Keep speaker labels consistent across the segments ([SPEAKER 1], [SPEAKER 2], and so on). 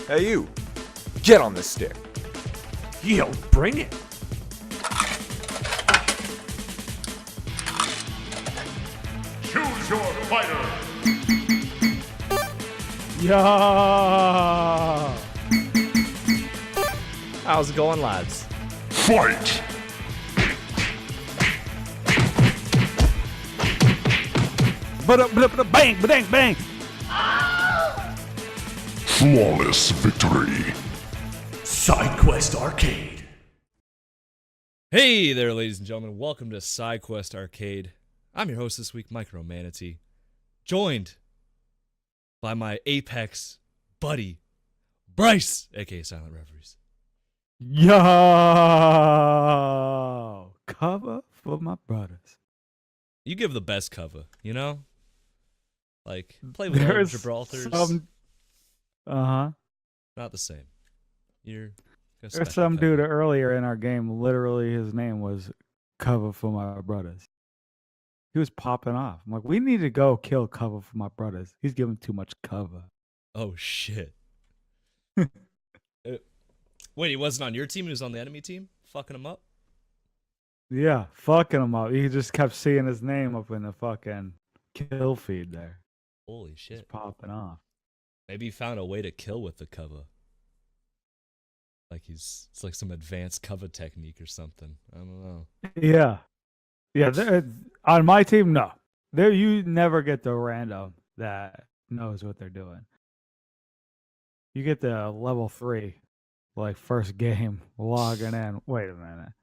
[SPEAKER 1] Hey you, get on this stick.
[SPEAKER 2] Yo, bring it.
[SPEAKER 3] Choose your fighter.
[SPEAKER 2] Yo.
[SPEAKER 4] How's it going, lads?
[SPEAKER 3] Fight!
[SPEAKER 2] Bang, bang, bang.
[SPEAKER 3] Flawless victory.
[SPEAKER 2] SideQuest Arcade.
[SPEAKER 4] Hey there, ladies and gentlemen. Welcome to SideQuest Arcade. I'm your host this week, Micro Manatee, joined by my Apex buddy, Bryce, aka Silent Referees.
[SPEAKER 2] Yo. Cover for my brothers.
[SPEAKER 4] You give the best cover, you know? Like, play with
[SPEAKER 2] There's
[SPEAKER 4] Gibraltar's
[SPEAKER 2] Uh-huh.
[SPEAKER 4] not the same. You're a
[SPEAKER 2] There's
[SPEAKER 4] special
[SPEAKER 2] some
[SPEAKER 4] cover.
[SPEAKER 2] dude earlier in our game, literally his name was Cover for My Brothers. He was popping off. I'm like, we need to go kill Cover for My Brothers. He's giving too much cover.
[SPEAKER 4] Oh, shit. Wait, he wasn't on your team? He was on the enemy team? Fucking him up?
[SPEAKER 2] Yeah, fucking him up. He just kept seeing his name up in the fucking kill feed there.
[SPEAKER 4] Holy
[SPEAKER 2] Just
[SPEAKER 4] shit.
[SPEAKER 2] popping off.
[SPEAKER 4] Maybe he found a way to kill with the cover. Like it's like some advanced cover technique or something. I don't know.
[SPEAKER 2] Yeah. Yeah, on my team, no. There, you never get the random that knows what they're doing. You get the level 3, like first game, logging in. Wait a minute.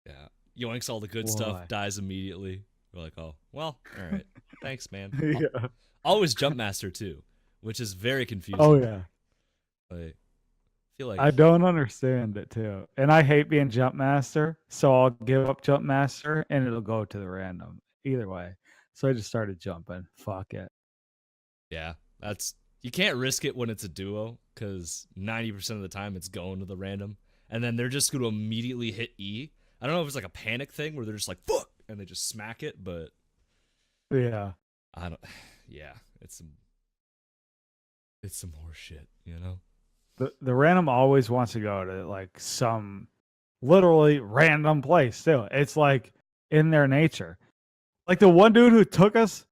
[SPEAKER 4] Yeah. Yoinks all the good
[SPEAKER 2] Why?
[SPEAKER 4] stuff, dies immediately. We're like, oh, well, all right. Thanks, man.
[SPEAKER 2] Yeah.
[SPEAKER 4] Always Jump Master too, which is very confusing.
[SPEAKER 2] Oh yeah.
[SPEAKER 4] Like, I feel like
[SPEAKER 2] I don't understand it too. And I hate being jump master, so I'll give up jump master and it'll go to the random. Either way. So I just started jumping. Fuck it.
[SPEAKER 4] yeah, you can't risk it when it's a duo because 90% of the time it's going to the random, and then they're just going to immediately hit E. I don't know if it's like a panic thing where they're just like fuck and they just smack it, but
[SPEAKER 2] Yeah.
[SPEAKER 4] I don't. Yeah, it's some horse shit, you know.
[SPEAKER 2] The random always wants to go to like some literally random place too. It's like in their nature. Like the one dude who took us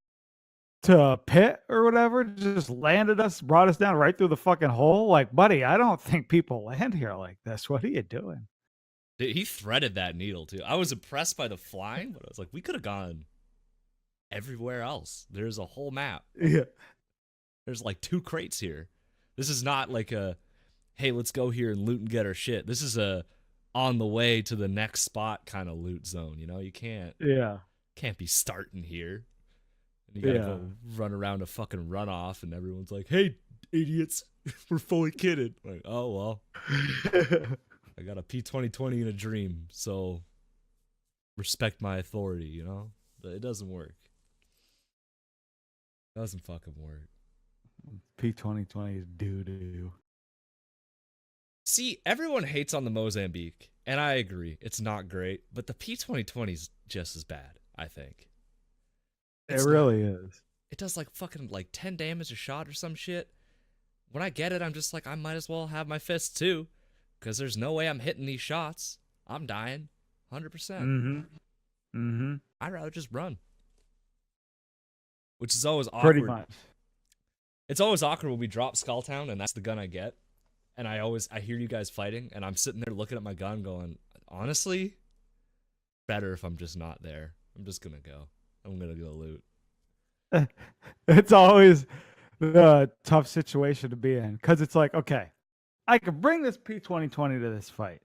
[SPEAKER 2] to a pit or whatever, just landed us, brought us down right through the fucking hole. Like, buddy, I don't think people land here like this. What are you doing?
[SPEAKER 4] Dude, he threaded that needle too. I was impressed by the flying, but I was like, we could have gone everywhere else. There's a whole map.
[SPEAKER 2] Yeah.
[SPEAKER 4] There's like 2 crates here. This is not like a, hey, let's go here and loot and get our shit. This is a on the way to the next spot kind of loot zone. You know, you can't be starting here. And you gotta go run around a fucking runoff, and everyone's like, hey, idiots, we're fully kitted. Like, oh, well, I got a P2020 in a dream, so respect my authority, you know? But it doesn't work. It doesn't fucking work.
[SPEAKER 2] P2020 is doo-doo.
[SPEAKER 4] See, everyone hates on the Mozambique, and I agree. It's not great, but the P2020 is just as bad, I think.
[SPEAKER 2] It really is.
[SPEAKER 4] It does like fucking like 10 damage a shot or some shit. When I get it, I'm just like, I might as well have my fists too, because there's no way I'm hitting these shots. I'm dying, 100%. I'd rather just run. Which is always awkward.
[SPEAKER 2] Pretty much.
[SPEAKER 4] It's always awkward when we drop Skulltown, and that's the gun I get. And I hear you guys fighting, and I'm sitting there looking at my gun going, honestly, better if I'm just not there. I'm just going to go. I'm going to go loot.
[SPEAKER 2] It's always the tough situation to be in because it's like, okay, I could bring this P2020 to this fight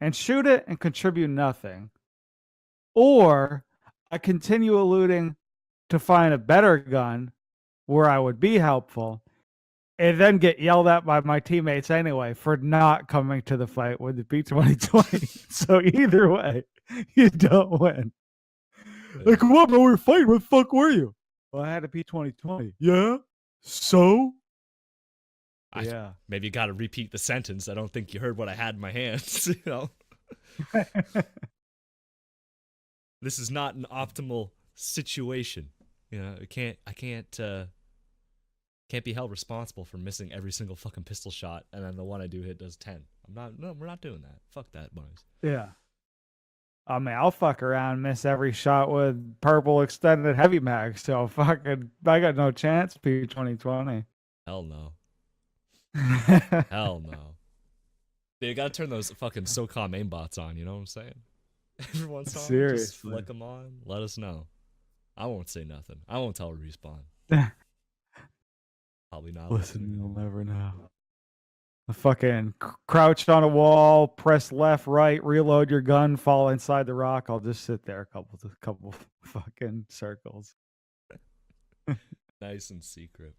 [SPEAKER 2] and shoot it and contribute nothing, or I continue looting to find a better gun where I would be helpful and then get yelled at by my teammates anyway for not coming to the fight with the P2020. So either way, you don't win. Like, come on, bro, we were fighting. What the fuck were you? Well, I had a P2020. Yeah? So? Yeah.
[SPEAKER 4] Maybe you got to repeat the sentence. I don't think you heard what I had in my hands, you know? This is not an optimal situation. You know, I can't Can't be held responsible for missing every single fucking pistol shot, and then the one I do hit does 10. We're not doing that. Fuck that, boys.
[SPEAKER 2] Yeah. I mean, I'll fuck around and miss every shot with purple extended heavy mag, so I got no chance, P2020.
[SPEAKER 4] Hell no. Hell no. Dude, you gotta turn those fucking SOCOM aimbots on, you know what I'm saying? Every once in a while,
[SPEAKER 2] Seriously.
[SPEAKER 4] just flick them on, let us know. I won't say nothing. I won't tell Respawn. Probably not.
[SPEAKER 2] Listen, you'll never know. I fucking crouch on a wall, press left, right, reload your gun, fall inside the rock. I'll just sit there a couple fucking circles.
[SPEAKER 4] Nice and secret.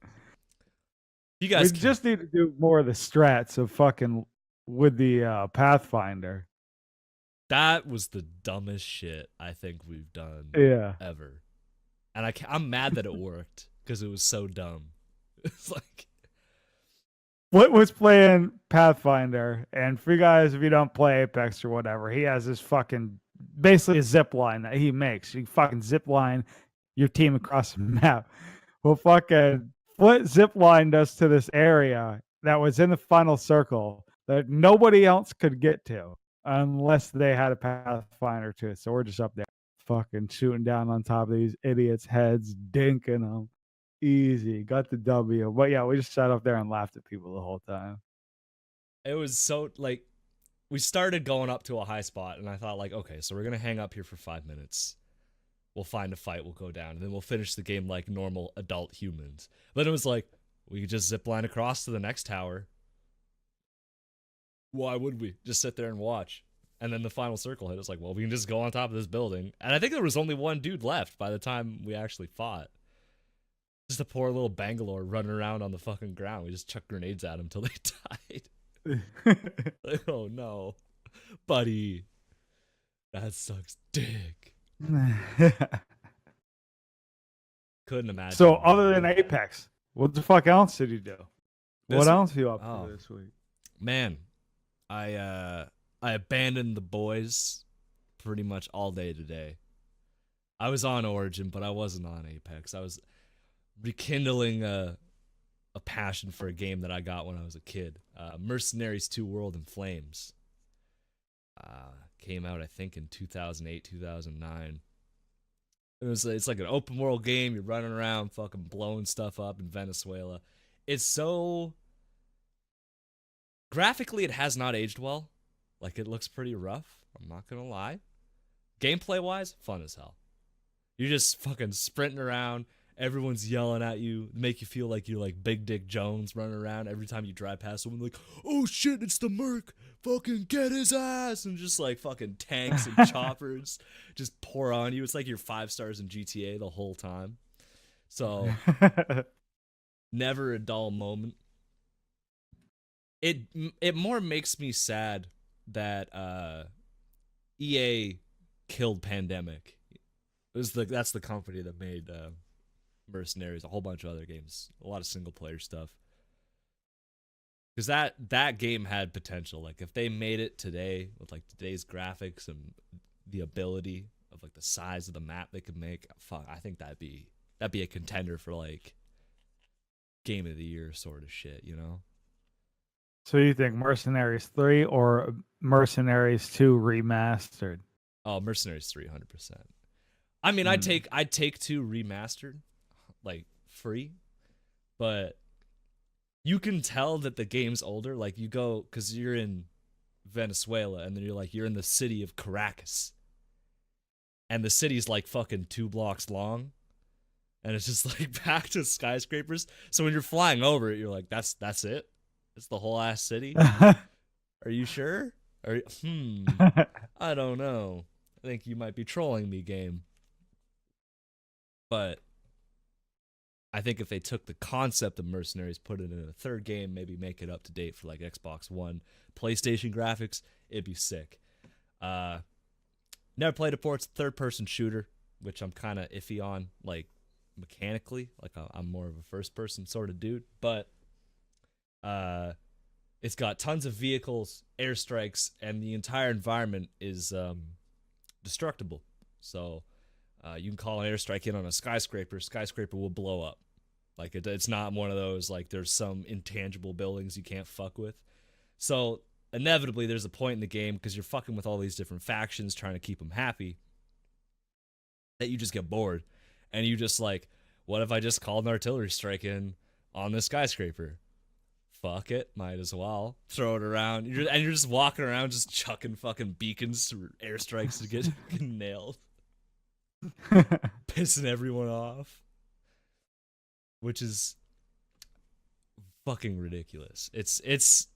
[SPEAKER 4] You guys
[SPEAKER 2] just need to do more of the strats of fucking with the Pathfinder.
[SPEAKER 4] That was the dumbest shit I think we've done ever. And I'm mad that it worked because it was so dumb. It's like...
[SPEAKER 2] What was playing Pathfinder, and for you guys, if you don't play Apex or whatever, he has this fucking, basically a zip line that he makes. You fucking zip line your team across the map. Well, fucking, what zip line does to this area that was in the final circle that nobody else could get to unless they had a Pathfinder to it. So we're just up there fucking shooting down on top of these idiots' heads, dinking them. Easy. Got the W. But yeah, we just sat up there and laughed at people the whole time.
[SPEAKER 4] It was so, like, we started going up to a high spot, and I thought, like, okay, so we're going to hang up here for 5 minutes. We'll find a fight, we'll go down, and then we'll finish the game like normal adult humans. Then it was like, we could just zip line across to the next tower. Why would we? Just sit there and watch. And then the final circle hit. It's like, well, we can just go on top of this building. And I think there was only one dude left by the time we actually fought. Just a poor little Bangalore running around on the fucking ground. We just chucked grenades at him until they died. Like, oh no. Buddy. That sucks dick. Couldn't imagine.
[SPEAKER 2] So other than Apex, what the fuck else did you do? What else you up to this week?
[SPEAKER 4] Man, I abandoned the boys pretty much all day today. I was on Origin, but I wasn't on Apex. I was rekindling a passion for a game that I got when I was a kid. Mercenaries 2 World in Flames. Came out, I think, in 2008, 2009. It's like an open world game. You're running around fucking blowing stuff up in Venezuela. It's so... Graphically, it has not aged well. Like, it looks pretty rough. I'm not gonna lie. Gameplay-wise, fun as hell. You're just fucking sprinting around. Everyone's yelling at you, make you feel like you're like Big Dick Jones running around every time you drive past someone, like, oh shit, it's the Merc, fucking get his ass, and just like fucking tanks and choppers just pour on you. It's like you're 5 stars in GTA the whole time. So never a dull moment. It more makes me sad that EA killed Pandemic. That's the company that made Mercenaries, a whole bunch of other games, a lot of single player stuff. Because that game had potential. Like, if they made it today with like today's graphics and the ability of like the size of the map they could make, fuck, I think that'd be a contender for like game of the year sort of shit, you know?
[SPEAKER 2] So you think Mercenaries 3 or Mercenaries 2 remastered?
[SPEAKER 4] Oh, Mercenaries 300%. I mean, I'd take 2 remastered, like free, but you can tell that the game's older. Like, you go, because you're in Venezuela, and then you're in the city of Caracas, and the city's like fucking 2 blocks long, and it's just like back to skyscrapers. So when you're flying over it, you're like, that's it. It's the whole ass city. Are you sure? I don't know. I think you might be trolling me, game. But I think if they took the concept of Mercenaries, put it in a third game, maybe make it up to date for like Xbox One, PlayStation graphics, it'd be sick. Never played it before. It's a third-person shooter, which I'm kind of iffy on, like mechanically. Like, I'm more of a first-person sort of dude. But it's got tons of vehicles, airstrikes, and the entire environment is destructible. So you can call an airstrike in on a skyscraper will blow up. Like it's not one of those like there's some intangible buildings you can't fuck with. So inevitably there's a point in the game because you're fucking with all these different factions trying to keep them happy that you just get bored and you just like, what if I just called an artillery strike in on this skyscraper? Fuck it, might as well throw it around. You're just walking around just chucking fucking beacons or airstrikes to get nailed, pissing everyone off, which is fucking ridiculous. It's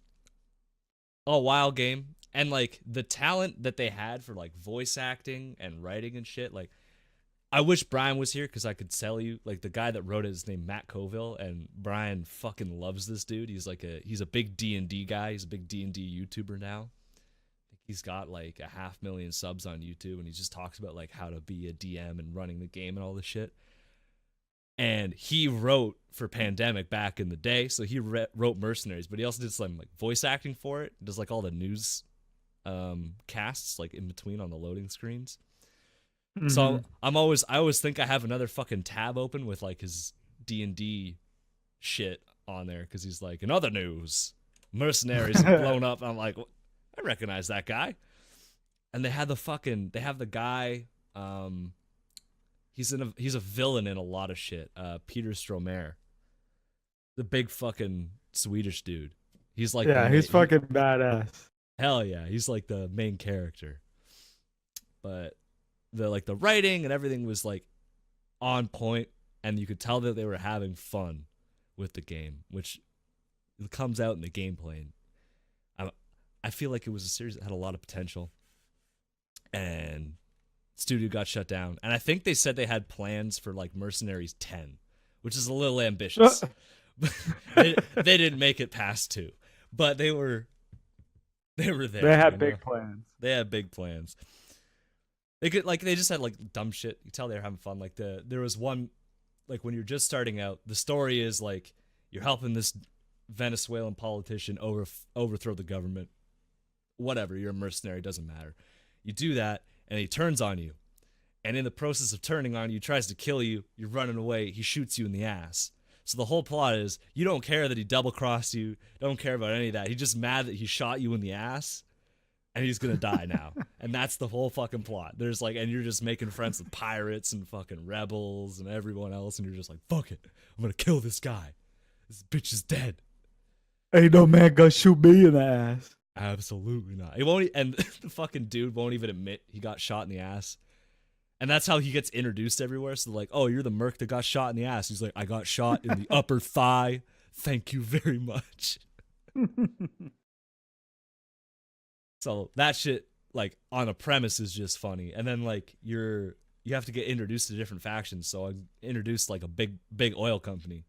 [SPEAKER 4] a wild game, and like the talent that they had for like voice acting and writing and shit, like I wish Brian was here because I could tell you, like the guy that wrote it is named Matt Colville, and Brian fucking loves this dude. He's a big D&D guy. He's a big D&D YouTuber now. I think he's got like 500,000 subs on YouTube, and he just talks about like how to be a DM and running the game and all this shit. And he wrote for Pandemic back in the day, so he wrote Mercenaries, but he also did some like voice acting for it. He does like all the news casts like in between on the loading screens. So I always think I have another fucking tab open with like his D&D shit on there because he's like, in other news, Mercenaries have blown up. And I'm like, well, I recognize that guy. And they have the guy, he's a villain in a lot of shit. Peter Stormare, the big fucking Swedish dude. He's like,
[SPEAKER 2] he's fucking badass.
[SPEAKER 4] Hell yeah, he's like the main character. But the writing and everything was like on point, and you could tell that they were having fun with the game, which comes out in the gameplay. I feel like it was a series that had a lot of potential, and studio got shut down. And I think they said they had plans for like Mercenaries 10, which is a little ambitious. they didn't make it past 2, but they were there.
[SPEAKER 2] They had big plans.
[SPEAKER 4] They had big plans. They just had like dumb shit. You tell they were having fun. Like there was one, like when you're just starting out, the story is like you're helping this Venezuelan politician overthrow the government. Whatever, you're a mercenary, doesn't matter. You do that, and he turns on you. And in the process of turning on you, he tries to kill you. You're running away. He shoots you in the ass. So the whole plot is you don't care that he double-crossed you. Don't care about any of that. He's just mad that he shot you in the ass. And he's gonna die now. And that's the whole fucking plot. There's like, and you're just making friends with pirates and fucking rebels and everyone else, and you're just like, fuck it, I'm gonna kill this guy. This bitch is dead.
[SPEAKER 2] Ain't no man gonna shoot me in the ass.
[SPEAKER 4] Absolutely not. He won't, and the fucking dude won't even admit he got shot in the ass. And that's how he gets introduced everywhere. So like, oh, you're the merc that got shot in the ass. He's like, I got shot in the upper thigh. Thank you very much. So that shit, like, on a premise is just funny. And then, like, you have to get introduced to different factions. So I introduced, like, a big oil company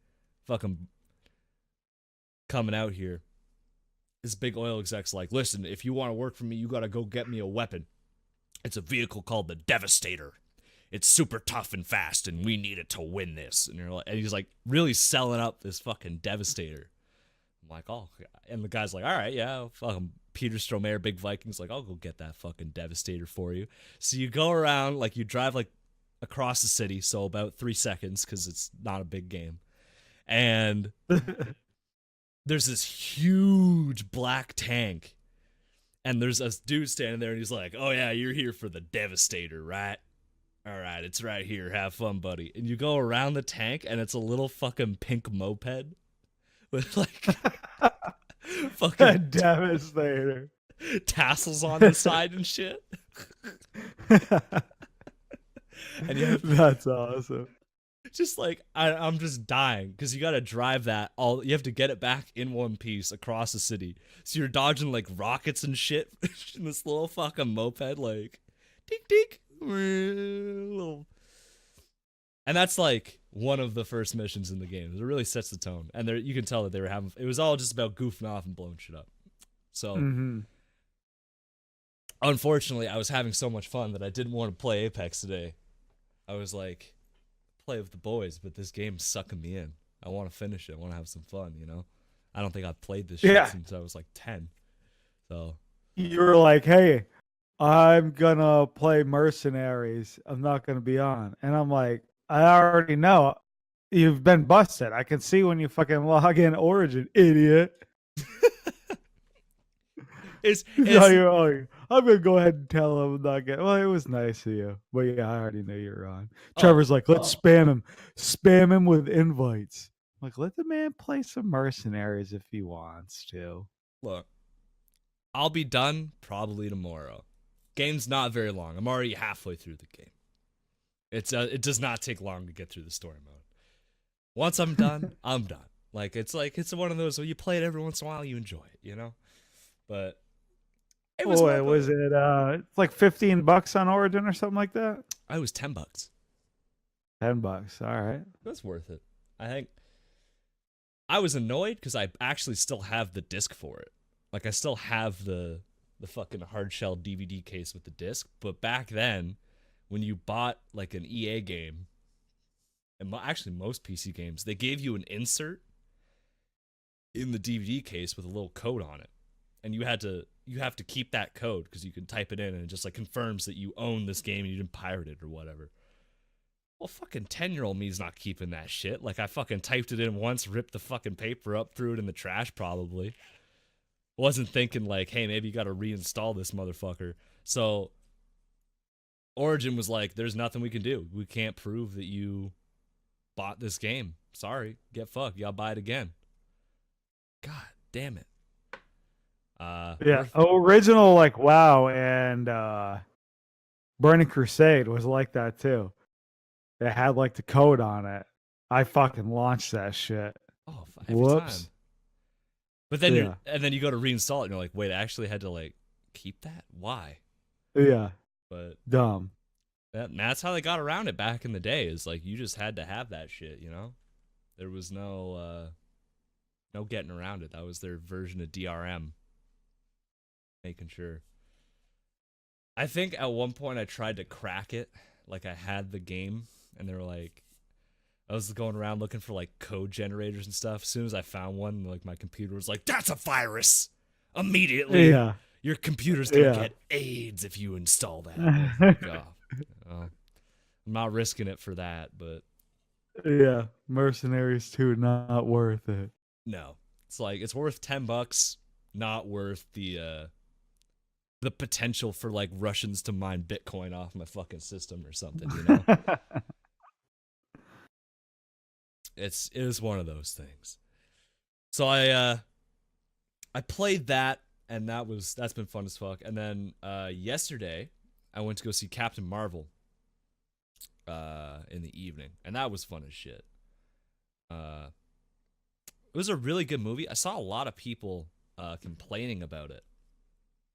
[SPEAKER 4] fucking coming out here. This big oil exec's like, listen, if you want to work for me, you got to go get me a weapon. It's a vehicle called the Devastator. It's super tough and fast, and we need it to win this. And he's, like, really selling up this fucking Devastator. I'm like, oh, and the guy's like, all right, yeah, fucking Peter Stormare, Big Vikings, like, I'll go get that fucking Devastator for you. So you go around, like, you drive, like, across the city, so about 3 seconds, because it's not a big game. And there's this huge black tank, and there's a dude standing there, and he's like, oh, yeah, you're here for the Devastator, right? All right, it's right here. Have fun, buddy. And you go around the tank, and it's a little fucking pink moped with, like, fucking
[SPEAKER 2] Devastator
[SPEAKER 4] tassels on the side and shit. And
[SPEAKER 2] that's awesome.
[SPEAKER 4] Just like I'm just dying because you got to drive that all. You have to get it back in one piece across the city. So you're dodging like rockets and shit in this little fucking moped, like dink dink. And that's like one of the first missions in the game. It really sets the tone, and you can tell that they were having. It was all just about goofing off and blowing shit up. So, unfortunately, I was having so much fun that I didn't want to play Apex today. I was like, play with the boys, but this game's sucking me in. I want to finish it. I want to have some fun, you know? I don't think I've played this shit since I was like 10. So
[SPEAKER 2] you were like, hey, I'm gonna play Mercenaries. I'm not gonna be on. And I'm like, I already know. You've been busted. I can see when you fucking log in Origin, idiot.
[SPEAKER 4] It's
[SPEAKER 2] I'm gonna go ahead and tell him not get. Well, it was nice of you, but yeah, I already knew you were on. Trevor's like, let's spam him with invites. I'm like, let the man play some mercenaries if he wants to.
[SPEAKER 4] look, I'll be done probably tomorrow. Game's not very long. I'm already halfway through the game. It does not take long to get through the story mode. Once I'm done, I'm done. It's one of those where you play it every once in a while, you enjoy it, you know. But it was.
[SPEAKER 2] Boy, was it? It's like $15 on Origin or something like that.
[SPEAKER 4] I was $10.
[SPEAKER 2] $10. All right.
[SPEAKER 4] That's worth it. I think. I was annoyed because I actually still have the disc for it. Like I still have the fucking hard shell DVD case with the disc. But back then, when you bought like an EA game, and actually most PC games, they gave you an insert in the DVD case with a little code on it, and you have to keep that code because you can type it in and it just like confirms that you own this game and you didn't pirate it or whatever. Well, fucking 10-year-old me's not keeping that shit. Like I fucking typed it in once, ripped the fucking paper up, threw it in the trash probably. Wasn't thinking like, hey, maybe you got to reinstall this motherfucker. So Origin was like, there's nothing we can do. We can't prove that you bought this game. Sorry, get fucked. You gotta buy it again. God damn it.
[SPEAKER 2] Yeah, original like WoW and Burning Crusade was like that too. It had like the code on it. I fucking launched that shit.
[SPEAKER 4] Oh, every
[SPEAKER 2] Whoops.
[SPEAKER 4] time. But then then you go to reinstall it and you're like, wait, I actually had to like keep that? Why?
[SPEAKER 2] Yeah.
[SPEAKER 4] But
[SPEAKER 2] Dumb.
[SPEAKER 4] that's how they got around it back in the day. Is like you just had to have that shit, you know? There was no getting around it. That was their version of DRM. Making sure. I think at one point I tried to crack it. Like I had the game and they were like, I was going around looking for like code generators and stuff. As soon as I found one, like my computer was like, that's a virus. Immediately.
[SPEAKER 2] Yeah.
[SPEAKER 4] Your computer's going to get AIDS if you install that. Like, I'm not risking it for that, but.
[SPEAKER 2] Yeah. Mercenaries 2, not worth it.
[SPEAKER 4] No. It's like, it's worth $10, not worth the potential for like Russians to mine Bitcoin off my fucking system or something, you know? It is one of those things. So I played that, and that's been fun as fuck. And then yesterday I went to go see Captain Marvel in the evening, and that was fun as shit. It was a really good movie. I saw a lot of people complaining about it.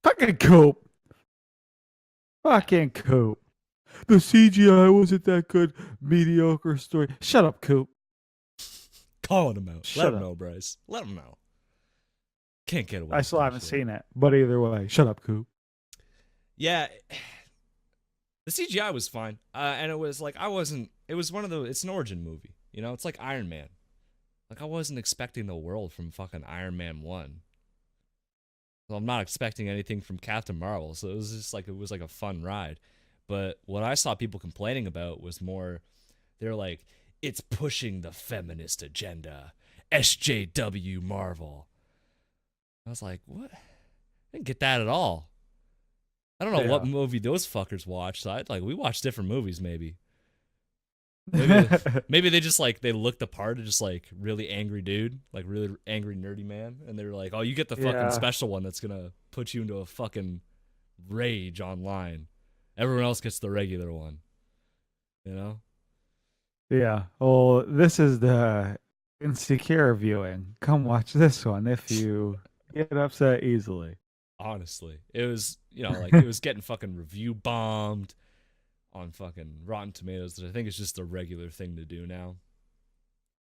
[SPEAKER 2] Fucking Coop. Fucking Coop. The CGI wasn't that good. Mediocre story. Shut up, Coop.
[SPEAKER 4] Calling him out.
[SPEAKER 2] Shut
[SPEAKER 4] Let him
[SPEAKER 2] up.
[SPEAKER 4] know, Bryce. Let him know. Can't get away.
[SPEAKER 2] I still
[SPEAKER 4] from
[SPEAKER 2] haven't
[SPEAKER 4] shit.
[SPEAKER 2] seen it, but either way, shut up, Coop.
[SPEAKER 4] Yeah, the CGI was fine, and it was like it was one of the. It's an origin movie, you know. It's like Iron Man. Like I wasn't expecting the world from fucking Iron Man 1. Well, I'm not expecting anything from Captain Marvel, so it was just like a fun ride. But what I saw people complaining about was more, they're like, it's pushing the feminist agenda. SJW Marvel. I was like, what? I didn't get that at all. I don't know what movie those fuckers watched. So we watched different movies, maybe. Maybe they just like, they looked the part of just like really angry dude, like really angry nerdy man. And they were like, oh, you get the fucking special one that's going to put you into a fucking rage online. Everyone else gets the regular one. You know?
[SPEAKER 2] Yeah. Well, this is the insecure viewing. Come watch this one if you get upset easily.
[SPEAKER 4] Honestly, it was, you know, like it was getting fucking review bombed on fucking Rotten Tomatoes, that I think is just a regular thing to do now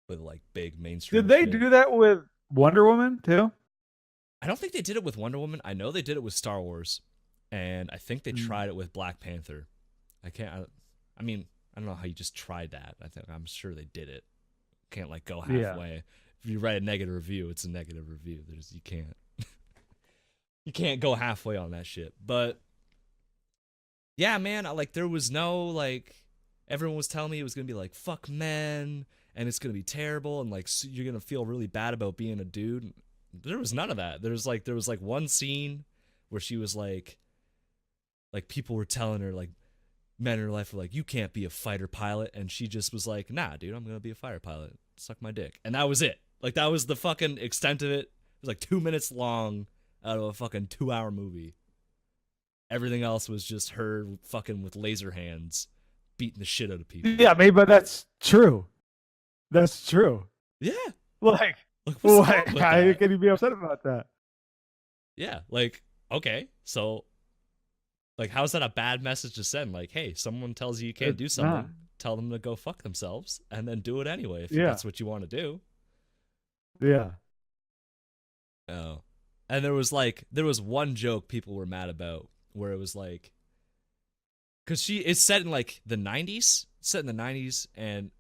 [SPEAKER 4] with like big mainstream.
[SPEAKER 2] Did they
[SPEAKER 4] shit.
[SPEAKER 2] do that with Wonder Woman too?
[SPEAKER 4] I don't think they did it with Wonder Woman. I know they did it with Star Wars, and I think they tried it with Black Panther. I mean, I don't know how you just tried that. I'm sure they did it. Can't like go halfway. Yeah. If you write a negative review, it's a negative review. You can't. You can't go halfway on that shit. But yeah, man, there was no like, everyone was telling me it was gonna be like fuck men and it's gonna be terrible, and like you're gonna feel really bad about being a dude. There was none of that. There was like one scene where she was like people were telling her, like, men in her life were like, you can't be a fighter pilot, and she just was like, nah, dude, I'm gonna be a fighter pilot. Suck my dick. And that was it. Like, that was the fucking extent of it. It was like 2 minutes long out of a fucking 2-hour movie. Everything else was just her fucking with laser hands beating the shit out of people.
[SPEAKER 2] Yeah, maybe, but that's true. That's true.
[SPEAKER 4] Yeah.
[SPEAKER 2] Like how can you be upset about that?
[SPEAKER 4] Yeah, like, okay, so, like, how's that a bad message to send? Like, hey, someone tells you can't do something, tell them to go fuck themselves, and then do it anyway if that's what you want to do.
[SPEAKER 2] Yeah.
[SPEAKER 4] Oh. And there was one joke people were mad about where it was like, because it's set in like the 90s, and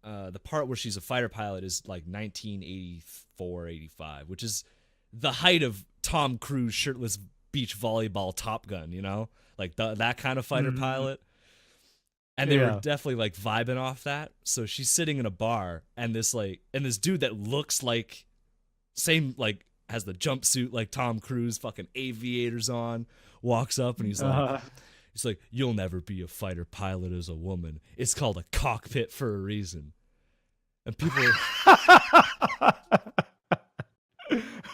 [SPEAKER 4] the part where she's a fighter pilot is like 1984, 85, which is the height of Tom Cruise shirtless beach volleyball Top Gun, you know, like that kind of fighter pilot. And they were definitely like vibing off that. So she's sitting in a bar, and this dude that looks like has the jumpsuit like Tom Cruise, fucking aviators on, walks up, and he's like, you'll never be a fighter pilot as a woman. It's called a cockpit for a reason. And people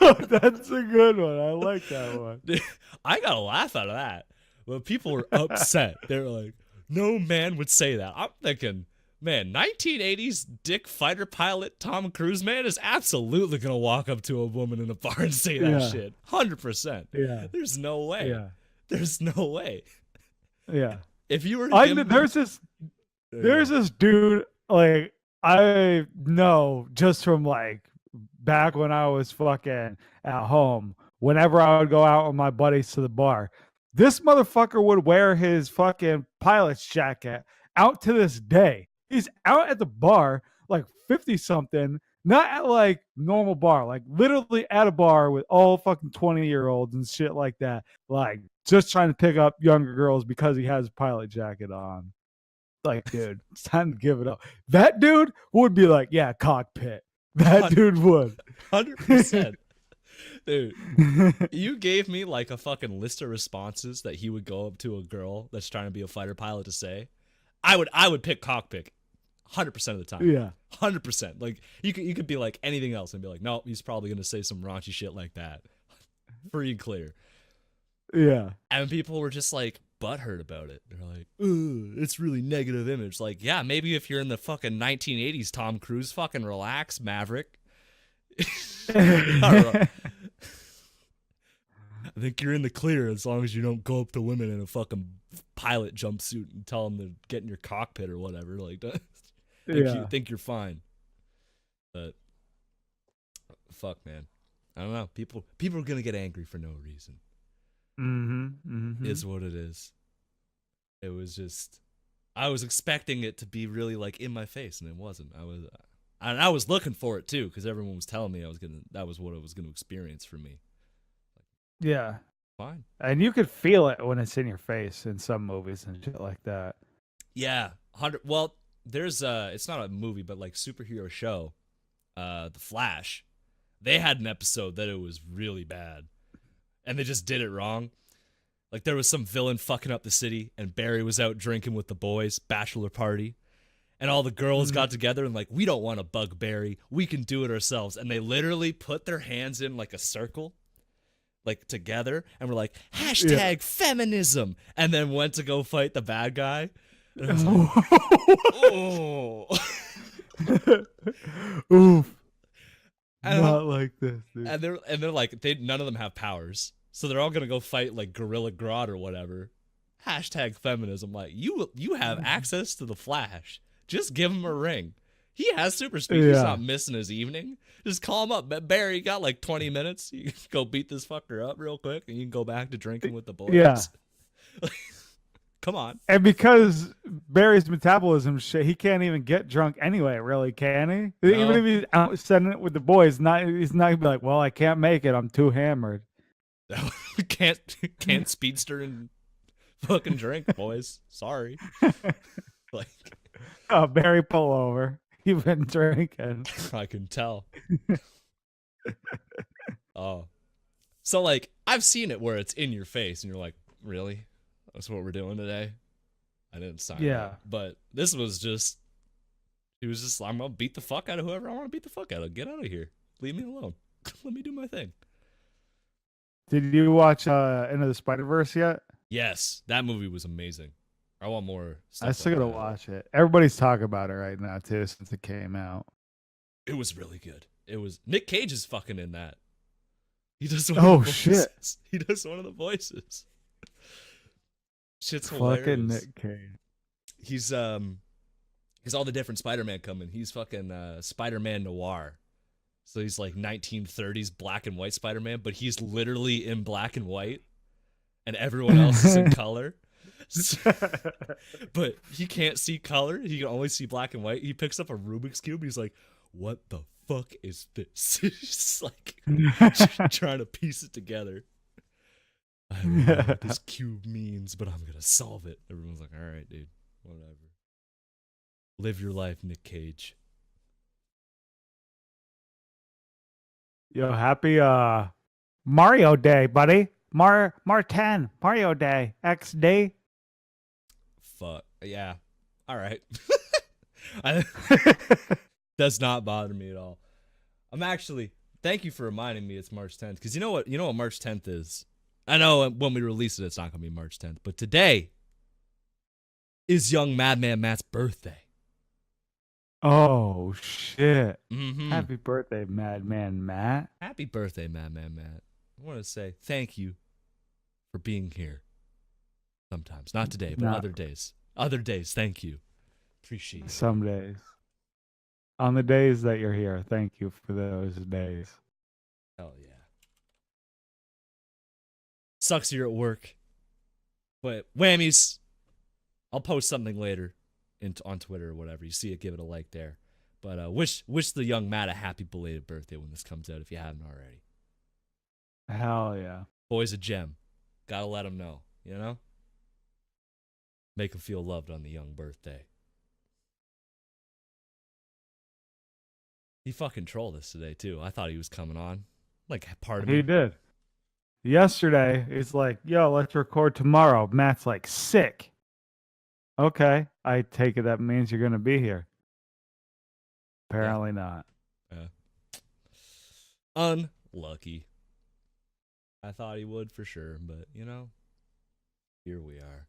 [SPEAKER 2] That's a good one. I like that one.
[SPEAKER 4] I got a laugh out of that. But people were upset. They were like, no man would say that. I'm thinking, man, 1980s dick fighter pilot Tom Cruise, man, is absolutely going to walk up to a woman in a bar and say that shit. 100%.
[SPEAKER 2] Yeah.
[SPEAKER 4] There's no way.
[SPEAKER 2] Yeah.
[SPEAKER 4] There's no way.
[SPEAKER 2] Yeah.
[SPEAKER 4] If you were
[SPEAKER 2] there's this dude, like, I know just from like back when I was fucking at home, whenever I would go out with my buddies to the bar, this motherfucker would wear his fucking pilot's jacket out to this day. He's out at the bar, like 50 something, not at like normal bar, like literally at a bar with all fucking 20-year-olds and shit like that, like just trying to pick up younger girls because he has a pilot jacket on. Like, dude, it's time to give it up. That dude would be like, yeah, cockpit. That dude would.
[SPEAKER 4] 100%. Dude, you gave me like a fucking list of responses that he would go up to a girl that's trying to be a fighter pilot to say. I would pick cockpit 100% of the time.
[SPEAKER 2] Yeah.
[SPEAKER 4] 100%. Like, you could be like anything else and be like, no, he's probably going to say some raunchy shit like that. Free and clear.
[SPEAKER 2] Yeah.
[SPEAKER 4] And people were just like butthurt about it. They're like, ugh, it's really negative image. Like, yeah, maybe if you're in the fucking 1980s, Tom Cruise, fucking relax, Maverick. I think you're in the clear as long as you don't go up to women in a fucking pilot jumpsuit and tell them to get in your cockpit or whatever. Like, think you're fine. But fuck, man, I don't know. People are gonna get angry for no reason. Is what it is. It was just, I was expecting it to be really like in my face, and it wasn't. I was looking for it too, because everyone was telling me that was what I was gonna experience for me.
[SPEAKER 2] Yeah.
[SPEAKER 4] Fine.
[SPEAKER 2] And you could feel it when it's in your face in some movies and shit like that.
[SPEAKER 4] Yeah. Well, there's it's not a movie, but like superhero show, The Flash. They had an episode that it was really bad, and they just did it wrong. Like, there was some villain fucking up the city, and Barry was out drinking with the boys, bachelor party. And all the girls got together and like, we don't want to bug Barry. We can do it ourselves. And they literally put their hands in like a circle, like together, and were like, hashtag feminism. And then went to go fight the bad guy. And I was like, oh.
[SPEAKER 2] Oof. Not like this, dude.
[SPEAKER 4] And they're like, none of them have powers. So they're all going to go fight like Gorilla Grodd or whatever. Hashtag feminism. Like, you have access to the Flash. Just give him a ring. He has super speed. He's not missing his evening. Just call him up. Barry, you got like 20 minutes. You can go beat this fucker up real quick, and you can go back to drinking with the boys.
[SPEAKER 2] Yeah.
[SPEAKER 4] Come on.
[SPEAKER 2] And because Barry's metabolism shit, he can't even get drunk anyway, really, can he?
[SPEAKER 4] No.
[SPEAKER 2] Even if he's out sending it with the boys, he's not gonna be like, well, I can't make it. I'm too hammered.
[SPEAKER 4] can't speedster and fucking drink, boys. Sorry. Like,
[SPEAKER 2] Barry pull over. you've been drinking.
[SPEAKER 4] I can tell. Oh. So, like, I've seen it where it's in your face, and you're like, really? That's what we're doing today? I didn't sign up. But this was just, he was just, I'm going to beat the fuck out of whoever I want to beat the fuck out of. Get out of here. Leave me alone. Let me do my thing.
[SPEAKER 2] Did you watch Into the Spider-Verse yet?
[SPEAKER 4] Yes, that movie was amazing. I want more stuff.
[SPEAKER 2] I still
[SPEAKER 4] like
[SPEAKER 2] gotta
[SPEAKER 4] that.
[SPEAKER 2] watch it. Everybody's talking about it right now too, since it came out.
[SPEAKER 4] It was really good. It was Nick Cage is fucking in that. He does one of the voices.
[SPEAKER 2] Shit!
[SPEAKER 4] He does one of the voices. Shit's
[SPEAKER 2] Fucking
[SPEAKER 4] hilarious.
[SPEAKER 2] Nick Cage.
[SPEAKER 4] He's all the different Spider-Man coming. He's fucking Spider-Man Noir. So he's like 1930s black and white Spider-Man, but he's literally in black and white, and everyone else is in color. But he can't see color. He can only see black and white. He picks up a Rubik's Cube. He's like, what the fuck is this? He's just like trying to piece it together. I don't know what this cube means, but I'm going to solve it. Everyone's like, all right, dude, whatever. Live your life, Nick Cage.
[SPEAKER 2] Yo, happy Mario Day, buddy. Martin, Mario Day, XD.
[SPEAKER 4] Fuck. Yeah. All right. Does not bother me at all. I'm actually, thank you for reminding me it's March 10th. Because you know what March 10th is? I know when we release it, it's not going to be March 10th. But today is young Madman Matt's birthday.
[SPEAKER 2] Oh, shit.
[SPEAKER 4] Mm-hmm.
[SPEAKER 2] Happy birthday, Madman Matt.
[SPEAKER 4] Happy birthday, Madman Matt. I want to say thank you for being here. Sometimes. Not today, but other days. Other days, thank you. Appreciate it.
[SPEAKER 2] Some days. On the days that you're here, thank you for those days.
[SPEAKER 4] Hell yeah. Sucks you're at work. But whammies. I'll post something later on Twitter or whatever. You see it, give it a like there. But wish the young Matt a happy belated birthday when this comes out if you haven't already.
[SPEAKER 2] Hell yeah.
[SPEAKER 4] Boy's a gem. Gotta let him know, you know? Make him feel loved on the young birthday. He fucking trolled us today, too. I thought he was coming on. Like, part of me.
[SPEAKER 2] He did. Yesterday, he's like, yo, let's record tomorrow. Matt's like, sick. Okay. I take it that means you're going to be here. Apparently not.
[SPEAKER 4] Yeah. Unlucky. I thought he would for sure, but, you know, here we are.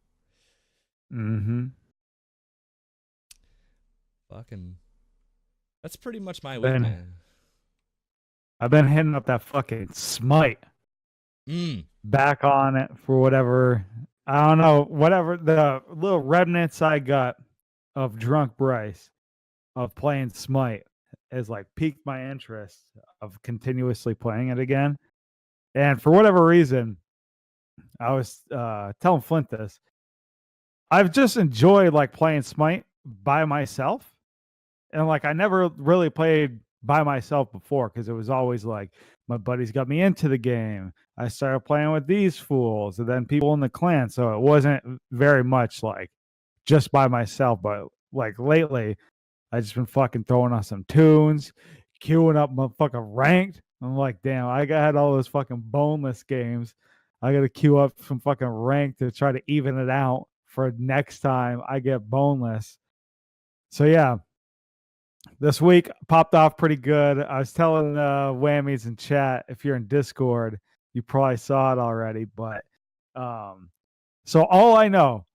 [SPEAKER 2] Mm-hmm.
[SPEAKER 4] Fucking, that's pretty much my week, man.
[SPEAKER 2] I've been hitting up that fucking Smite. Back on it for whatever, I don't know, whatever the little remnants I got of Drunk Bryce of playing Smite has like piqued my interest of continuously playing it again. And for whatever reason, I was telling Flint this. I've just enjoyed like playing Smite by myself. And like I never really played by myself before because it was always like my buddies got me into the game. I started playing with these fools and then people in the clan. So it wasn't very much like just by myself. But like lately, I just been fucking throwing on some tunes, queuing up my fucking ranked. I'm like, damn, I had all those fucking boneless games. I got to queue up some fucking ranked to try to even it out for next time I get boneless. So yeah, this week popped off pretty good. I was telling whammies in chat, if you're in Discord, you probably saw it already. But so all I know,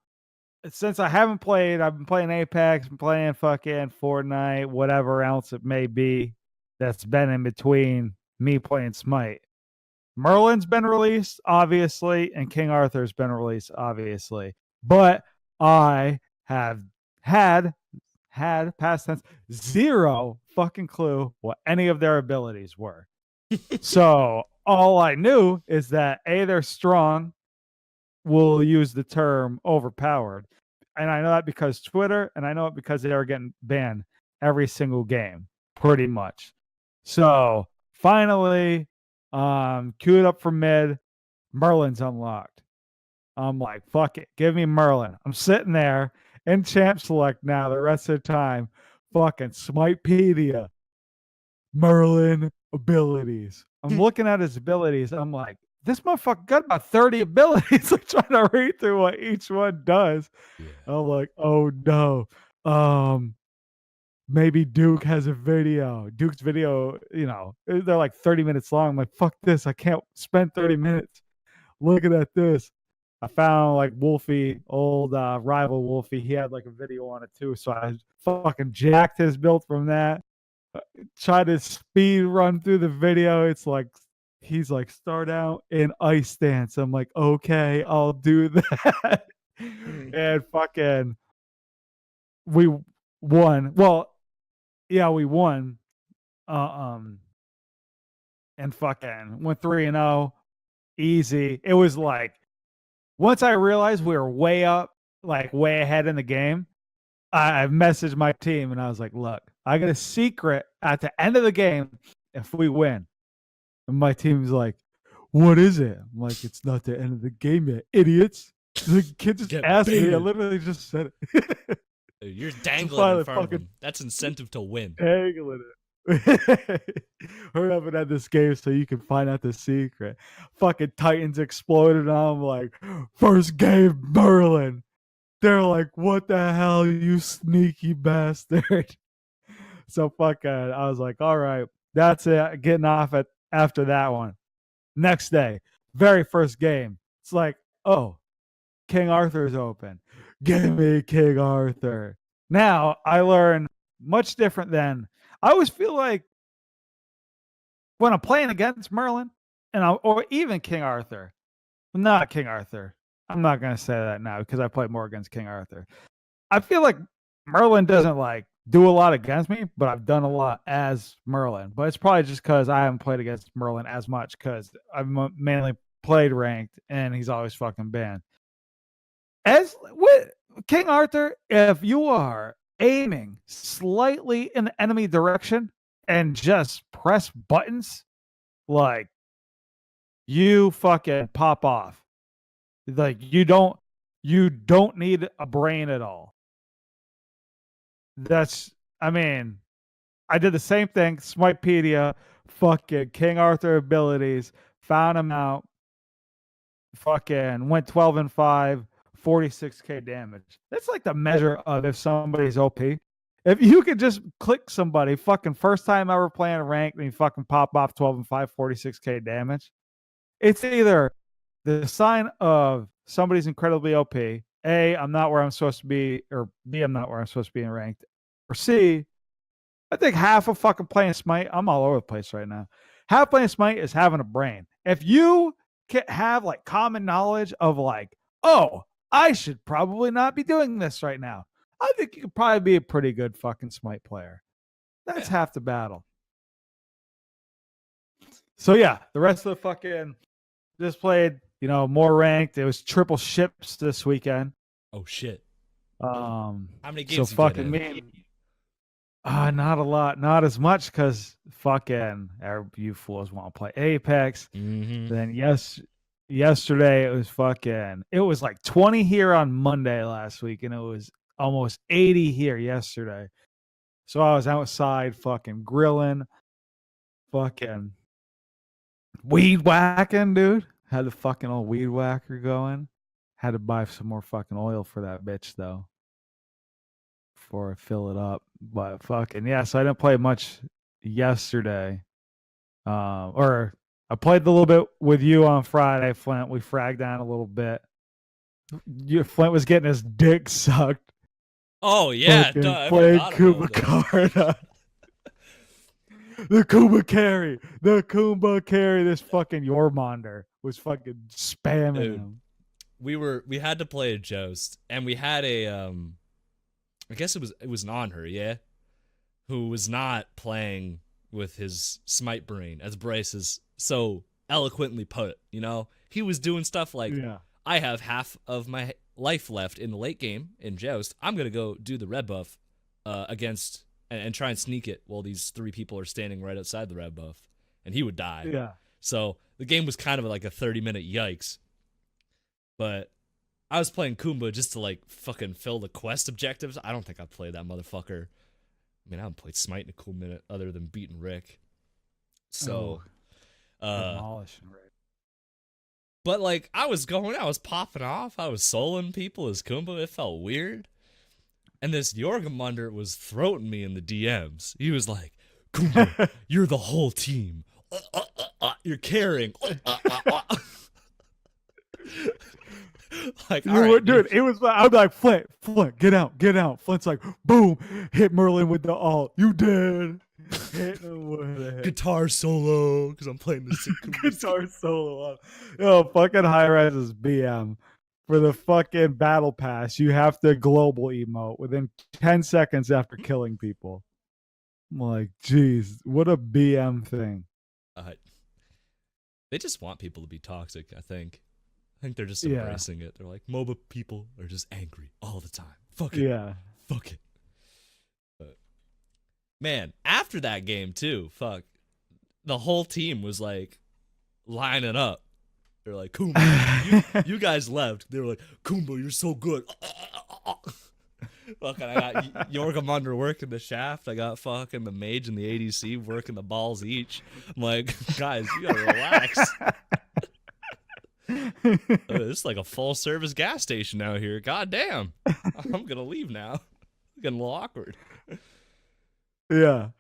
[SPEAKER 2] since I haven't played, I've been playing Apex, been playing fucking Fortnite, whatever else it may be that's been in between me playing Smite. Merlin's been released, obviously, and King Arthur's been released, obviously. But I have had past tense zero fucking clue what any of their abilities were. So all I knew is that A, they're strong. We'll use the term overpowered. And I know that because Twitter, and I know it because they are getting banned every single game, pretty much. So finally, queued up for mid, Merlin's unlocked. I'm like, fuck it, give me Merlin. I'm sitting there in champ select now the rest of the time, fucking Smitepedia, Merlin abilities. I'm looking at his abilities. I'm like, this motherfucker got about 30 abilities. Like trying to read through what each one does.
[SPEAKER 4] Yeah.
[SPEAKER 2] I'm like, oh no. Maybe Duke has a video. Duke's video, they're like 30 minutes long. I'm like, fuck this. I can't spend 30 minutes looking at this. I found like Wolfie, old rival Wolfie. He had like a video on it too. So I fucking jacked his build from that. Tried to speed run through the video. It's like he's like, start out in ice stance. I'm like, okay, I'll do that. And fucking we won. Well, yeah, we won. And fucking went 3-0. Easy. It was like once I realized we were way up, like way ahead in the game, I messaged my team and I was like, look, I got a secret at the end of the game if we win. And my team's like, what is it? I'm like, it's not the end of the game yet, idiots. The kid just asked me. I literally just said it.
[SPEAKER 4] You're dangling in front of him. That's incentive to win.
[SPEAKER 2] Dangling it. Hurry up and end this game so you can find out the secret. Fucking Titans exploded. I'm like, first game, Merlin. They're like, what the hell, you sneaky bastard. So fucking, I was like, all right, that's it. Getting off at after that one. Next day, very first game. It's like, oh, King Arthur's open. Give me King Arthur. Now I learn much different than I always feel like when I'm playing against Merlin or even King Arthur. Not King Arthur. I'm not gonna say that now because I played more against King Arthur. I feel like Merlin doesn't like do a lot against me, but I've done a lot as Merlin. But it's probably just because I haven't played against Merlin as much because I've mainly played ranked and he's always fucking banned. As with King Arthur, if you are aiming slightly in the enemy direction and just press buttons, like you fucking pop off. Like you don't need a brain at all. I did the same thing. Smitepedia, fucking King Arthur abilities, found him out, fucking went 12-5, 46k damage. That's like the measure of if somebody's OP. If you could just click somebody, fucking first time ever playing a rank, and you fucking pop off 12-5, 46k damage, it's either the sign of somebody's incredibly OP. A, I'm not where I'm supposed to be, or B, I'm not where I'm supposed to be in ranked. Or C, I think half of fucking playing Smite, I'm all over the place right now. Half playing Smite is having a brain. If you can have like common knowledge of like, oh, I should probably not be doing this right now, I think you could probably be a pretty good fucking Smite player. That's half the battle. So yeah, the rest of the fucking just played, more ranked. It was triple ships this weekend.
[SPEAKER 4] Oh shit.
[SPEAKER 2] How
[SPEAKER 4] many games
[SPEAKER 2] so fucking me? Not a lot, not as much because fucking you fools want to play Apex.
[SPEAKER 4] Mm-hmm.
[SPEAKER 2] Then yesterday it was like 20 here on Monday last week, and it was almost 80 here yesterday. So I was outside fucking grilling, fucking weed whacking, dude. Had the fucking old weed whacker going. Had to buy some more fucking oil for that bitch though, before I fill it up. But fucking yeah, so I didn't play much yesterday. Or I played a little bit with you on Friday, Flint. We fragged down a little bit. Flint was getting his dick sucked.
[SPEAKER 4] Oh yeah,
[SPEAKER 2] playing Kumbhakarna. The Kumbha carry. This fucking Yormonder was fucking spamming him.
[SPEAKER 4] We had to play a Joust, and we had a I guess it was an on her, yeah, who was not playing with his Smite brain, as Bryce has so eloquently put. He was doing stuff like, I have half of my life left in the late game in Joust. I'm gonna go do the red buff against and try and sneak it while these 3 people are standing right outside the red buff, and he would die.
[SPEAKER 2] Yeah.
[SPEAKER 4] So the game was kind of like a 30-minute yikes. But I was playing Kumba just to like fucking fill the quest objectives. I don't think I'd play that motherfucker I mean, I haven't played Smite in a cool minute other than beating Rick. So,
[SPEAKER 2] demolishing Rick.
[SPEAKER 4] But like, I was popping off. I was soloing people as Kumba. It felt weird. And this Jorgemünder was throating me in the DMs. He was like, Kumba, you're the whole team. You're carrying. Like,
[SPEAKER 2] Dude, it was. I'm like, Flint, get out. Flint's like, boom, hit Merlin with the alt. You dead. Hit him with a
[SPEAKER 4] guitar solo because I'm playing the
[SPEAKER 2] guitar solo. Yo, fucking High-Rise's BM. For the fucking battle pass, you have to global emote within 10 seconds after killing people. I'm like, geez, what a BM thing.
[SPEAKER 4] They just want people to be toxic, I think. I think they're just embracing it. They're like, MOBA people are just angry all the time. Fuck it.
[SPEAKER 2] Yeah.
[SPEAKER 4] Fuck it. But, man, after that game, too, the whole team was like lining up. They're like, Kumba, you guys left. They were like, Kumba, you're so good. Fucking, I got Jorgemünder working the shaft. I got fucking the mage and the ADC working the balls each. I'm like, guys, you gotta relax. It's like a full service gas station out here. God damn. I'm gonna leave now. It's getting a little awkward.
[SPEAKER 2] Yeah.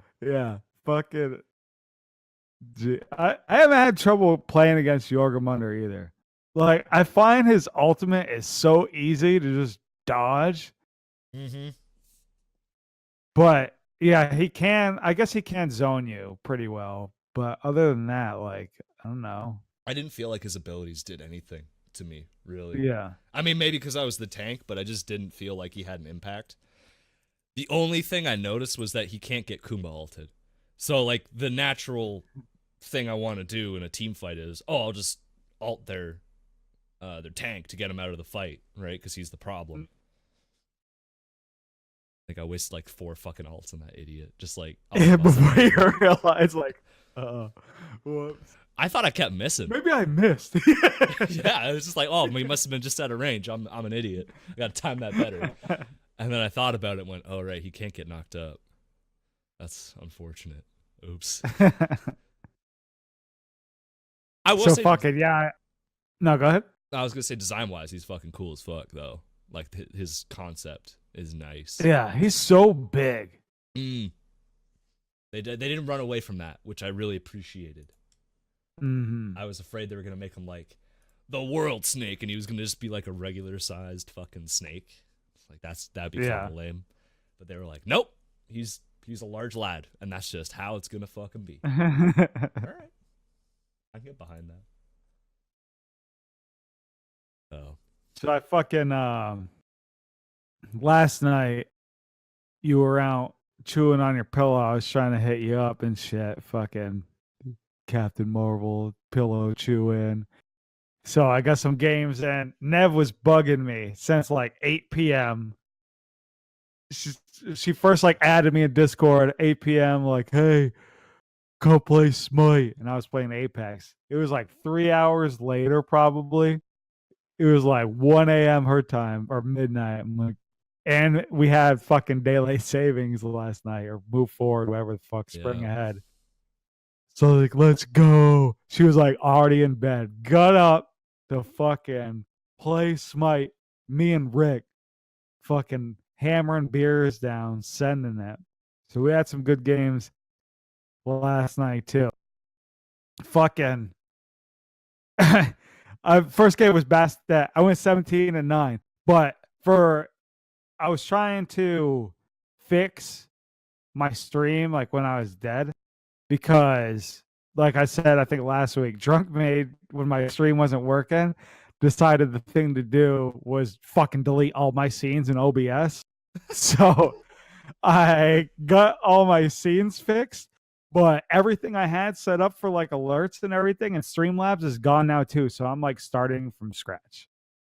[SPEAKER 2] Fucking. I haven't had trouble playing against Jorgemünder either. Like, I find his ultimate is so easy to just dodge.
[SPEAKER 4] Mm-hmm.
[SPEAKER 2] But yeah, I guess he can zone you pretty well. But other than that, like, I don't know.
[SPEAKER 4] I didn't feel like his abilities did anything to me, really.
[SPEAKER 2] Yeah.
[SPEAKER 4] I mean, maybe because I was the tank, but I just didn't feel like he had an impact. The only thing I noticed was that he can't get Kumba ulted. So, like, the natural thing I want to do in a team fight is, I'll just ult their tank to get him out of the fight, right? Because he's the problem. I think I wasted like 4 fucking ults on that idiot. Just like,
[SPEAKER 2] before you realize, like, whoops.
[SPEAKER 4] I thought I kept missing.
[SPEAKER 2] Maybe I missed.
[SPEAKER 4] Yeah, it was just like, we must have been just out of range. I'm an idiot. I got to time that better. And then I thought about it and went, oh, right, he can't get knocked up. That's unfortunate. Oops. I will say,
[SPEAKER 2] fucking, yeah. No, go ahead.
[SPEAKER 4] I was going to say, design-wise, he's fucking cool as fuck, though. Like, his concept is nice.
[SPEAKER 2] Yeah, he's so big.
[SPEAKER 4] They didn't run away from that, which I really appreciated.
[SPEAKER 2] Mm-hmm.
[SPEAKER 4] I was afraid they were going to make him, like, the world snake, and he was going to just be, like, a regular-sized fucking snake. Like, that'd be kind of lame. But they were like, nope, he's a large lad, and that's just how it's going to fucking be. All right. I can get behind that. Oh.
[SPEAKER 2] So I fucking last night you were out chewing on your pillow. I was trying to hit you up and shit. Fucking Captain Marvel pillow chewing. So I got some games and Nev was bugging me since like 8 p.m. She first like added me in Discord at 8 p.m. like, hey, go play Smite. And I was playing Apex. It was like 3 hours later probably. It was like 1 a.m. her time or midnight. I'm like, and we had fucking daylight savings last night or move forward, whatever the fuck, spring ahead. So like, let's go. She was like already in bed. Got up to fucking play Smite. Me and Rick fucking hammering beers down, sending it. So we had some good games last night too. Fucking first game was Bastet. I went 17-9, but I was trying to fix my stream like when I was dead because, like I said, I think last week, Drunk Made, when my stream wasn't working, decided the thing to do was fucking delete all my scenes in OBS. So I got all my scenes fixed. But everything I had set up for like alerts and everything and Streamlabs is gone now too. So I'm like starting from scratch.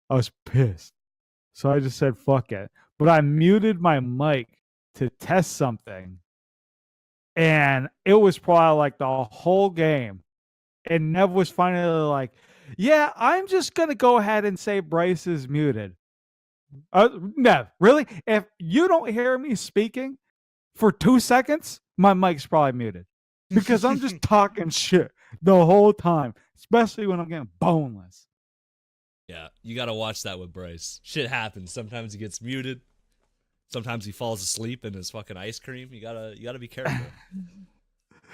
[SPEAKER 2] I was pissed. So I just said, fuck it. But I muted my mic to test something. And it was probably like the whole game. And Nev was finally like, yeah, I'm just going to go ahead and say Bryce is muted. Nev, really? If you don't hear me speaking, for 2 seconds, my mic's probably muted because I'm just talking shit the whole time, especially when I'm getting boneless.
[SPEAKER 4] Yeah, you got to watch that with Bryce. Shit happens. Sometimes he gets muted. Sometimes he falls asleep in his fucking ice cream. You gotta be careful.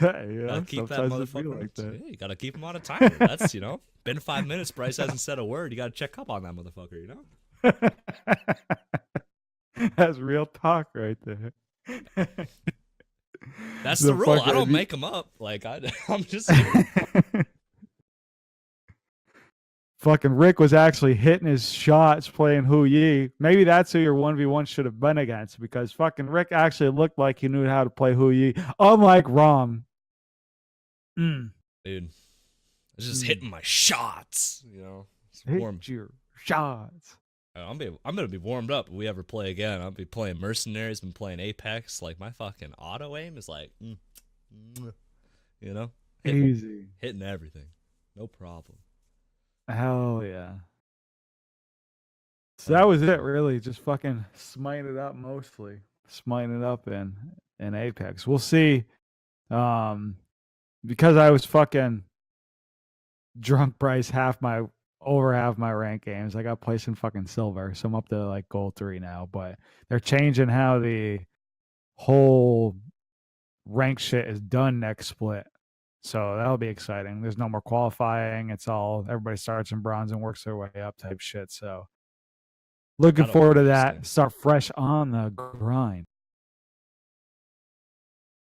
[SPEAKER 2] Yeah,
[SPEAKER 4] Gotta keep that
[SPEAKER 2] sometimes it be
[SPEAKER 4] motherfucker.
[SPEAKER 2] like that.
[SPEAKER 4] Yeah, you gotta keep him on a timer. That's been 5 minutes. Bryce hasn't said a word. You gotta check up on that motherfucker.
[SPEAKER 2] That's real talk right there.
[SPEAKER 4] That's the rule. I don't make them up. Like I'm just saying.
[SPEAKER 2] Fucking Rick was actually hitting his shots playing Hu Yi. Maybe that's who your 1v1 should have been against, because fucking Rick actually looked like he knew how to play Hu Yi, unlike Rom.
[SPEAKER 4] Dude, I was just hitting my shots.
[SPEAKER 2] Hit your shots.
[SPEAKER 4] I'm gonna be warmed up if we ever play again. I'll be playing Mercenaries, been playing Apex. Like my fucking auto aim is like,
[SPEAKER 2] Easy.
[SPEAKER 4] Hitting everything, no problem.
[SPEAKER 2] Hell yeah. So that was it, really. Just fucking smiting it up mostly. Smiting it up in Apex. We'll see. Because I was fucking drunk Bryce over half my rank games. I got placed in fucking silver. So I'm up to like gold 3 now. But they're changing how the whole rank shit is done next split. So that'll be exciting. There's no more qualifying. It's all everybody starts in bronze and works their way up type shit. So looking forward to that. Start fresh on the grind.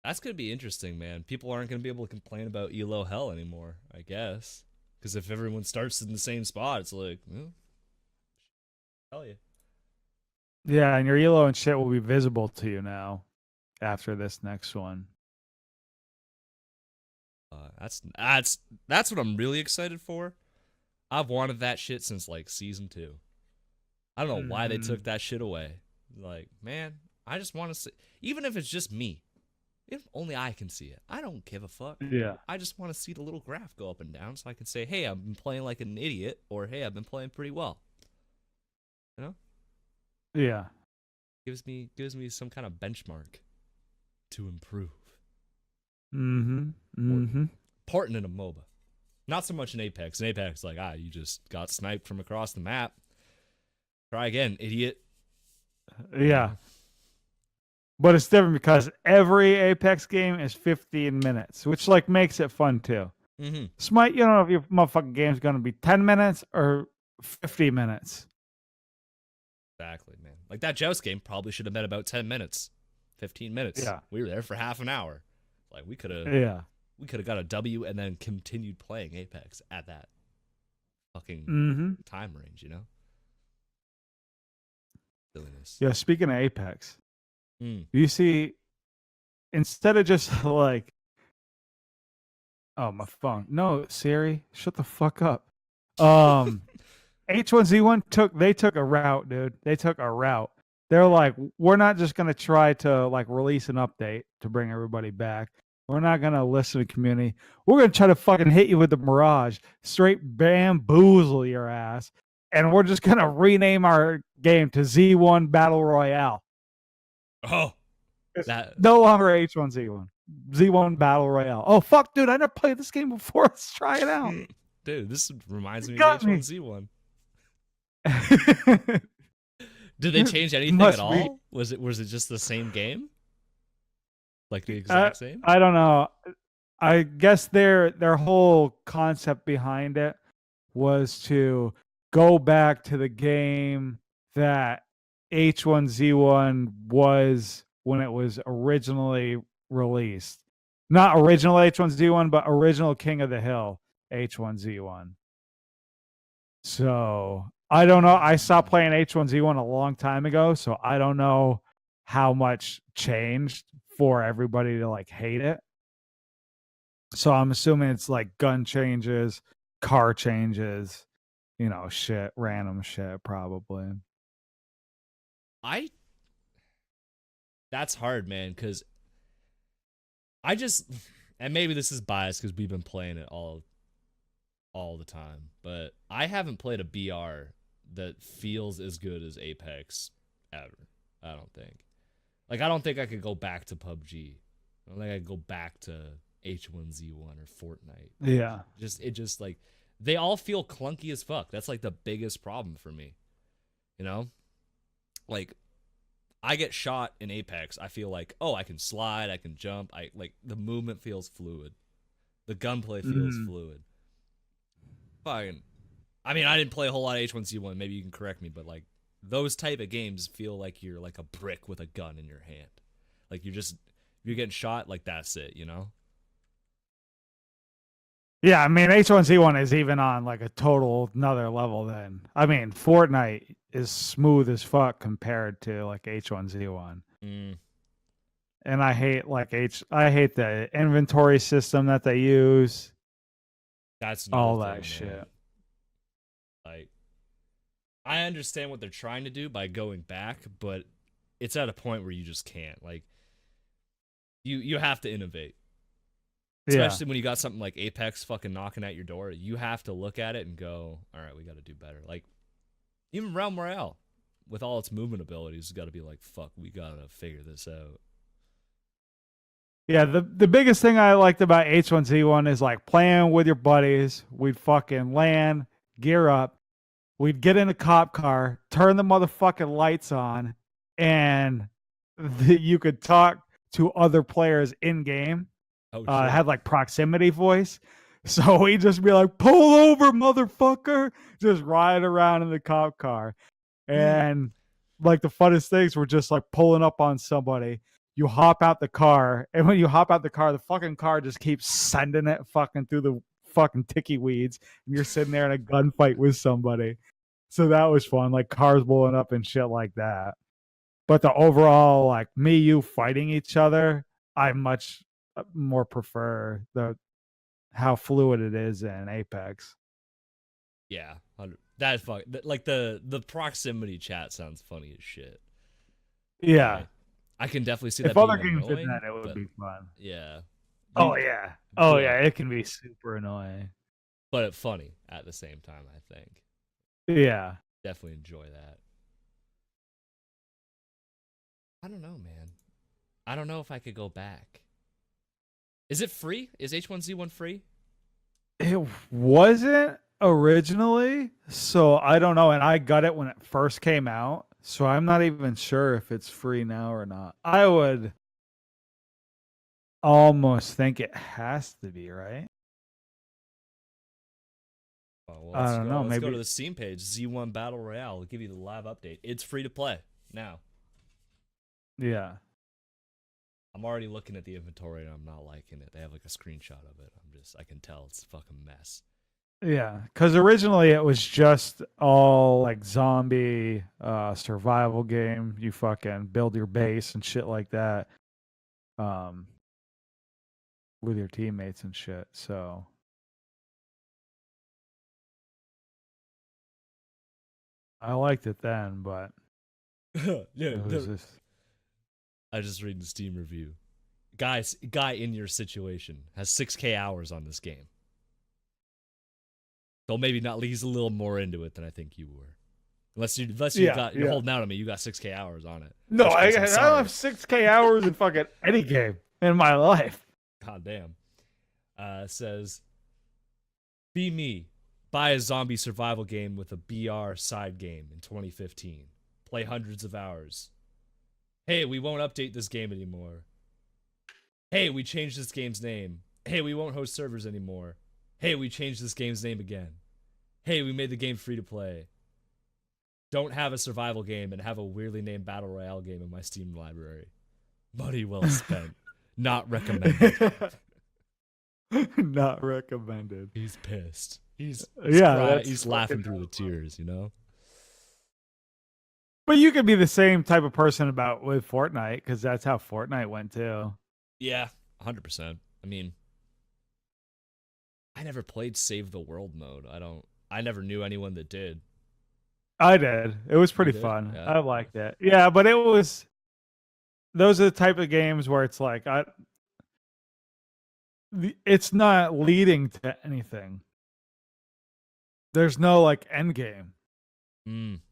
[SPEAKER 4] That's gonna be interesting, man. People aren't gonna be able to complain about ELO hell anymore, I guess. Because if everyone starts in the same spot, it's like, hell yeah.
[SPEAKER 2] Yeah, and your ELO and shit will be visible to you now after this next one.
[SPEAKER 4] That's what I'm really excited for. I've wanted that shit since like season 2. I don't know why they took that shit away. Like, man, I just want to see, even if it's just me, if only I can see it. I don't give a fuck.
[SPEAKER 2] Yeah.
[SPEAKER 4] I just want to see the little graph go up and down so I can say, hey, I've been playing like an idiot, or hey, I've been playing pretty well.
[SPEAKER 2] Yeah.
[SPEAKER 4] Gives me some kind of benchmark to improve. Important in a MOBA. Not so much in Apex. In Apex, like, you just got sniped from across the map. Try again, idiot.
[SPEAKER 2] Yeah. But it's different because every Apex game is 15 minutes, which like makes it fun too. Smite, you don't know if your motherfucking game's going to be 10 minutes or 50 minutes.
[SPEAKER 4] Exactly, man. Like that Joust game probably should have been about 10 minutes, 15 minutes.
[SPEAKER 2] Yeah.
[SPEAKER 4] We were there for half an hour. Like we could have got a W and then continued playing Apex at that fucking time range, Silliness.
[SPEAKER 2] Yeah, speaking of Apex, you see, instead of just like, oh, my phone. No, Siri, shut the fuck up. H1Z1 they took a route, dude. They took a route. They're like, we're not just gonna try to like release an update to bring everybody back. We're not gonna listen to community. We're gonna try to fucking hit you with the Mirage, straight bamboozle your ass, and we're just gonna rename our game to Z1 Battle Royale.
[SPEAKER 4] Oh,
[SPEAKER 2] it's no longer H1Z1. Z1 Battle Royale. Oh fuck, dude! I never played this game before. Let's try it out,
[SPEAKER 4] dude. This reminds me of H1Z1. Did they change anything at all? Was it just the same game? Like the exact same?
[SPEAKER 2] I don't know. I guess their whole concept behind it was to go back to the game that H1Z1 was when it was originally released. Not original H1Z1, but original King of the Hill H1Z1. So I don't know. I stopped playing H1Z1 a long time ago, so I don't know how much changed for everybody to like hate it. So I'm assuming it's like gun changes, car changes, shit, random shit, probably.
[SPEAKER 4] That's hard, man, because and maybe this is biased because we've been playing it all the time, but I haven't played a BR that feels as good as Apex ever. I don't think. Like, I don't think I could go back to PUBG. I don't think I could go back to H1Z1 or Fortnite.
[SPEAKER 2] Yeah.
[SPEAKER 4] It just like, they all feel clunky as fuck. That's like the biggest problem for me. You know? Like, I get shot in Apex. I feel like, oh, I can slide, I can jump. Like, the movement feels fluid. The gunplay feels fluid. Fucking, I mean, I didn't play a whole lot of H1Z1. Maybe you can correct me, but like, those type of games feel like you're like a brick with a gun in your hand. Like, you're getting shot, like, that's it, you know?
[SPEAKER 2] Yeah, I mean, H1Z1 is even on like a total another level then. I mean, Fortnite is smooth as fuck compared to like H1Z1. And I hate the inventory system that they use.
[SPEAKER 4] That's
[SPEAKER 2] all
[SPEAKER 4] another
[SPEAKER 2] that
[SPEAKER 4] thing,
[SPEAKER 2] shit.
[SPEAKER 4] man. Like, I understand what they're trying to do by going back, but it's at a point where you just can't. Like, you have to innovate. Especially when you got something like Apex fucking knocking at your door. You have to look at it and go, all right, we got to do better. Like, even Realm Royale, with all its movement abilities, has got to be like, fuck, we got to figure this out.
[SPEAKER 2] Yeah, the biggest thing I liked about H1Z1 is like playing with your buddies. We'd fucking land, gear up. We'd get in a cop car, turn the motherfucking lights on, and you could talk to other players in game.
[SPEAKER 4] Oh,
[SPEAKER 2] It
[SPEAKER 4] shit.
[SPEAKER 2] had like proximity voice. So we'd just be like, pull over, motherfucker. Just ride around in the cop car. And like the funnest things were just like pulling up on somebody. You hop out the car, and when you hop out the car, the fucking car just keeps sending it fucking through the fucking ticky weeds, and you're sitting there in a gunfight with somebody. So that was fun, like cars blowing up and shit like that. But the overall, like you fighting each other, I much more prefer how fluid it is in Apex.
[SPEAKER 4] Yeah, that is fuck. Like, the proximity chat sounds funny as shit.
[SPEAKER 2] Yeah.
[SPEAKER 4] Right? I can definitely see that
[SPEAKER 2] If
[SPEAKER 4] being
[SPEAKER 2] other games
[SPEAKER 4] annoying,
[SPEAKER 2] did that, it would be fun.
[SPEAKER 4] Yeah.
[SPEAKER 2] Oh yeah. Oh yeah. It can be super annoying.
[SPEAKER 4] But funny at the same time, I think.
[SPEAKER 2] Yeah.
[SPEAKER 4] Definitely enjoy that. I don't know, man. I don't know if I could go back. Is it free? Is H1Z1 free?
[SPEAKER 2] It wasn't originally, so I don't know. And I got it when it first came out, so I'm not even sure if it's free now or not. I would almost think it has to be, right?
[SPEAKER 4] Oh, well,
[SPEAKER 2] I don't know.
[SPEAKER 4] Let's
[SPEAKER 2] Maybe
[SPEAKER 4] go to the Steam page, Z1 Battle Royale. I'll give you the live update. It's free to play now.
[SPEAKER 2] Yeah.
[SPEAKER 4] I'm already looking at the inventory and I'm not liking it. They have like a screenshot of it. I can tell it's a fucking mess.
[SPEAKER 2] Yeah, because originally it was just all like zombie survival game. You fucking build your base and shit like that, with your teammates and shit. So I liked it then, but
[SPEAKER 4] Yeah,
[SPEAKER 2] it was just...
[SPEAKER 4] I just read the Steam review. Guy in your situation has 6K hours on this game. So maybe not. He's a little more into it than I think you were. Unless you're holding out on me. You got 6K hours on it.
[SPEAKER 2] No, I don't have 6K hours in fucking any game in my life.
[SPEAKER 4] God damn. Says, be me. Buy a zombie survival game with a BR side game in 2015. Play hundreds of hours. Hey, we won't update this game anymore. Hey, we changed this game's name. Hey, we won't host servers anymore. Hey, we changed this game's name again. Hey, we made the game free to play. Don't have a survival game and have a weirdly named Battle Royale game in my Steam library. Money well spent. Not recommended.
[SPEAKER 2] Not recommended.
[SPEAKER 4] He's pissed. He's
[SPEAKER 2] he's
[SPEAKER 4] laughing through the tears, you know?
[SPEAKER 2] But you could be the same type of person with Fortnite, because that's how Fortnite went too.
[SPEAKER 4] Yeah, 100%. I mean, I never played Save the World mode. I never knew anyone that did.
[SPEAKER 2] I did. It was pretty fun.
[SPEAKER 4] Yeah.
[SPEAKER 2] I liked it. Yeah, but those are the type of games where it's like it's not leading to anything. There's no like end game.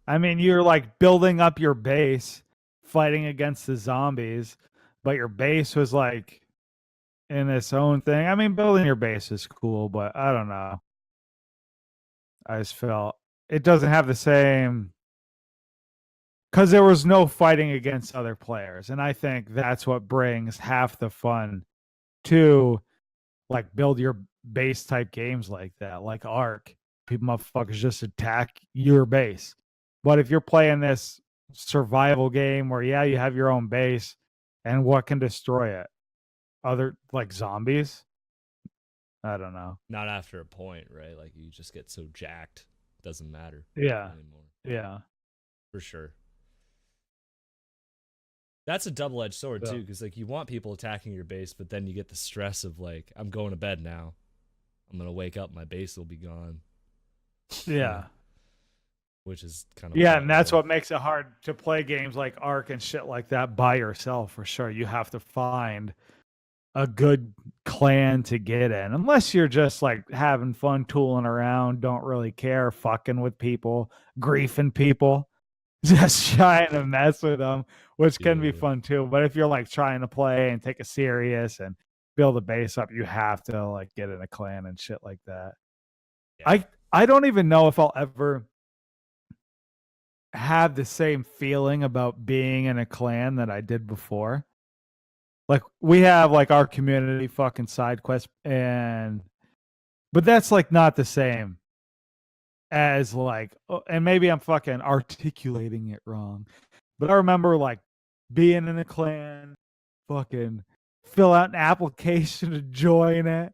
[SPEAKER 2] I mean, you're like building up your base fighting against the zombies, but your base was like in its own thing. I mean, building your base is cool, but I don't know. I just felt it doesn't have the same because there was no fighting against other players, and I think that's what brings half the fun to like build your base type games like that, like Ark. People motherfuckers just attack your base. But if you're playing this survival game where yeah, you have your own base and what can destroy it? Other like zombies? I don't know.
[SPEAKER 4] Not after a point, right? Like you just get so jacked, doesn't matter
[SPEAKER 2] Yeah.
[SPEAKER 4] anymore.
[SPEAKER 2] Yeah.
[SPEAKER 4] For sure. That's a double-edged sword
[SPEAKER 2] Yeah.
[SPEAKER 4] too, because like you want people attacking your base, but then you get the stress of like, I'm going to bed now. I'm gonna wake up, my base will be gone.
[SPEAKER 2] Yeah.
[SPEAKER 4] Which is kind of
[SPEAKER 2] Yeah, and that's what makes it hard to play games like Ark and shit like that by yourself for sure. You have to find a good clan to get in. Unless you're just like having fun tooling around, don't really care, fucking with people, griefing people, just trying to mess with them, which can be
[SPEAKER 4] Yeah.
[SPEAKER 2] fun too. But if you're like trying to play and take it serious and build a base up, you have to like get in a clan and shit like that.
[SPEAKER 4] Yeah.
[SPEAKER 2] I don't even know if I'll ever have the same feeling about being in a clan that I did before. Like we have like our community fucking side quest but that's like not the same as like and maybe I'm fucking articulating it wrong. But I remember like being in a clan, fucking fill out an application to join it.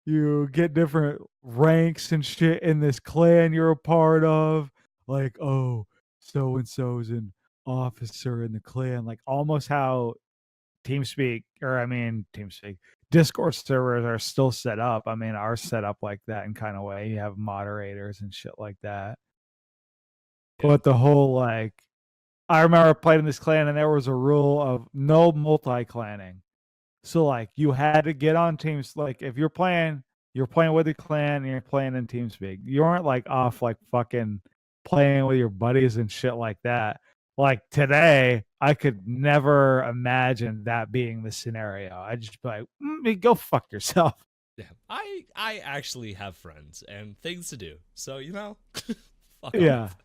[SPEAKER 2] You get different ranks and shit in this clan you're a part of. Like, oh, so and so's an officer in the clan. Like almost how TeamSpeak, Discord servers are still set up. I mean, are set up like that in kind of way. You have moderators and shit like that.
[SPEAKER 4] Yeah.
[SPEAKER 2] But the whole like, I remember playing in this clan and there was a rule of no multi-clanning. So like you had to get on teams. Like if you're playing with the clan and you're playing in TeamSpeak. You aren't like off like fucking playing with your buddies and shit like that. Like today, I could never imagine that being the scenario. I'd just be like, go fuck yourself.
[SPEAKER 4] Yeah. I actually have friends and things to do. So, fuck
[SPEAKER 2] Yeah.
[SPEAKER 4] off.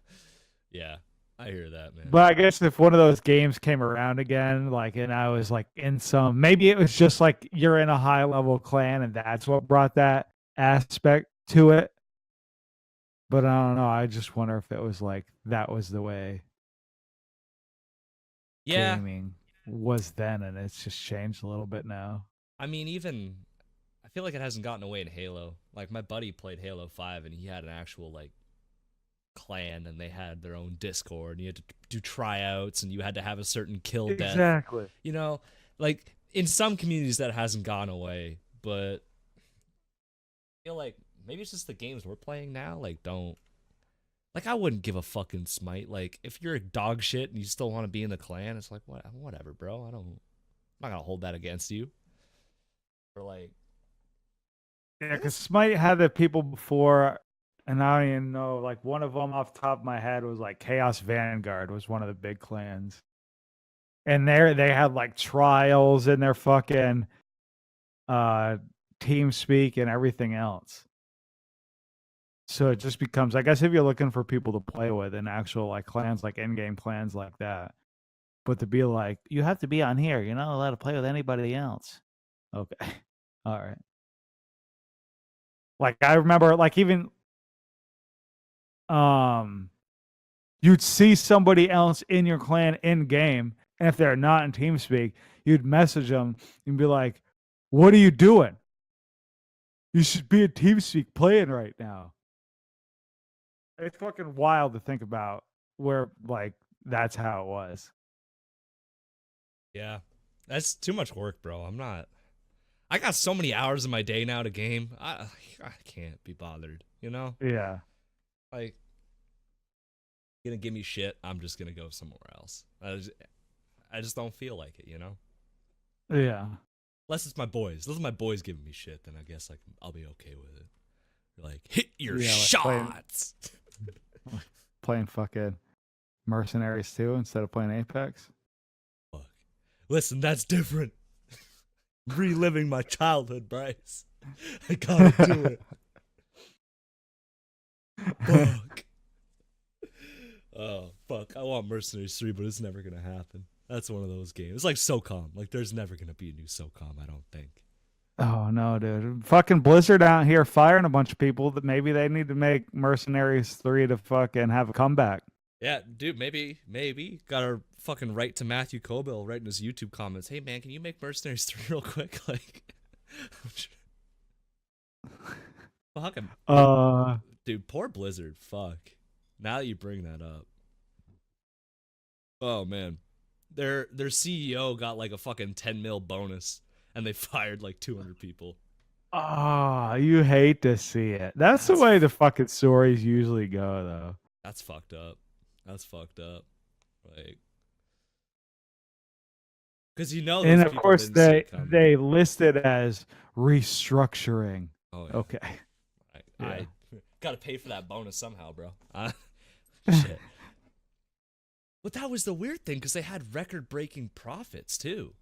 [SPEAKER 4] Yeah. I hear that, man.
[SPEAKER 2] But I guess if one of those games came around again, like, and I was like in some, maybe it was just like you're in a high level clan and that's what brought that aspect to it. But I don't know. I just wonder if it was like that was the way
[SPEAKER 4] Yeah.
[SPEAKER 2] gaming was then and it's just changed a little bit now.
[SPEAKER 4] I mean, I feel like it hasn't gotten away in Halo. Like my buddy played Halo 5 and he had an actual like clan and they had their own Discord and you had to do tryouts and you had to have a certain kill death.
[SPEAKER 2] Exactly.
[SPEAKER 4] Like in some communities that hasn't gone away, but I feel like maybe it's just the games we're playing now. Like I wouldn't give a fucking smite. Like if you're a dog shit and you still want to be in the clan, it's like whatever, bro. I'm not gonna hold that against you. Or like,
[SPEAKER 2] yeah, because Smite had the people before, and I don't even know. Like one of them off the top of my head was like Chaos Vanguard was one of the big clans, and they had like trials in their fucking TeamSpeak and everything else. So it just becomes, I guess, if you're looking for people to play with in actual like clans, like in-game clans like that, but to be like, you have to be on here. You're not allowed to play with anybody else. Okay, all right. Like I remember, like even, you'd see somebody else in your clan in game, and if they're not in TeamSpeak, you'd message them and be like, "What are you doing? You should be in TeamSpeak playing right now." It's fucking wild to think about where like that's how it was.
[SPEAKER 4] yeah, that's too much work, bro. I got so many hours in my day now to game. I can't be bothered,
[SPEAKER 2] Yeah.
[SPEAKER 4] Like, gonna give me shit, I'm just gonna go somewhere else. I just don't feel like it,
[SPEAKER 2] Yeah.
[SPEAKER 4] Unless it's my boys. Unless my boys giving me shit, then I guess I'll be okay with it. Like, hit your
[SPEAKER 2] Yeah, like
[SPEAKER 4] shots.
[SPEAKER 2] Playing fucking Mercenaries 2 instead of playing Apex.
[SPEAKER 4] Listen, that's different. Reliving my childhood, Bryce. I gotta do it. Fuck. Oh, fuck. I want Mercenaries 3, but it's never gonna happen. That's one of those games. It's like SOCOM. Like, there's never gonna be a new SOCOM, I don't think.
[SPEAKER 2] Oh no, dude! Fucking Blizzard out here firing a bunch of people that maybe they need to make Mercenaries 3 to fucking have a comeback.
[SPEAKER 4] Yeah, dude, maybe. Gotta fucking write to Matthew Kobil, write in his YouTube comments, hey man, can you make Mercenaries 3 real quick? Like, fucking. Dude, poor Blizzard. Fuck. Now that you bring that up. Oh man. Their CEO got like a fucking 10 mil bonus and they fired like 200 people.
[SPEAKER 2] Ah, you hate to see it. That's the way the fucking stories usually go, though.
[SPEAKER 4] That's fucked up. Like, because you know,
[SPEAKER 2] and of course they list it as restructuring.
[SPEAKER 4] Oh, yeah.
[SPEAKER 2] Okay.
[SPEAKER 4] I gotta pay for that bonus somehow, bro. Shit. But that was the weird thing, because they had record-breaking profits too.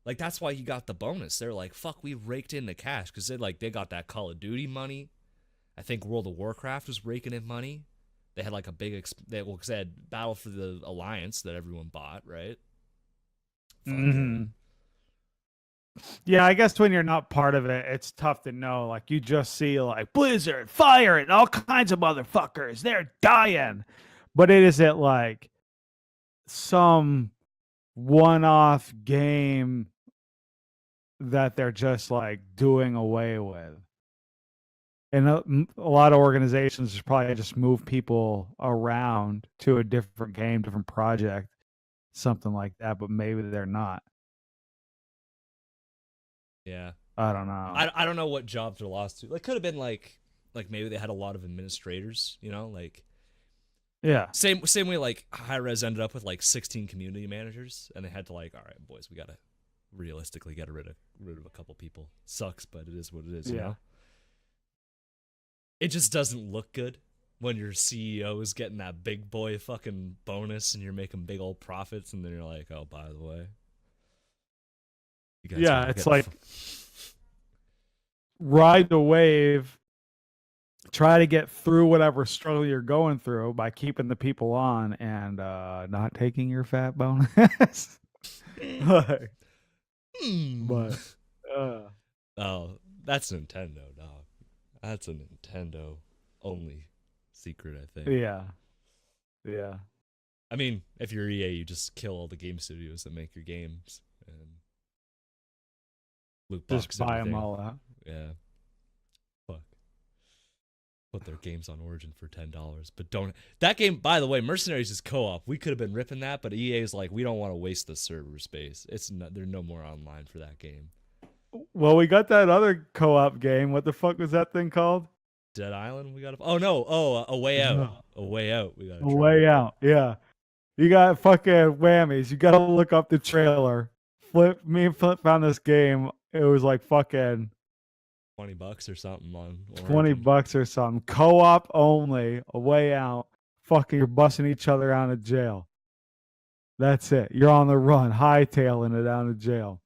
[SPEAKER 4] Like, that's why you got the bonus. They're like, fuck, we raked in the cash, because they got that Call of Duty money. I think World of Warcraft was raking in money. They had like a big, because they had Battle for the Alliance that everyone bought, right?
[SPEAKER 2] Mm-hmm. Yeah, I guess when you're not part of it, it's tough to know. Like, you just see like Blizzard firing all kinds of motherfuckers. They're dying. But it isn't like some one-off game that they're just like doing away with. And a lot of organizations just probably just move people around to a different game, different project, something like that, but maybe they're not.
[SPEAKER 4] Yeah.
[SPEAKER 2] I don't know.
[SPEAKER 4] I don't know what jobs are lost to. Like, could have been like maybe they had a lot of administrators, you know, like.
[SPEAKER 2] Yeah.
[SPEAKER 4] Same way like Hi-Rez ended up with like 16 community managers, and they had to like, all right, boys, we gotta realistically get rid of a couple people. Sucks, but it is what it is. You know? It just doesn't look good when your CEO is getting that big boy fucking bonus and you're making big old profits, and then you're like, oh, by the way.
[SPEAKER 2] Yeah, it's like ride the wave, try to get through whatever struggle you're going through by keeping the people on and not taking your fat bonus. But
[SPEAKER 4] oh, that's Nintendo, dog. That's a Nintendo only secret, I think.
[SPEAKER 2] Yeah.
[SPEAKER 4] I mean, if you're EA, you just kill all the game studios that make your games and loot box
[SPEAKER 2] just buy them all out.
[SPEAKER 4] Yeah. Fuck. Put their games on Origin for $10, but don't. That game, by the way, Mercenaries is co-op. We could have been ripping that, but EA is like, we don't want to waste the server space. It's not. There's no more online for that game.
[SPEAKER 2] Well, we got that other co-op game. What the fuck was that thing called?
[SPEAKER 4] Dead Island. We got. A Way Out. A Way Out. We got.
[SPEAKER 2] A Way Out. Yeah. You got fucking whammies. You got to look up the trailer. Me and Flip found this game. It was like fucking
[SPEAKER 4] $20 or something on
[SPEAKER 2] Origin. $20 or something. Co-op only. A Way Out. Fucking, you're busting each other out of jail. That's it. You're on the run, hightailing it out of jail.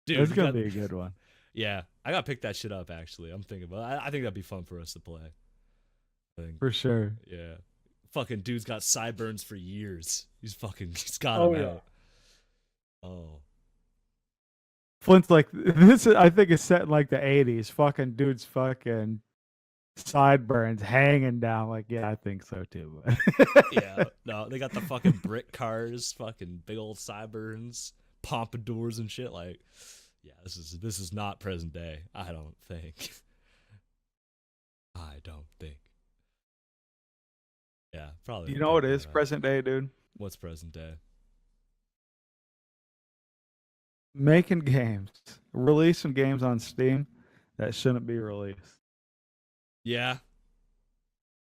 [SPEAKER 4] Dude,
[SPEAKER 2] it's gonna be a good one.
[SPEAKER 4] Yeah, I gotta pick that shit up. Actually, I'm thinking about. I think that'd be fun for us to play.
[SPEAKER 2] For sure.
[SPEAKER 4] Yeah, fucking dude's got sideburns for years. He's got them out. Oh.
[SPEAKER 2] Flint's like this. I think it's set in like the 80s. Fucking dude's fucking sideburns hanging down. Like, yeah, I think so too.
[SPEAKER 4] Yeah, no, they got the fucking brick cars, fucking big old sideburns, pompadours and shit. Like, yeah, this is not present day. I don't think. Yeah, probably.
[SPEAKER 2] You know what is present day, dude?
[SPEAKER 4] What's present day?
[SPEAKER 2] Making games, releasing games on Steam that shouldn't be released.
[SPEAKER 4] Yeah,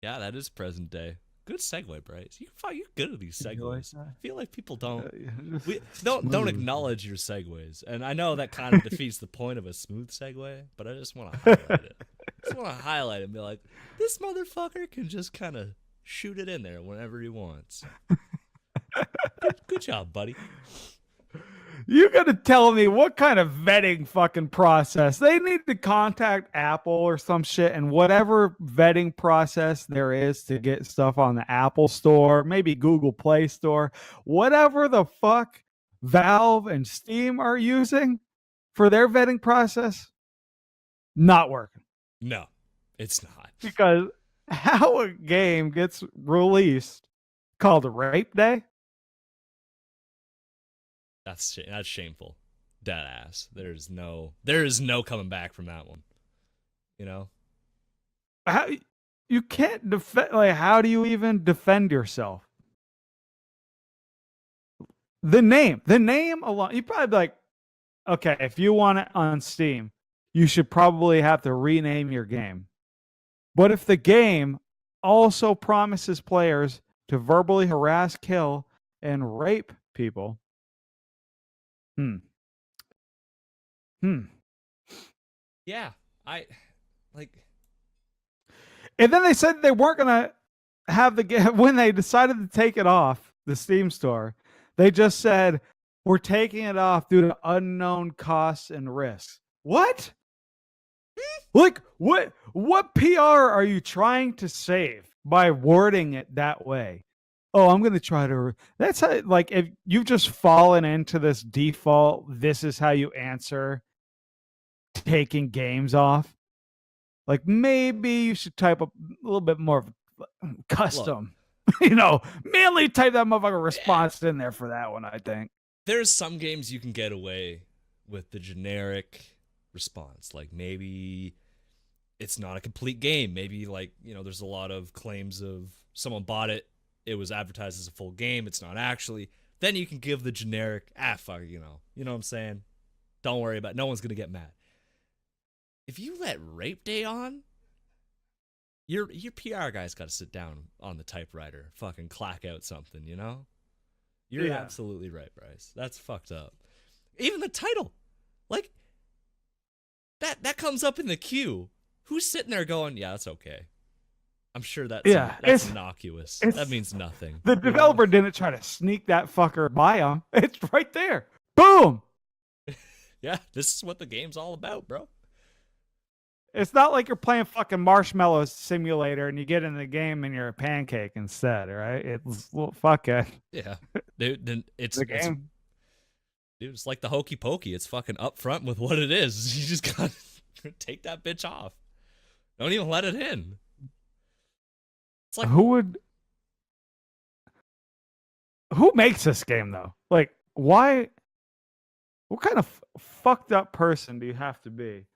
[SPEAKER 4] that is present day. Good segue, Bryce. You're good at these segues. I feel like people don't acknowledge your segues, and I know that kind of defeats the point of a smooth segue. But I just want to highlight it. And be like, this motherfucker can just kind of shoot it in there whenever he wants. Good job, buddy.
[SPEAKER 2] You gotta tell me what kind of vetting fucking process. They need to contact Apple or some shit, and whatever vetting process there is to get stuff on the Apple Store, maybe Google Play Store, whatever the fuck Valve and Steam are using for their vetting process, not working.
[SPEAKER 4] No, it's not.
[SPEAKER 2] Because how a game gets released called Rape Day?
[SPEAKER 4] That's shameful. Dead ass. There is no coming back from that one. You know?
[SPEAKER 2] How you can't defend, like, how do you even defend yourself? The name alone, you probably be like, okay, if you want it on Steam, you should probably have to rename your game. But if the game also promises players to verbally harass, kill, and rape people,
[SPEAKER 4] Yeah, I like.
[SPEAKER 2] And then they said they weren't gonna have the game when they decided to take it off the Steam store. They just said we're taking it off due to unknown costs and risks. What? Like what PR are you trying to save by wording it that way? Oh, I'm going to try to. That's how, like, if you've just fallen into this default, this is how you answer taking games off. Like, maybe you should type up a little bit more of custom. Mainly type that motherfucker response in there for that one, I think.
[SPEAKER 4] There's some games you can get away with the generic response. Like, maybe it's not a complete game. Maybe, like, there's a lot of claims of someone bought it. It was advertised as a full game. It's not actually. Then you can give the generic, fuck, you know what I'm saying? Don't worry about it. No one's going to get mad. If you let Rape Day on, your PR guy's got to sit down on the typewriter, fucking clack out something, You're absolutely right, Bryce. That's fucked up. Even the title. Like, that comes up in the queue. Who's sitting there going, yeah, that's okay. I'm sure that's innocuous. That means nothing.
[SPEAKER 2] The developer didn't try to sneak that fucker by him. It's right there. Boom.
[SPEAKER 4] Yeah, this is what the game's all about, bro.
[SPEAKER 2] It's not like you're playing fucking Marshmallow Simulator and you get in the game and you're a pancake instead, right? Fuck it.
[SPEAKER 4] Yeah, dude. Then it's
[SPEAKER 2] the game.
[SPEAKER 4] Dude, it's like the hokey pokey. It's fucking upfront with what it is. You just gotta take that bitch off. Don't even let it in. It's like,
[SPEAKER 2] who makes this game though? Like, why? What kind of fucked up person do you have to be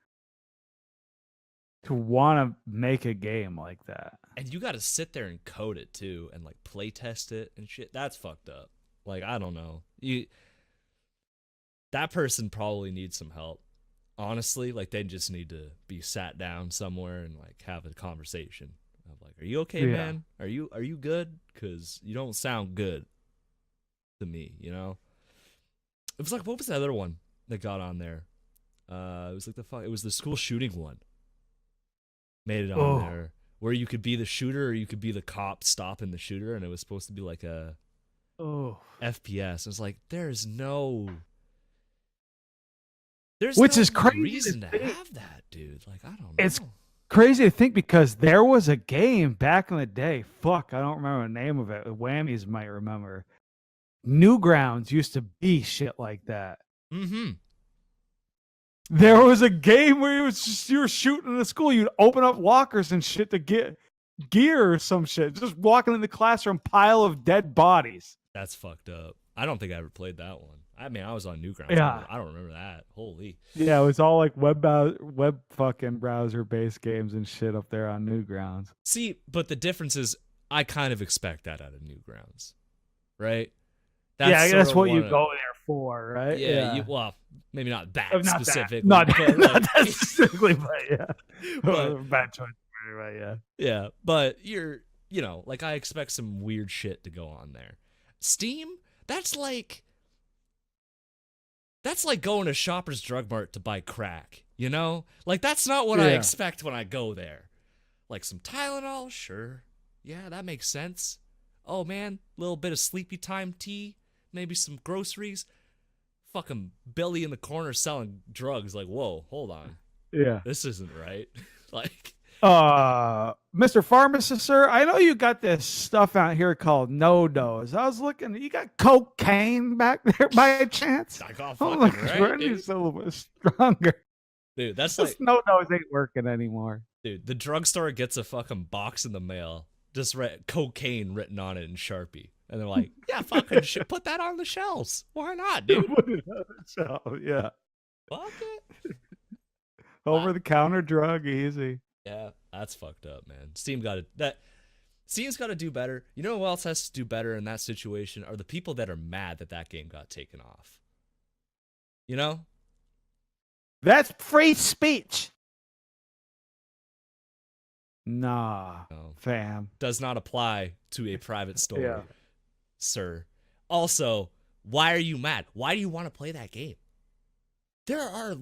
[SPEAKER 2] to want to make a game like that?
[SPEAKER 4] And you got to sit there and code it too, and like play test it and shit. That's fucked up. Like, I don't know. That person probably needs some help. Honestly, like, they just need to be sat down somewhere and like have a conversation. I'm like, are you okay, man? Are you good? Because you don't sound good to me, It was like, what was the other one that got on there? It was like it was the school shooting one. Made it on there where you could be the shooter or you could be the cop stopping the shooter, and it was supposed to be like a FPS. I was like, there's no
[SPEAKER 2] crazy
[SPEAKER 4] reason to have that, dude. Like, I don't know.
[SPEAKER 2] It's crazy to think because there was a game back in the day. Fuck, I don't remember the name of it. The Whammies might remember. Newgrounds used to be shit like that.
[SPEAKER 4] Mm-hmm.
[SPEAKER 2] There was a game where you were shooting in the school. You'd open up lockers and shit to get gear or some shit. Just walking in the classroom, pile of dead bodies.
[SPEAKER 4] That's fucked up. I don't think I ever played that one. I mean, I was on Newgrounds.
[SPEAKER 2] Yeah.
[SPEAKER 4] I don't remember that. Holy.
[SPEAKER 2] Yeah, it was all like web fucking browser based games and shit up there on Newgrounds.
[SPEAKER 4] See, but the difference is I kind of expect that out of Newgrounds, right?
[SPEAKER 2] That's what you go there for, right?
[SPEAKER 4] Yeah. Well, maybe not that specific.
[SPEAKER 2] Not that specifically, but yeah.
[SPEAKER 4] But,
[SPEAKER 2] bad choice, right? Yeah.
[SPEAKER 4] Yeah, but like, I expect some weird shit to go on there. Steam, that's like going to Shoppers Drug Mart to buy crack, Like, that's not what I expect when I go there. Like, some Tylenol, sure. Yeah, that makes sense. Oh, man, little bit of sleepy time tea. maybe some groceries. Fucking Billy in the corner selling drugs. Like, whoa, hold on.
[SPEAKER 2] Yeah.
[SPEAKER 4] This isn't right. Like,
[SPEAKER 2] Mr. Pharmacist, sir, I know you got this stuff out here called no dose. I was looking, you got cocaine back there by chance?
[SPEAKER 4] I got
[SPEAKER 2] I'm
[SPEAKER 4] fucking
[SPEAKER 2] like,
[SPEAKER 4] right,
[SPEAKER 2] it's a little bit stronger.
[SPEAKER 4] dude. That's
[SPEAKER 2] This
[SPEAKER 4] like,
[SPEAKER 2] no dose ain't working anymore.
[SPEAKER 4] dude, the drugstore gets a fucking box in the mail, just cocaine written on it in Sharpie, and they're like, yeah, fucking shit, put that on the shelves. Why not, dude?
[SPEAKER 2] So, yeah.
[SPEAKER 4] Fuck it.
[SPEAKER 2] Over the counter drug, easy.
[SPEAKER 4] Yeah, that's fucked up, man. Steam's got to do better. You know who else has to do better in that situation are the people that are mad that that game got taken off. You know?
[SPEAKER 2] That's free speech. Nah,
[SPEAKER 4] No.
[SPEAKER 2] fam.
[SPEAKER 4] Does not apply to a private store,
[SPEAKER 2] Yeah.
[SPEAKER 4] sir. Also, why are you mad? Why do you want to play that game? There are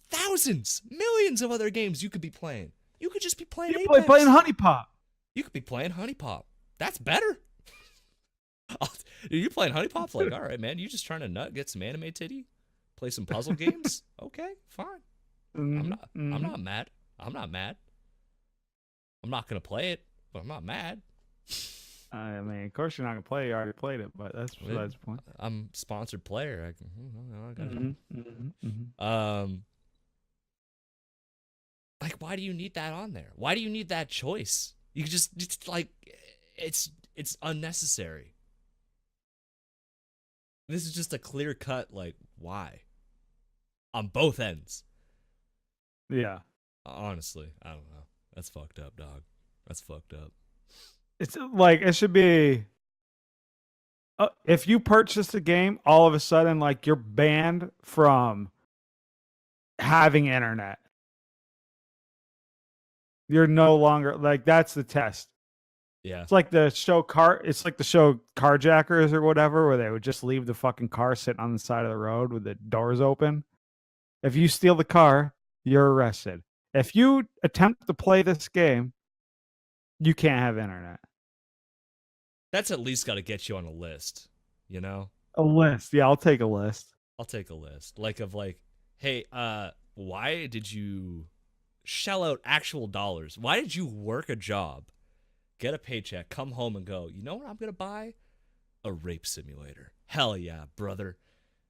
[SPEAKER 4] thousands, millions of other games you could be playing. You could just be playing
[SPEAKER 2] You
[SPEAKER 4] Apex.
[SPEAKER 2] playing Honey Pop.
[SPEAKER 4] You could be playing Honey Pop. That's better. You playing Honey Pop? Like, all right, man. You just trying to get some anime titty, play some puzzle games? Okay, fine. I'm not mad. I'm not mad. I'm not gonna play it, but I'm not mad.
[SPEAKER 2] I mean, of course you're not gonna play. You already played it, but that's besides the point.
[SPEAKER 4] I'm sponsored player. I gotta, like, why do you need that on there? Why do you need that choice? You just like, it's unnecessary. This is just a clear cut, like, why? On both ends.
[SPEAKER 2] Yeah.
[SPEAKER 4] Honestly, I don't know. That's fucked up, dog. That's fucked up.
[SPEAKER 2] It's like, it should be, if you purchase a game, all of a sudden, like, you're banned from having internet. You're no longer, like, that's the test.
[SPEAKER 4] Yeah.
[SPEAKER 2] It's like the show Carjackers or whatever, where they would just leave the fucking car sitting on the side of the road with the doors open. If you steal the car, you're arrested. If you attempt to play this game, you can't have internet.
[SPEAKER 4] That's at least got to get you on a list, you know?
[SPEAKER 2] A list. Yeah, I'll take a list.
[SPEAKER 4] I'll take a list. Like, hey, why did you shell out actual dollars? Why did you work a job, get a paycheck, come home and go, you know what I'm going to buy? A rape simulator. Hell yeah, brother.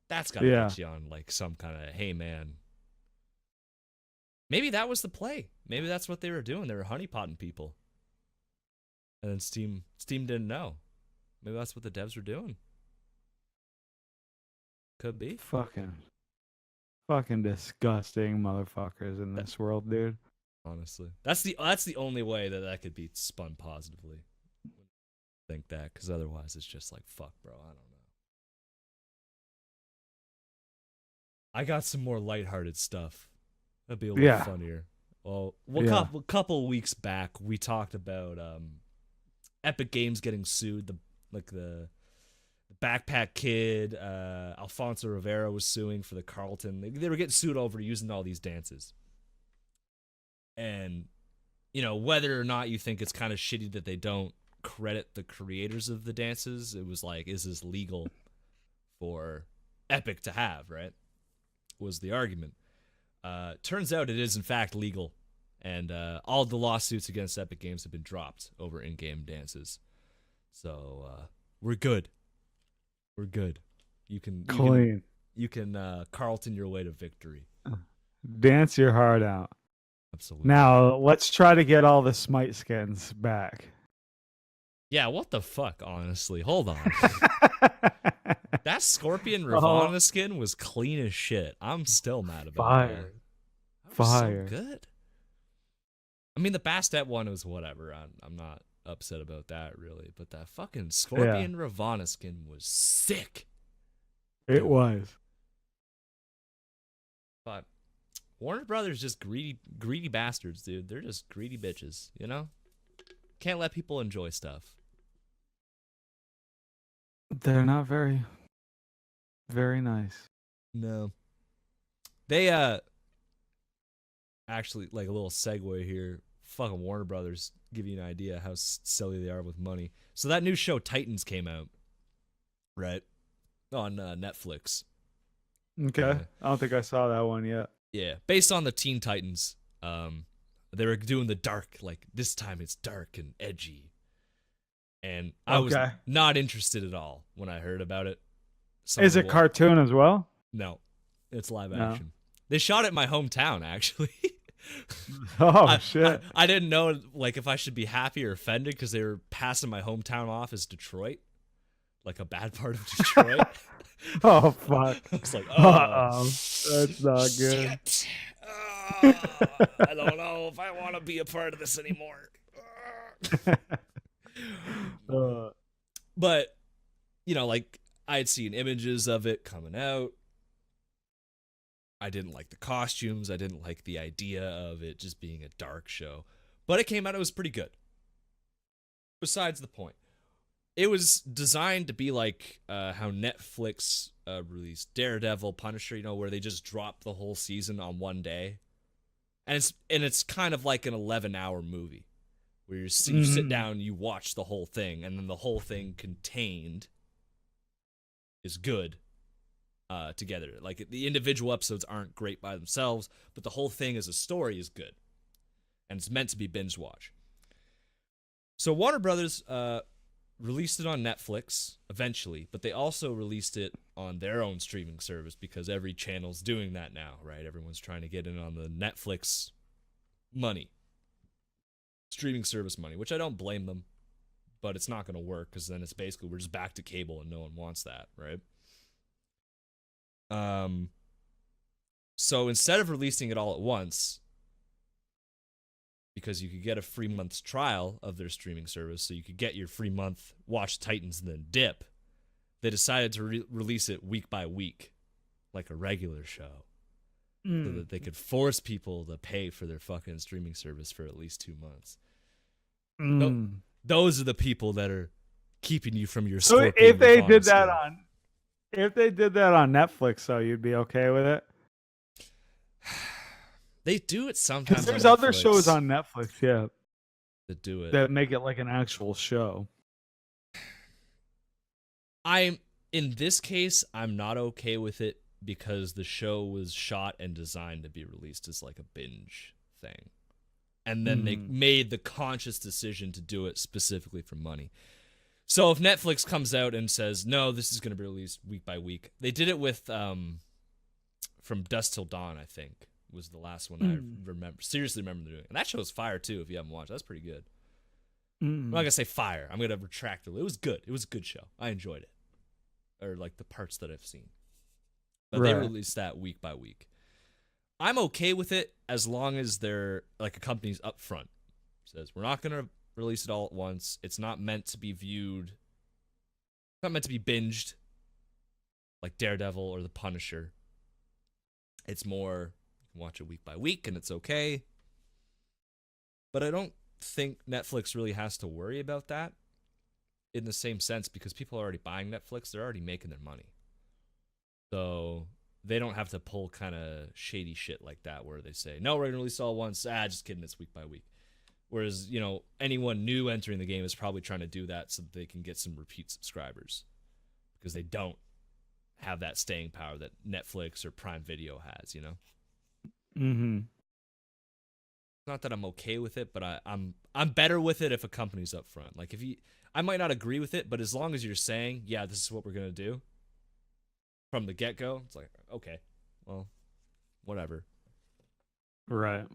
[SPEAKER 4] That's got to get you on, like, some kind of, hey, man. Maybe that was the play. Maybe that's what they were doing. They were honeypotting people. And then Steam didn't know. Maybe that's what the devs were doing. Could be.
[SPEAKER 2] Fucking disgusting motherfuckers in this world, dude.
[SPEAKER 4] Honestly, that's the only way that could be spun positively. Think that, because otherwise it's just like, fuck, bro. I don't know. I got some more lighthearted stuff. That'd be a little funnier. Well, a couple weeks back we talked about Epic Games getting sued. The Backpack Kid, Alfonso Rivera was suing for the Carlton. They were getting sued over using all these dances. And, you know, whether or not you think it's kind of shitty that they don't credit the creators of the dances, it was like, is this legal for Epic to have, right? Was the argument. Turns out it is, in fact, legal. And all the lawsuits against Epic Games have been dropped over in-game dances. So, we're good. We're good. You can Carlton your way to victory.
[SPEAKER 2] Dance your heart out.
[SPEAKER 4] Absolutely.
[SPEAKER 2] Now let's try to get all the Smite skins back.
[SPEAKER 4] Yeah, what the fuck? Honestly, hold on. That Scorpion Ravana skin was clean as shit. I'm still mad about that.
[SPEAKER 2] Fire.
[SPEAKER 4] So good. I mean, the Bastet one was whatever. I'm not upset about that really, but that fucking Scorpion Ravana skin was sick.
[SPEAKER 2] It was.
[SPEAKER 4] But Warner Brothers just greedy bastards, dude. They're just greedy bitches, you know? Can't let people enjoy stuff.
[SPEAKER 2] They're not very, very nice.
[SPEAKER 4] No. They actually, like, a little segue here. Fucking Warner Brothers, give you an idea how silly they are with money. So that new show Titans came out, right? on Netflix.
[SPEAKER 2] Okay. I don't think I saw that one yet.
[SPEAKER 4] Yeah, based on the Teen Titans. They were doing the dark, like this time it's dark and edgy. And I was not interested at all when I heard about it.
[SPEAKER 2] Is it cartoon as well?
[SPEAKER 4] No, it's live action. They shot it in my hometown, actually.
[SPEAKER 2] Oh, shit.
[SPEAKER 4] I didn't know like if I should be happy or offended because they were passing my hometown off as Detroit, like a bad part of Detroit.
[SPEAKER 2] Oh, fuck.
[SPEAKER 4] I was like,
[SPEAKER 2] oh, that's not good.
[SPEAKER 4] Shit. I don't know if I want to be a part of this anymore. But, you know, like, I had seen images of it coming out. I didn't like the costumes. I didn't like the idea of it just being a dark show. But it came out, it was pretty good. Besides the point. It was designed to be like how Netflix released Daredevil, Punisher, you know, where they just drop the whole season on one day. And it's kind of like an 11-hour movie where you sit down, you watch the whole thing, and then the whole thing contained is good together. Like the individual episodes aren't great by themselves, but the whole thing as a story is good. And it's meant to be binge watch. So Warner Brothers released it on Netflix eventually, but they also released it on their own streaming service because every channel's doing that now, right? Everyone's trying to get in on the Netflix money, streaming service money, which I don't blame them, but it's not going to work because then it's basically we're just back to cable and no one wants that, right? So instead of releasing it all at once, because you could get a free month's trial of their streaming service, so you could get your free month, watch Titans, and then dip, they decided to release it week by week, like a regular show, so that they could force people to pay for their fucking streaming service for at least 2 months. Those are the people that are keeping you from your Scorpion.
[SPEAKER 2] So if they did that on Netflix, though, you'd be okay with it?
[SPEAKER 4] They do it sometimes.
[SPEAKER 2] There's other shows on Netflix, yeah,
[SPEAKER 4] that do it,
[SPEAKER 2] that make it like an actual show.
[SPEAKER 4] In this case, I'm not okay with it because the show was shot and designed to be released as like a binge thing. And then they made the conscious decision to do it specifically for money. So if Netflix comes out and says, no, this is going to be released week by week. They did it with From Dusk Till Dawn, I think, was the last one I seriously remember doing. And that show is fire, too, if you haven't watched. That's pretty good. I'm not going to say fire. I'm going to retract it. It was good. It was a good show. I enjoyed it. Or, like, the parts that I've seen. But they released that week by week. I'm okay with it as long as they're, like, a company's upfront. Says, we're not going to release it all at once. It's not meant to be viewed. It's not meant to be binged like Daredevil or The Punisher. It's more, you can watch it week by week and it's okay. But I don't think Netflix really has to worry about that in the same sense because people are already buying Netflix. They're already making their money. So they don't have to pull kind of shady shit like that where they say, no, we're going to release all at once. Just kidding. It's week by week. Whereas, you know, anyone new entering the game is probably trying to do that so that they can get some repeat subscribers because they don't have that staying power that Netflix or Prime Video has, you know? Not that I'm okay with it, but I'm better with it if a company's up front. Like, I might not agree with it, but as long as you're saying, yeah, this is what we're going to do from the get-go, it's like, okay, well, whatever.
[SPEAKER 2] Right.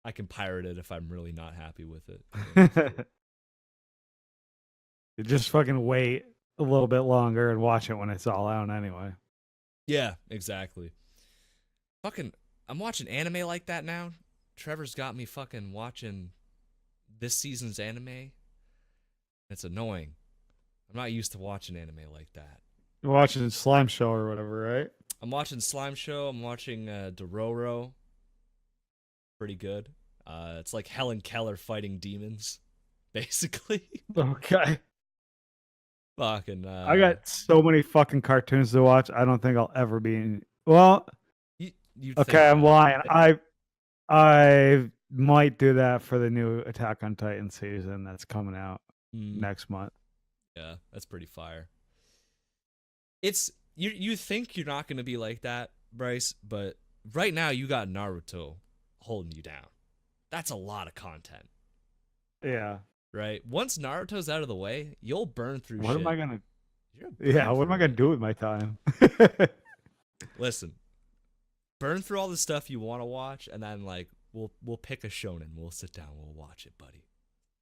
[SPEAKER 4] I can pirate it if I'm really not happy with it.
[SPEAKER 2] You just fucking wait a little bit longer and watch it when it's all out anyway.
[SPEAKER 4] Yeah, exactly. Fucking, I'm watching anime like that now. Trevor's got me fucking watching this season's anime. It's annoying. I'm not used to watching anime like that.
[SPEAKER 2] You're watching Slime Show or whatever, right?
[SPEAKER 4] I'm watching Slime Show. I'm watching Dororo. Pretty good. It's like Helen Keller fighting demons, basically. Okay. Fucking.
[SPEAKER 2] I got so many fucking cartoons to watch. I don't think I'll ever be in. Well, okay, I'm lying. I might do that for the new Attack on Titan season that's coming out next month.
[SPEAKER 4] Yeah, that's pretty fire. It's you think you're not gonna be like that, Bryce, but right now you got Naruto holding you down. That's a lot of content.
[SPEAKER 2] Yeah.
[SPEAKER 4] Right? Once Naruto's out of the way, you'll burn through
[SPEAKER 2] What
[SPEAKER 4] shit.
[SPEAKER 2] am I gonna?
[SPEAKER 4] You're
[SPEAKER 2] Yeah. What am I gonna
[SPEAKER 4] it.
[SPEAKER 2] do with my time?
[SPEAKER 4] Listen, burn through all the stuff you want to watch, and then like we'll pick a shonen. We'll sit down. We'll watch it, buddy.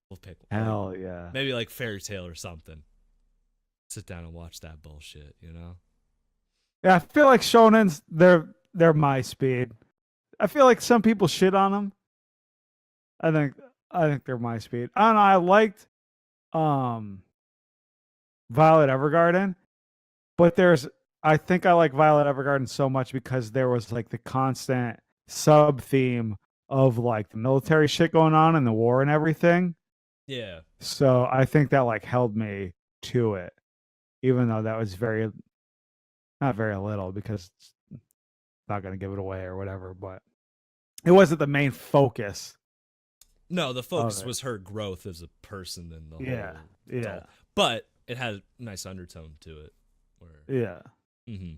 [SPEAKER 4] We'll pick one.
[SPEAKER 2] Hell yeah.
[SPEAKER 4] Maybe like Fairy Tail or something. Sit down and watch that bullshit. You know?
[SPEAKER 2] Yeah, I feel like shonens, they're my speed. I feel like some people shit on them. I think they're my speed. I don't know. I liked Violet Evergarden, but I think I like Violet Evergarden so much because there was like the constant sub theme of like the military shit going on and the war and everything.
[SPEAKER 4] Yeah.
[SPEAKER 2] So I think that like held me to it, even though that was not very little because it's not going to give it away or whatever, but it wasn't the main focus.
[SPEAKER 4] No, the focus was her growth as a person and the whole
[SPEAKER 2] yeah.
[SPEAKER 4] But it had a nice undertone to it.
[SPEAKER 2] Yeah.
[SPEAKER 4] Mm-hmm.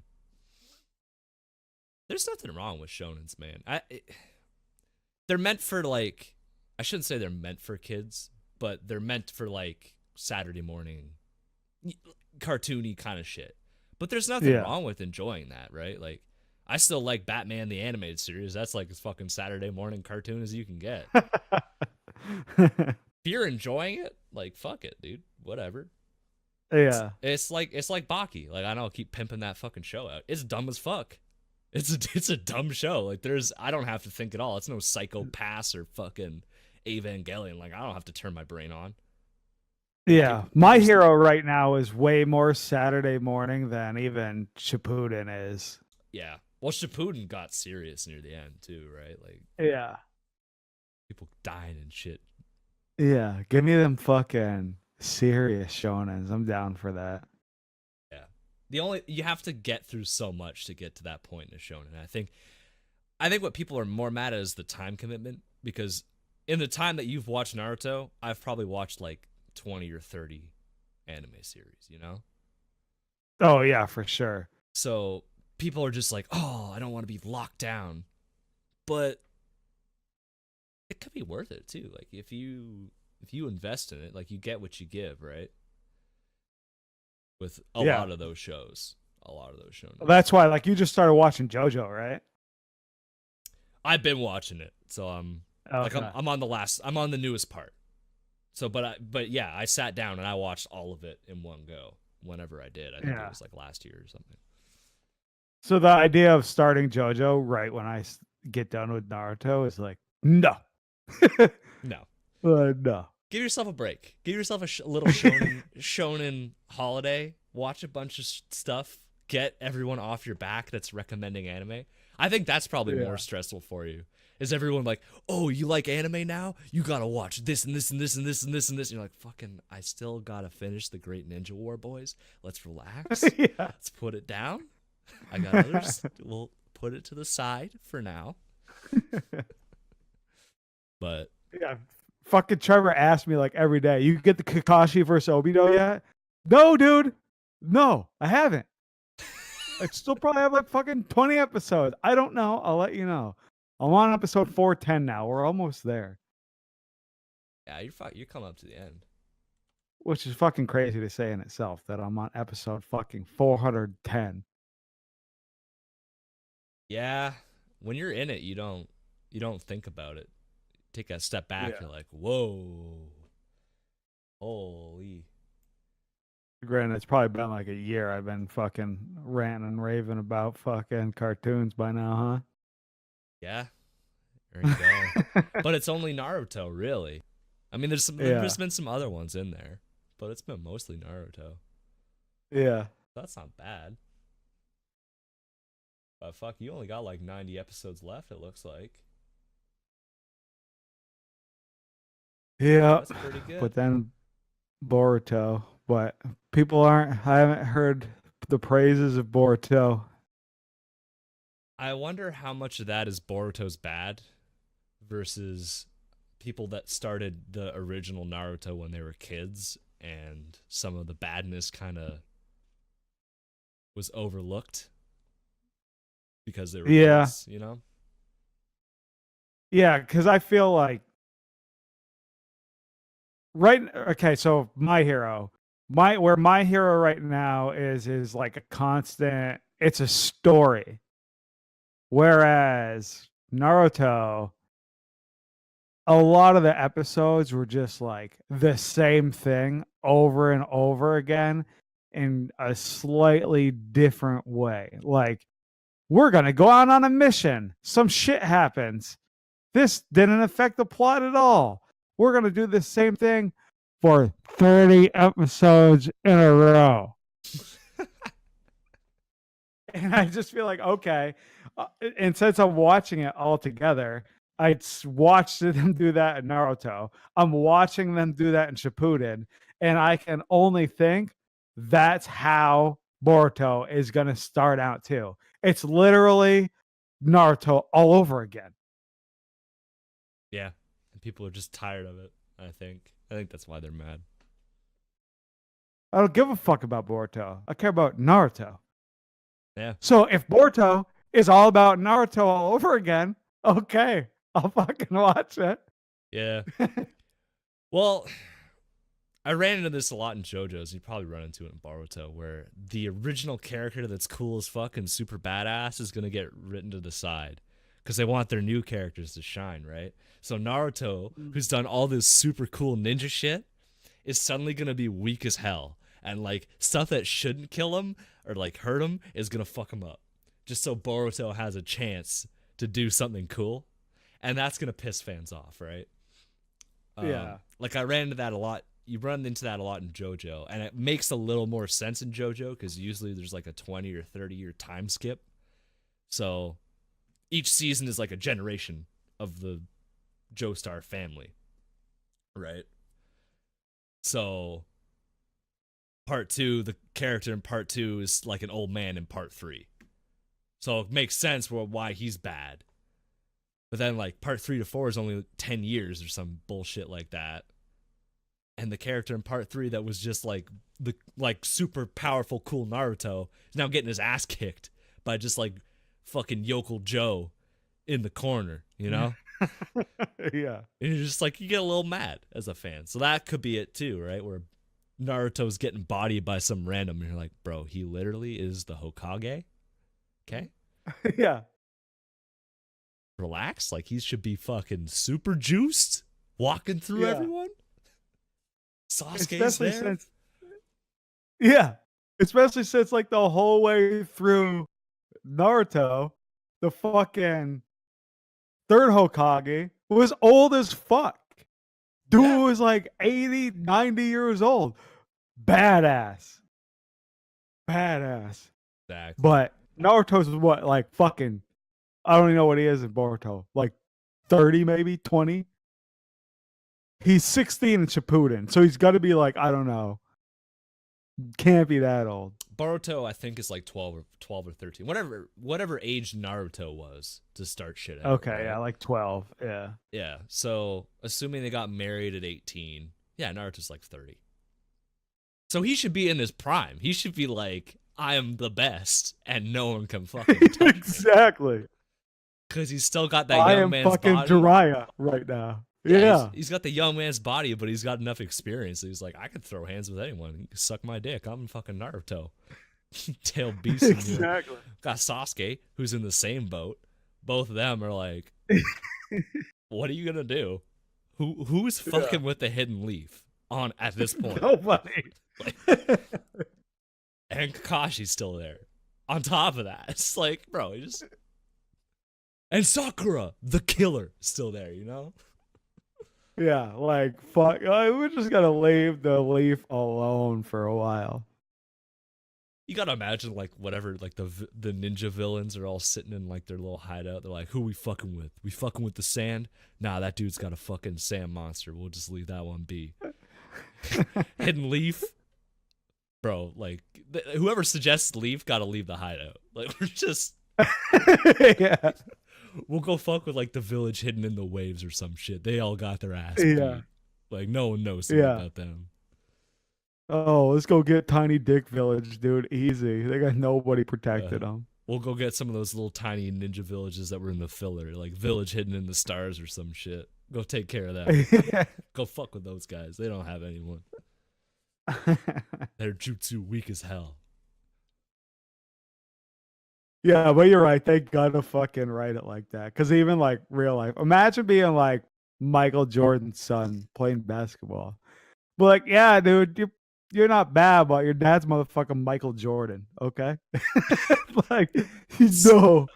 [SPEAKER 4] There's nothing wrong with shonens, man. They're meant for like, I shouldn't say they're meant for kids, but they're meant for like Saturday morning cartoony kind of shit. But there's nothing wrong with enjoying that, right? Like, I still like Batman the animated series. That's like as fucking Saturday morning cartoon as you can get. If you're enjoying it, like fuck it, dude. Whatever.
[SPEAKER 2] Yeah.
[SPEAKER 4] It's like Baki. Like I know I'll keep pimping that fucking show out. It's dumb as fuck. It's a dumb show. Like I don't have to think at all. It's no Psycho Pass or fucking Evangelion. Like I don't have to turn my brain on.
[SPEAKER 2] Yeah. My hero right now is way more Saturday morning than even Shippuden is.
[SPEAKER 4] Yeah. Well, Shippuden got serious near the end too, right? Like
[SPEAKER 2] yeah.
[SPEAKER 4] People dying and shit.
[SPEAKER 2] Yeah. Give me them fucking serious shonens. I'm down for that.
[SPEAKER 4] Yeah. You have to get through so much to get to that point in a shonen. I think what people are more mad at is the time commitment, because in the time that you've watched Naruto, I've probably watched like 20 or 30 anime series, you know?
[SPEAKER 2] Oh yeah, for sure.
[SPEAKER 4] So people are just like, oh, I don't want to be locked down. But it could be worth it too. Like if you invest in it, like you get what you give, right? With a lot of those shows.
[SPEAKER 2] That's why, like, you just started watching JoJo, right?
[SPEAKER 4] I've been watching it, so I'm on the newest part. So, but yeah, I sat down and I watched all of it in one go. Whenever I did, I think it was like last year or something.
[SPEAKER 2] So the idea of starting JoJo right when I get done with Naruto is like, no,
[SPEAKER 4] no.
[SPEAKER 2] No.
[SPEAKER 4] Give yourself a break. Give yourself a little shonen holiday. Watch a bunch of stuff. Get everyone off your back that's recommending anime. I think that's probably more stressful for you. Is everyone like, oh, you like anime now? You gotta watch this and this and this and this and this and this. And you're like, fucking, I still gotta finish the Great Ninja War, boys. Let's relax. Let's put it down. I got others. We'll put it to the side for now. But
[SPEAKER 2] yeah. Fucking Trevor asked me like every day, you get the Kakashi versus Obito yet? No, dude. No, I haven't. I still probably have like fucking 20 episodes. I don't know. I'll let you know. I'm on episode 410 now. We're almost there.
[SPEAKER 4] Yeah, you're coming up to the end.
[SPEAKER 2] Which is fucking crazy to say in itself that I'm on episode fucking 410.
[SPEAKER 4] Yeah, when you're in it, you don't think about it. Take a step back, you're like, whoa, holy.
[SPEAKER 2] Granted, it's probably been like a year I've been fucking ranting and raving about fucking cartoons by now, huh?
[SPEAKER 4] Yeah, there you go. But it's only Naruto, really. I mean, there's been some other ones in there, but it's been mostly Naruto.
[SPEAKER 2] Yeah.
[SPEAKER 4] That's not bad. But fuck, you only got like 90 episodes left, it looks like.
[SPEAKER 2] Yeah,
[SPEAKER 4] that's pretty good.
[SPEAKER 2] But then Boruto. But I haven't heard the praises of Boruto.
[SPEAKER 4] I wonder how much of that is Boruto's bad versus people that started the original Naruto when they were kids, and some of the badness kind of was overlooked because they were
[SPEAKER 2] Yeah.
[SPEAKER 4] kids, you know?
[SPEAKER 2] Yeah, because I feel like okay, so My Hero. My hero right now is like a constant, it's a story. Whereas Naruto, a lot of the episodes were just like the same thing over and over again in a slightly different way. Like, we're going to go out on a mission. Some shit happens. This didn't affect the plot at all. We're going to do the same thing for 30 episodes in a row. And I just feel like, okay. And since I'm watching it all together, I watched them do that in Naruto. I'm watching them do that in Shippuden. And I can only think that's how Boruto is going to start out too. It's literally Naruto all over again.
[SPEAKER 4] Yeah. And people are just tired of it, I think. I think that's why they're mad.
[SPEAKER 2] I don't give a fuck about Boruto. I care about Naruto.
[SPEAKER 4] Yeah.
[SPEAKER 2] So if Boruto is all about Naruto all over again, okay, I'll fucking watch it.
[SPEAKER 4] Yeah. Well, I ran into this a lot in JoJo's. You probably run into it in Boruto, where the original character that's cool as fuck and super badass is going to get written to the side because they want their new characters to shine, right? So Naruto, who's done all this super cool ninja shit, is suddenly going to be weak as hell. And, like, stuff that shouldn't kill him or, like, hurt him is going to fuck him up. Just so Boruto has a chance to do something cool. And that's going to piss fans off, right?
[SPEAKER 2] Yeah.
[SPEAKER 4] Like, I ran into that a lot. You run into that a lot in JoJo. And it makes a little more sense in JoJo because usually there's, like, a 20 or 30-year time skip. So each season is, like, a generation of the Joestar family, right? So part 2, the character in part 2 is like an old man in part 3. So it makes sense for why he's bad. But then like part 3 to 4 is only 10 years or some bullshit like that. And the character in part 3 that was just like the like super powerful cool Naruto is now getting his ass kicked by just like fucking yokel Joe in the corner, you know?
[SPEAKER 2] Yeah.
[SPEAKER 4] And you're just like, you get a little mad as a fan. So that could be it too, right? Where Naruto's getting bodied by some random, and you're like, bro, he literally is the Hokage. Okay?
[SPEAKER 2] Yeah.
[SPEAKER 4] Relax. Like, he should be fucking super juiced, walking through everyone. Sasuke's there.
[SPEAKER 2] Especially since, like, the whole way through Naruto, the fucking third Hokage was old as fuck. Dude was like 80, 90 years old. Badass.
[SPEAKER 4] Exactly.
[SPEAKER 2] But Naruto's what, like fucking, I don't even know what he is in Boruto. Like 30 maybe, 20? He's 16 in Shippuden, so he's got to be like, I don't know. Can't be that old.
[SPEAKER 4] Boruto, I think, is like 12 or 13. Whatever age Naruto was to start shit out.
[SPEAKER 2] Okay,
[SPEAKER 4] right?
[SPEAKER 2] yeah, like 12. Yeah.
[SPEAKER 4] Yeah, so assuming they got married at 18, yeah, Naruto's like 30. So he should be in his prime. He should be like, I am the best, and no one can fucking touch me.
[SPEAKER 2] Exactly.
[SPEAKER 4] Because he's still got that
[SPEAKER 2] I
[SPEAKER 4] young
[SPEAKER 2] am
[SPEAKER 4] man's
[SPEAKER 2] fucking
[SPEAKER 4] body.
[SPEAKER 2] Jiraiya right now.
[SPEAKER 4] Yeah,
[SPEAKER 2] Yeah.
[SPEAKER 4] he's got the young man's body, but he's got enough experience. So he's like, I could throw hands with anyone. You can suck my dick. I'm fucking Naruto. Tail beast.
[SPEAKER 2] Exactly.
[SPEAKER 4] Got Sasuke, who's in the same boat. Both of them are like, what are you gonna do? Who's fucking with the hidden leaf on at this point?
[SPEAKER 2] Nobody.
[SPEAKER 4] And Kakashi's still there. On top of that, it's like, bro, you just. And Sakura, the killer, is still there, you know?
[SPEAKER 2] Yeah, like, fuck. We're just gonna leave the leaf alone for a while.
[SPEAKER 4] You gotta imagine, like, whatever, like, the ninja villains are all sitting in, like, their little hideout. They're like, who we fucking with? We fucking with the sand? Nah, that dude's got a fucking sand monster. We'll just leave that one be. Hidden leaf? Bro, like, whoever suggests leaf gotta leave the hideout. Like, we're just...
[SPEAKER 2] Yeah.
[SPEAKER 4] We'll go fuck with, like, the village hidden in the waves or some shit. They all got their ass
[SPEAKER 2] Yeah.
[SPEAKER 4] beat. Like, no one knows
[SPEAKER 2] Yeah.
[SPEAKER 4] about them.
[SPEAKER 2] Oh, let's go get Tiny Dick Village, dude. Easy. They got nobody protected them.
[SPEAKER 4] We'll go get some of those little tiny ninja villages that were in the filler, like Village Hidden in the Stars or some shit. Go take care of that. Go fuck with those guys. They don't have anyone. Their jutsu weak as hell.
[SPEAKER 2] Yeah, but you're right. They gotta fucking write it like that. Because even like real life, imagine being like Michael Jordan's son playing basketball. But like, yeah, dude, you're not bad, but your dad's motherfucking Michael Jordan. Okay, like, no,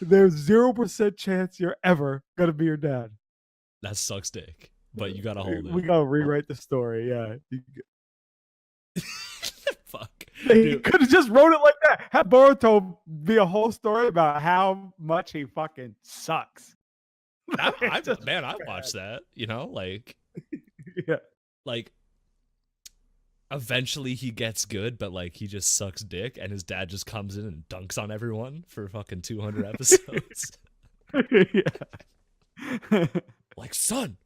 [SPEAKER 2] there's 0% chance you're ever gonna be your dad.
[SPEAKER 4] That sucks dick, but you gotta hold it.
[SPEAKER 2] We gotta rewrite the story. Yeah.
[SPEAKER 4] Fuck.
[SPEAKER 2] He could have just wrote it like that. Have Boruto be a whole story about how much he fucking sucks.
[SPEAKER 4] Man, I watched that. You know, like,
[SPEAKER 2] yeah,
[SPEAKER 4] like, eventually he gets good, but like he just sucks dick, and his dad just comes in and dunks on everyone for fucking 200 episodes.
[SPEAKER 2] Yeah.
[SPEAKER 4] Like, son,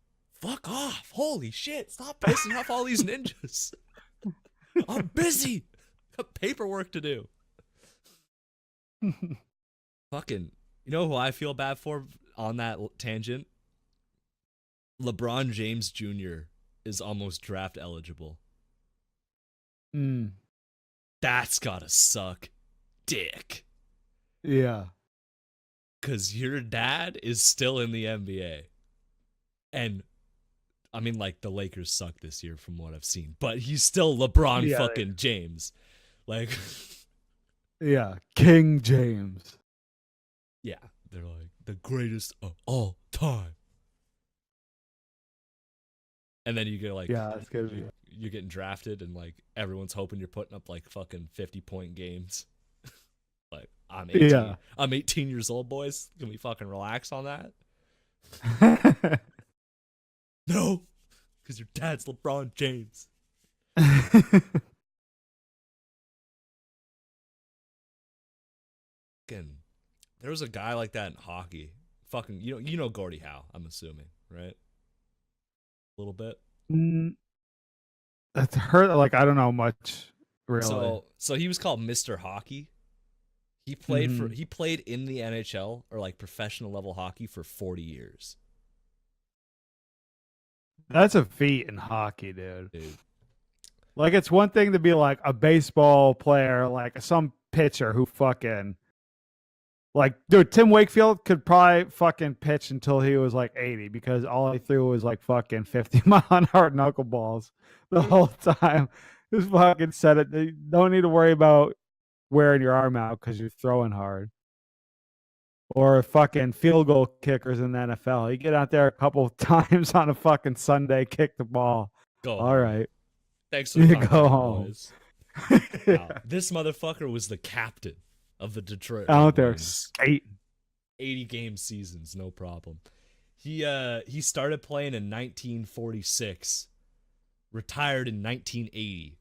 [SPEAKER 4] fuck off! Holy shit! Stop pissing off all these ninjas. I'm busy. Got paperwork to do. Fucking, you know who I feel bad for on that tangent? LeBron James Jr. is almost draft eligible. That's gotta suck dick.
[SPEAKER 2] Yeah.
[SPEAKER 4] Cause your dad is still in the NBA. And I mean, like, the Lakers suck this year from what I've seen, but he's still LeBron fucking James. Like,
[SPEAKER 2] yeah, King James.
[SPEAKER 4] Yeah, they're like the greatest of all time. And then you get like,
[SPEAKER 2] yeah, it's gonna be.
[SPEAKER 4] You're getting drafted, and like everyone's hoping you're putting up like fucking 50-point games. Like, I'm 18.
[SPEAKER 2] Yeah.
[SPEAKER 4] I'm 18 years old, boys. Can we fucking relax on that? No, because your dad's LeBron James. Fucking, there was a guy like that in hockey. Fucking, you know Gordie Howe, I'm assuming, right? A little bit.
[SPEAKER 2] That's hurt. Like, I don't know much really.
[SPEAKER 4] So he was called Mr. Hockey. He played he played in the NHL or like professional level hockey for 40 years.
[SPEAKER 2] That's a feat in hockey, dude. Like, it's one thing to be like a baseball player, like some pitcher who fucking, like, dude, Tim Wakefield could probably fucking pitch until he was like 80 because all he threw was like fucking 50-mile-an-hour knuckleballs the whole time. Just fucking said it. You don't need to worry about wearing your arm out because you're throwing hard. Or fucking field goal kickers in the NFL. You get out there a couple of times on a fucking Sunday, kick the ball.
[SPEAKER 4] Go
[SPEAKER 2] all right.
[SPEAKER 4] Thanks for the
[SPEAKER 2] you go home.
[SPEAKER 4] Boys. Wow. This motherfucker was the captain of the Detroit
[SPEAKER 2] out there
[SPEAKER 4] Lions.
[SPEAKER 2] skating.
[SPEAKER 4] 80 game seasons, no problem. He started playing in 1946, retired in 1980,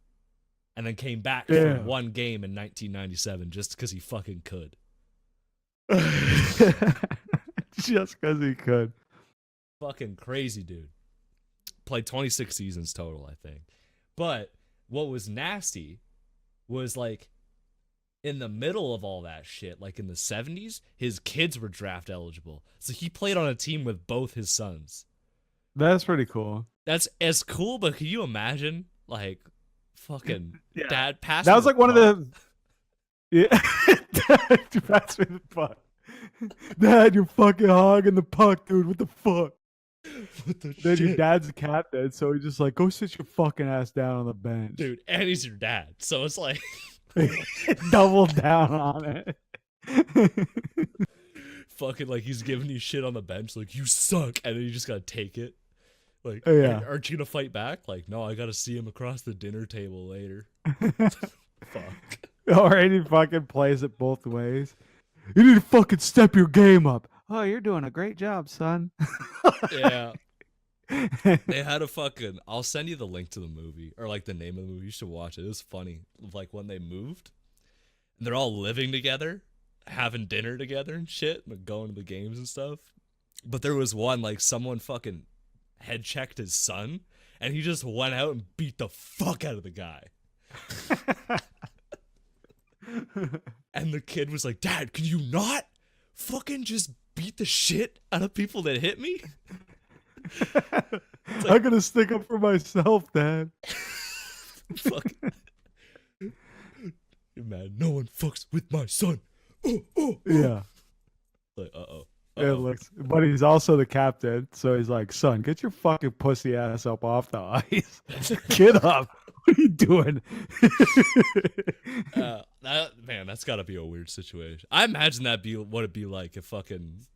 [SPEAKER 4] and then came back for one game in 1997 just because he fucking could.
[SPEAKER 2] Just because he could.
[SPEAKER 4] Fucking crazy, dude. Played 26 seasons total, I think. But what was nasty was, like, in the middle of all that shit, like in the 70s, his kids were draft eligible. So he played on a team with both his sons.
[SPEAKER 2] That's pretty cool.
[SPEAKER 4] That's as cool, but can you imagine, like, fucking dad passing?
[SPEAKER 2] That was like one of the... Yeah. Dad, pass me the puck. Dad, you're fucking hogging the puck, dude. What the fuck?
[SPEAKER 4] What the
[SPEAKER 2] then
[SPEAKER 4] shit?
[SPEAKER 2] your dad's the captain, so he's just like, go sit your fucking ass down on the bench.
[SPEAKER 4] Dude, and he's your dad. So it's like...
[SPEAKER 2] Double down on it.
[SPEAKER 4] Fucking, like, he's giving you shit on the bench, like, you suck, and then you just gotta take it. Like, aren't you gonna fight back? Like, no, I gotta see him across the dinner table later. Fuck.
[SPEAKER 2] Or he fucking plays it both ways. You need to fucking step your game up. Oh, you're doing a great job, son.
[SPEAKER 4] Yeah. They had a fucking... I'll send you the link to the movie, or like the name of the movie. You should watch it. It was funny. Like when they moved, and they're all living together, having dinner together and shit, and going to the games and stuff. But there was one, like, someone fucking head checked his son, and he just went out and beat the fuck out of the guy. And the kid was like, Dad, can you not fucking just beat the shit out of people that hit me?
[SPEAKER 2] I'm gonna stick up for myself, Dad.
[SPEAKER 4] Fuck. Man, no one fucks with my son.
[SPEAKER 2] Yeah.
[SPEAKER 4] Like, uh-oh.
[SPEAKER 2] It looks, but he's also the captain, so he's like, "Son, get your fucking pussy ass up off the ice. Get up. What are you doing?"
[SPEAKER 4] That's got to be a weird situation. I imagine that'd be what it'd be like if fucking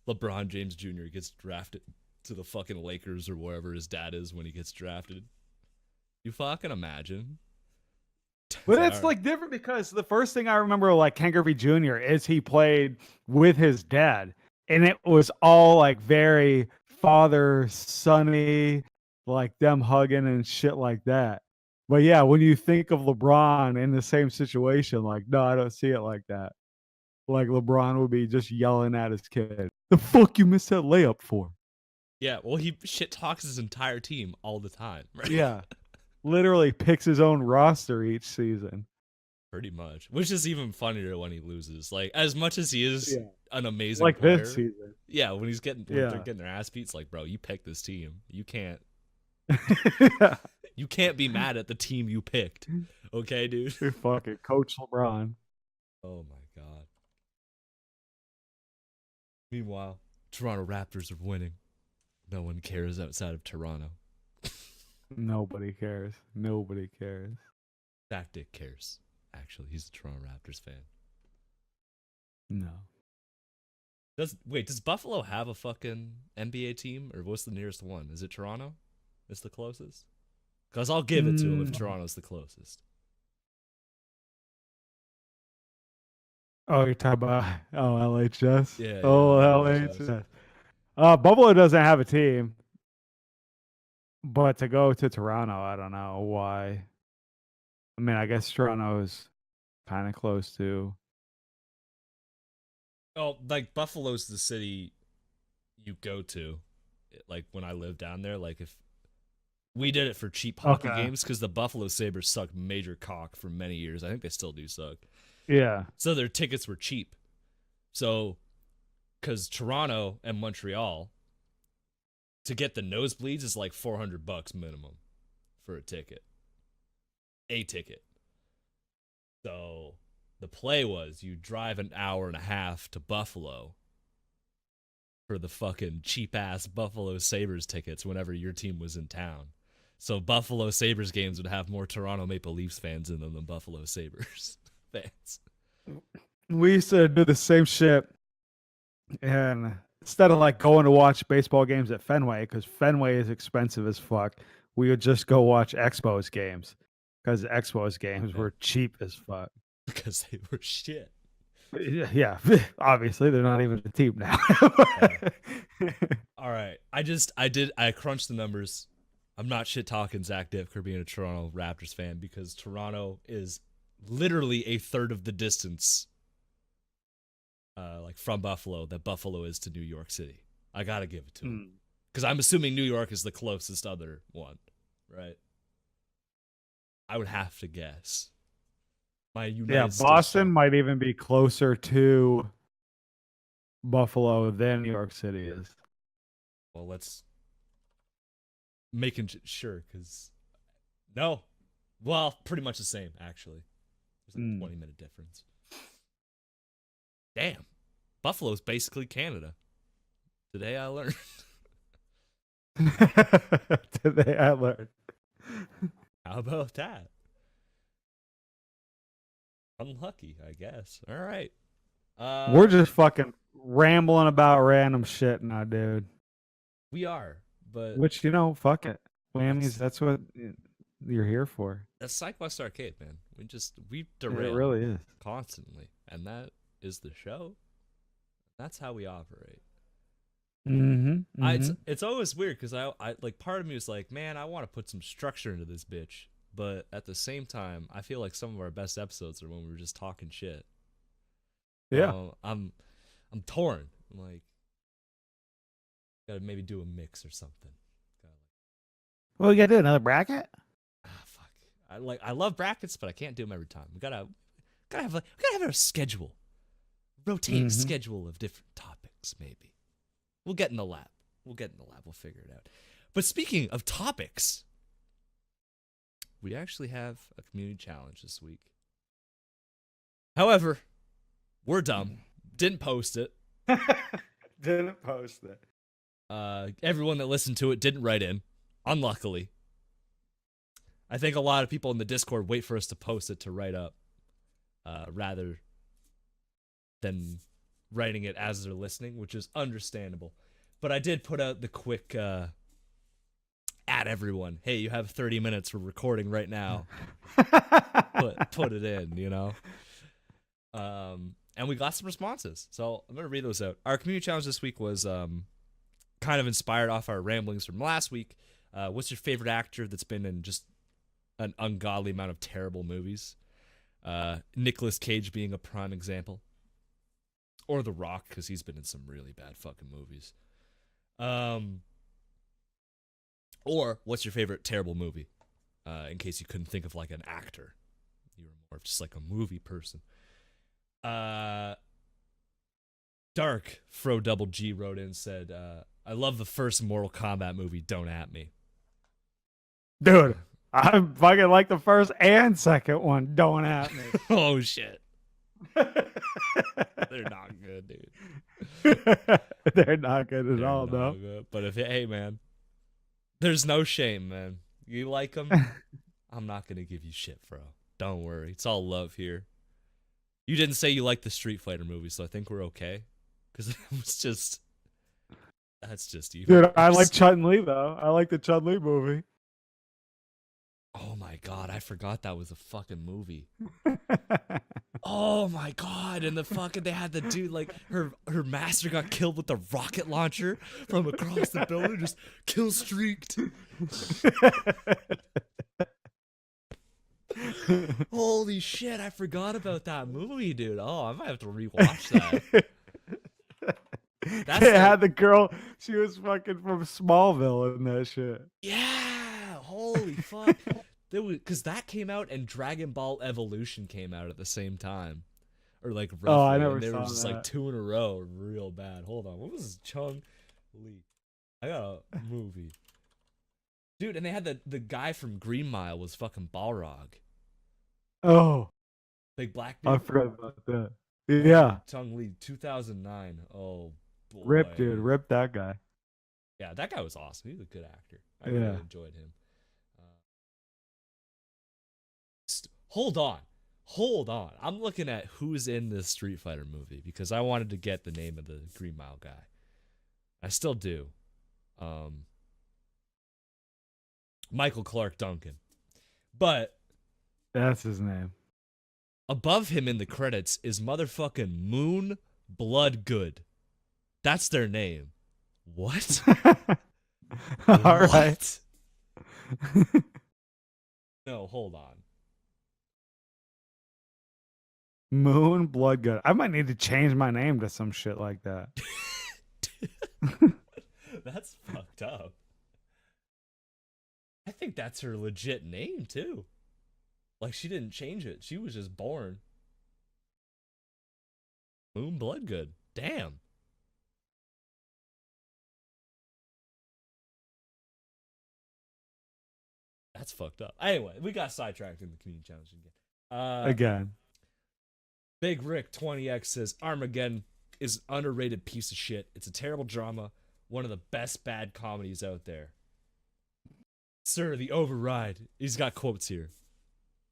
[SPEAKER 4] LeBron James Jr. gets drafted to the fucking Lakers or wherever his dad is when he gets drafted. You fucking imagine.
[SPEAKER 2] But it's like different because the first thing I remember, like Ken Griffey Jr., is he played with his dad, and it was all like very father sonny, like them hugging and shit like that. But yeah, when you think of LeBron in the same situation, like, no, I don't see it like that. Like LeBron would be just yelling at his kid, "The fuck you missed that layup for?"
[SPEAKER 4] Yeah, well, he shit talks his entire team all the time, right?
[SPEAKER 2] Yeah. Literally picks his own roster each season.
[SPEAKER 4] Pretty much. Which is even funnier when he loses. Like, as much as he is an amazing
[SPEAKER 2] like
[SPEAKER 4] player.
[SPEAKER 2] This season.
[SPEAKER 4] Yeah, when they're getting their ass beat, it's like, bro, you picked this team. You can't you can't be mad at the team you picked. Okay, dude?
[SPEAKER 2] You're fucking Coach LeBron.
[SPEAKER 4] Oh my god. Meanwhile, Toronto Raptors are winning. No one cares outside of Toronto.
[SPEAKER 2] Nobody cares. Nobody cares.
[SPEAKER 4] Zach Dick cares. Actually, he's a Toronto Raptors fan.
[SPEAKER 2] No.
[SPEAKER 4] Does Buffalo have a fucking NBA team? Or what's the nearest one? Is it Toronto? It's the closest? Because I'll give it to him if Toronto's the closest.
[SPEAKER 2] Oh, you're talking about LHS?
[SPEAKER 4] Yeah.
[SPEAKER 2] LHS. Buffalo doesn't have a team. But to go to Toronto, I don't know why. I mean, I guess Toronto's kind of close to.
[SPEAKER 4] Oh, like Buffalo's the city you go to. Like when I lived down there, like if we did it for cheap hockey games because the Buffalo Sabres sucked major cock for many years. I think they still do suck.
[SPEAKER 2] Yeah.
[SPEAKER 4] So their tickets were cheap. So, because Toronto and Montreal, to get the nosebleeds is like $400 minimum for a ticket. A ticket. So the play was you drive an hour and a half to Buffalo for the fucking cheap ass Buffalo Sabres tickets whenever your team was in town. So Buffalo Sabres games would have more Toronto Maple Leafs fans in them than Buffalo Sabres fans.
[SPEAKER 2] We used to do the same shit, and instead of like going to watch baseball games at Fenway, because Fenway is expensive as fuck, we would just go watch Expos games, because Expos games were cheap as fuck.
[SPEAKER 4] Because they were shit.
[SPEAKER 2] Yeah, obviously they're not even a team now.
[SPEAKER 4] All right, I crunched the numbers. I'm not shit talking Zach Dick for being a Toronto Raptors fan because Toronto is literally a third of the distance, like from Buffalo that Buffalo is to New York City. I gotta give it to him because I'm assuming New York is the closest other one, right? I would have to guess.
[SPEAKER 2] Boston might even be closer to Buffalo than New York City is.
[SPEAKER 4] Well, let's making sure because no, well, pretty much the same actually. There's like a 20-minute difference. Damn, Buffalo's basically Canada. Today I learned.
[SPEAKER 2] Today I learned.
[SPEAKER 4] How about that? Unlucky, I guess. All right.
[SPEAKER 2] We're just fucking rambling about random shit now, dude.
[SPEAKER 4] We are, but
[SPEAKER 2] which fuck it, whammies. That's what you're here for.
[SPEAKER 4] That's Psych West Arcade, man. We derail.
[SPEAKER 2] It really is
[SPEAKER 4] constantly, and that is the show. That's how we operate. It's always weird because I like part of me is like, man, I want to put some structure into this bitch. But at the same time, I feel like some of our best episodes are when we were just talking shit.
[SPEAKER 2] Yeah.
[SPEAKER 4] I'm torn. I'm like, gotta maybe do a mix or something.
[SPEAKER 2] Well, we gotta do another bracket.
[SPEAKER 4] Ah, fuck. I love brackets, but I can't do them every time. We gotta have a schedule, rotating schedule of different topics. Maybe we'll get in the lab. We'll figure it out. But speaking of topics, we actually have a community challenge this week. However, we're dumb. Didn't post it.
[SPEAKER 2] Didn't post it.
[SPEAKER 4] Everyone that listened to it didn't write in, unluckily. I think a lot of people in the Discord wait for us to post it to write up, rather than writing it as they're listening, which is understandable. But I did put out the quick at everyone, hey, you have 30 minutes for recording right now. put it in, you know? And we got some responses. So I'm going to read those out. Our community challenge this week was kind of inspired off our ramblings from last week. What's your favorite actor that's been in just an ungodly amount of terrible movies? Nicolas Cage being a prime example. Or The Rock, because he's been in some really bad fucking movies. Or what's your favorite terrible movie? In case you couldn't think of like an actor. You were more of just like a movie person. Dark Fro Double G wrote in and said, I love the first Mortal Kombat movie, Don't At Me.
[SPEAKER 2] Dude, I fucking like the first and second one, Don't At Me.
[SPEAKER 4] Oh shit. They're not good, dude.
[SPEAKER 2] They're not good at all, though.
[SPEAKER 4] Good. But hey, man, there's no shame, man. You like them, I'm not gonna give you shit, bro. Don't worry, it's all love here. You didn't say you liked the Street Fighter movie, so I think we're okay. Because it was just, that's just evil.
[SPEAKER 2] Dude, I like Chun-Li, though. I like the Chun-Li movie.
[SPEAKER 4] Oh my god, I forgot that was a fucking movie. Oh my god, and they had the dude, like, her master got killed with the rocket launcher from across the building, just kill streaked. Holy shit, I forgot about that movie, dude. Oh, I might have to rewatch that.
[SPEAKER 2] They had the girl, she was fucking from Smallville in that shit.
[SPEAKER 4] Yeah, holy fuck. Because that came out and Dragon Ball Evolution came out at the same time. Or like roughly.
[SPEAKER 2] Oh, I never
[SPEAKER 4] and they
[SPEAKER 2] saw
[SPEAKER 4] were just
[SPEAKER 2] that.
[SPEAKER 4] like 2 in a row, real bad. Hold on, what was Chung-Li? I got a movie. Dude, and they had the guy from Green Mile was fucking Balrog.
[SPEAKER 2] Oh.
[SPEAKER 4] Big black dude.
[SPEAKER 2] I forgot about that. Yeah.
[SPEAKER 4] Chung-Li, 2009. Oh, boy.
[SPEAKER 2] Rip, dude. Rip that guy.
[SPEAKER 4] Yeah, that guy was awesome. He was a good actor. I
[SPEAKER 2] Yeah.
[SPEAKER 4] really enjoyed him. Hold on. I'm looking at who's in this Street Fighter movie because I wanted to get the name of the Green Mile guy. I still do. Michael Clark Duncan. But
[SPEAKER 2] that's his name.
[SPEAKER 4] Above him in the credits is motherfucking Moon Bloodgood. That's their name. What?
[SPEAKER 2] All right.
[SPEAKER 4] No, hold on.
[SPEAKER 2] Moon Bloodgood. I might need to change my name to some shit like that.
[SPEAKER 4] That's fucked up. I think that's her legit name, too. Like, she didn't change it. She was just born. Moon Bloodgood. Damn. That's fucked up. Anyway, we got sidetracked in the community challenge again.
[SPEAKER 2] Again.
[SPEAKER 4] Big Rick 20X says Armageddon is an underrated piece of shit. It's a terrible drama. One of the best bad comedies out there. Sir, the override. He's got quotes here.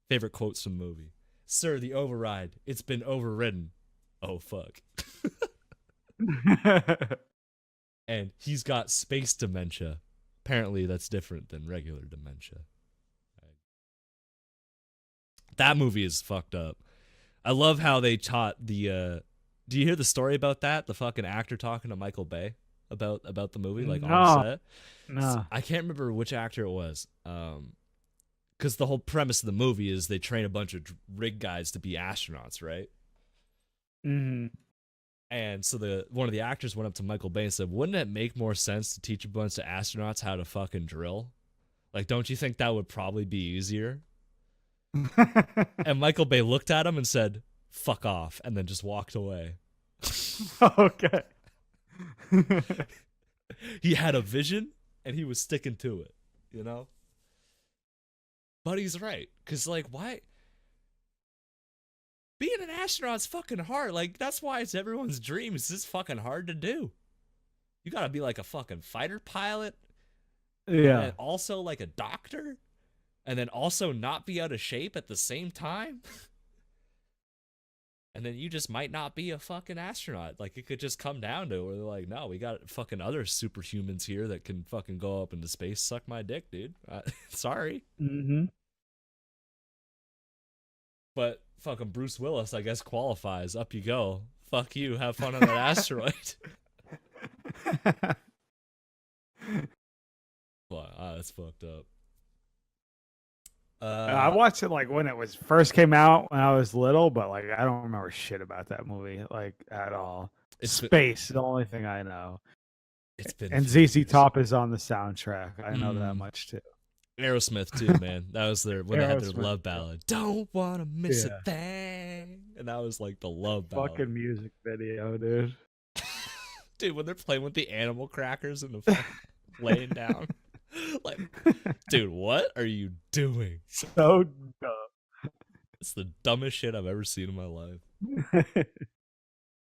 [SPEAKER 4] Favorite quotes from the movie. Sir, the override. It's been overridden. Oh, fuck. And he's got space dementia. Apparently, that's different than regular dementia. That movie is fucked up. I love how they taught the... do you hear the story about that? The fucking actor talking to Michael Bay about the movie, like on set?
[SPEAKER 2] No.
[SPEAKER 4] So, I can't remember which actor it was. Because the whole premise of the movie is they train a bunch of rig guys to be astronauts, right?
[SPEAKER 2] Mm-hmm.
[SPEAKER 4] And so one of the actors went up to Michael Bay and said, wouldn't it make more sense to teach a bunch of astronauts how to fucking drill? Like, don't you think that would probably be easier? And Michael Bay looked at him and said, "Fuck off," and then just walked away.
[SPEAKER 2] Okay.
[SPEAKER 4] He had a vision and he was sticking to it, you know? But he's right, because, like, why? Being an astronaut's fucking hard. Like, that's why it's everyone's dream. It's just fucking hard to do. You gotta be like a fucking fighter pilot.
[SPEAKER 2] Yeah.
[SPEAKER 4] And also like a doctor. And then also not be out of shape at the same time. And then you just might not be a fucking astronaut. Like, it could just come down to where they're like, no, we got fucking other superhumans here that can fucking go up into space, suck my dick, dude. Sorry.
[SPEAKER 2] Mm-hmm.
[SPEAKER 4] But fucking Bruce Willis, I guess, qualifies. Up you go. Fuck you. Have fun on that asteroid. But, that's fucked up.
[SPEAKER 2] I watched it like when it was first came out when I was little, but like I don't remember shit about that movie like at all. Space, the only thing I know.
[SPEAKER 4] It's been
[SPEAKER 2] and ZZ Top is on the soundtrack. I know that much too.
[SPEAKER 4] Aerosmith too, man. That was their when they had their
[SPEAKER 2] Aerosmith,
[SPEAKER 4] love ballad. Don't wanna miss a thing, and that was like the love ballad.
[SPEAKER 2] Fucking music video, dude.
[SPEAKER 4] Dude, when they're playing with the animal crackers and the fucking laying down, like, dude, what are you doing?
[SPEAKER 2] So dumb.
[SPEAKER 4] It's the dumbest shit I've ever seen in my life.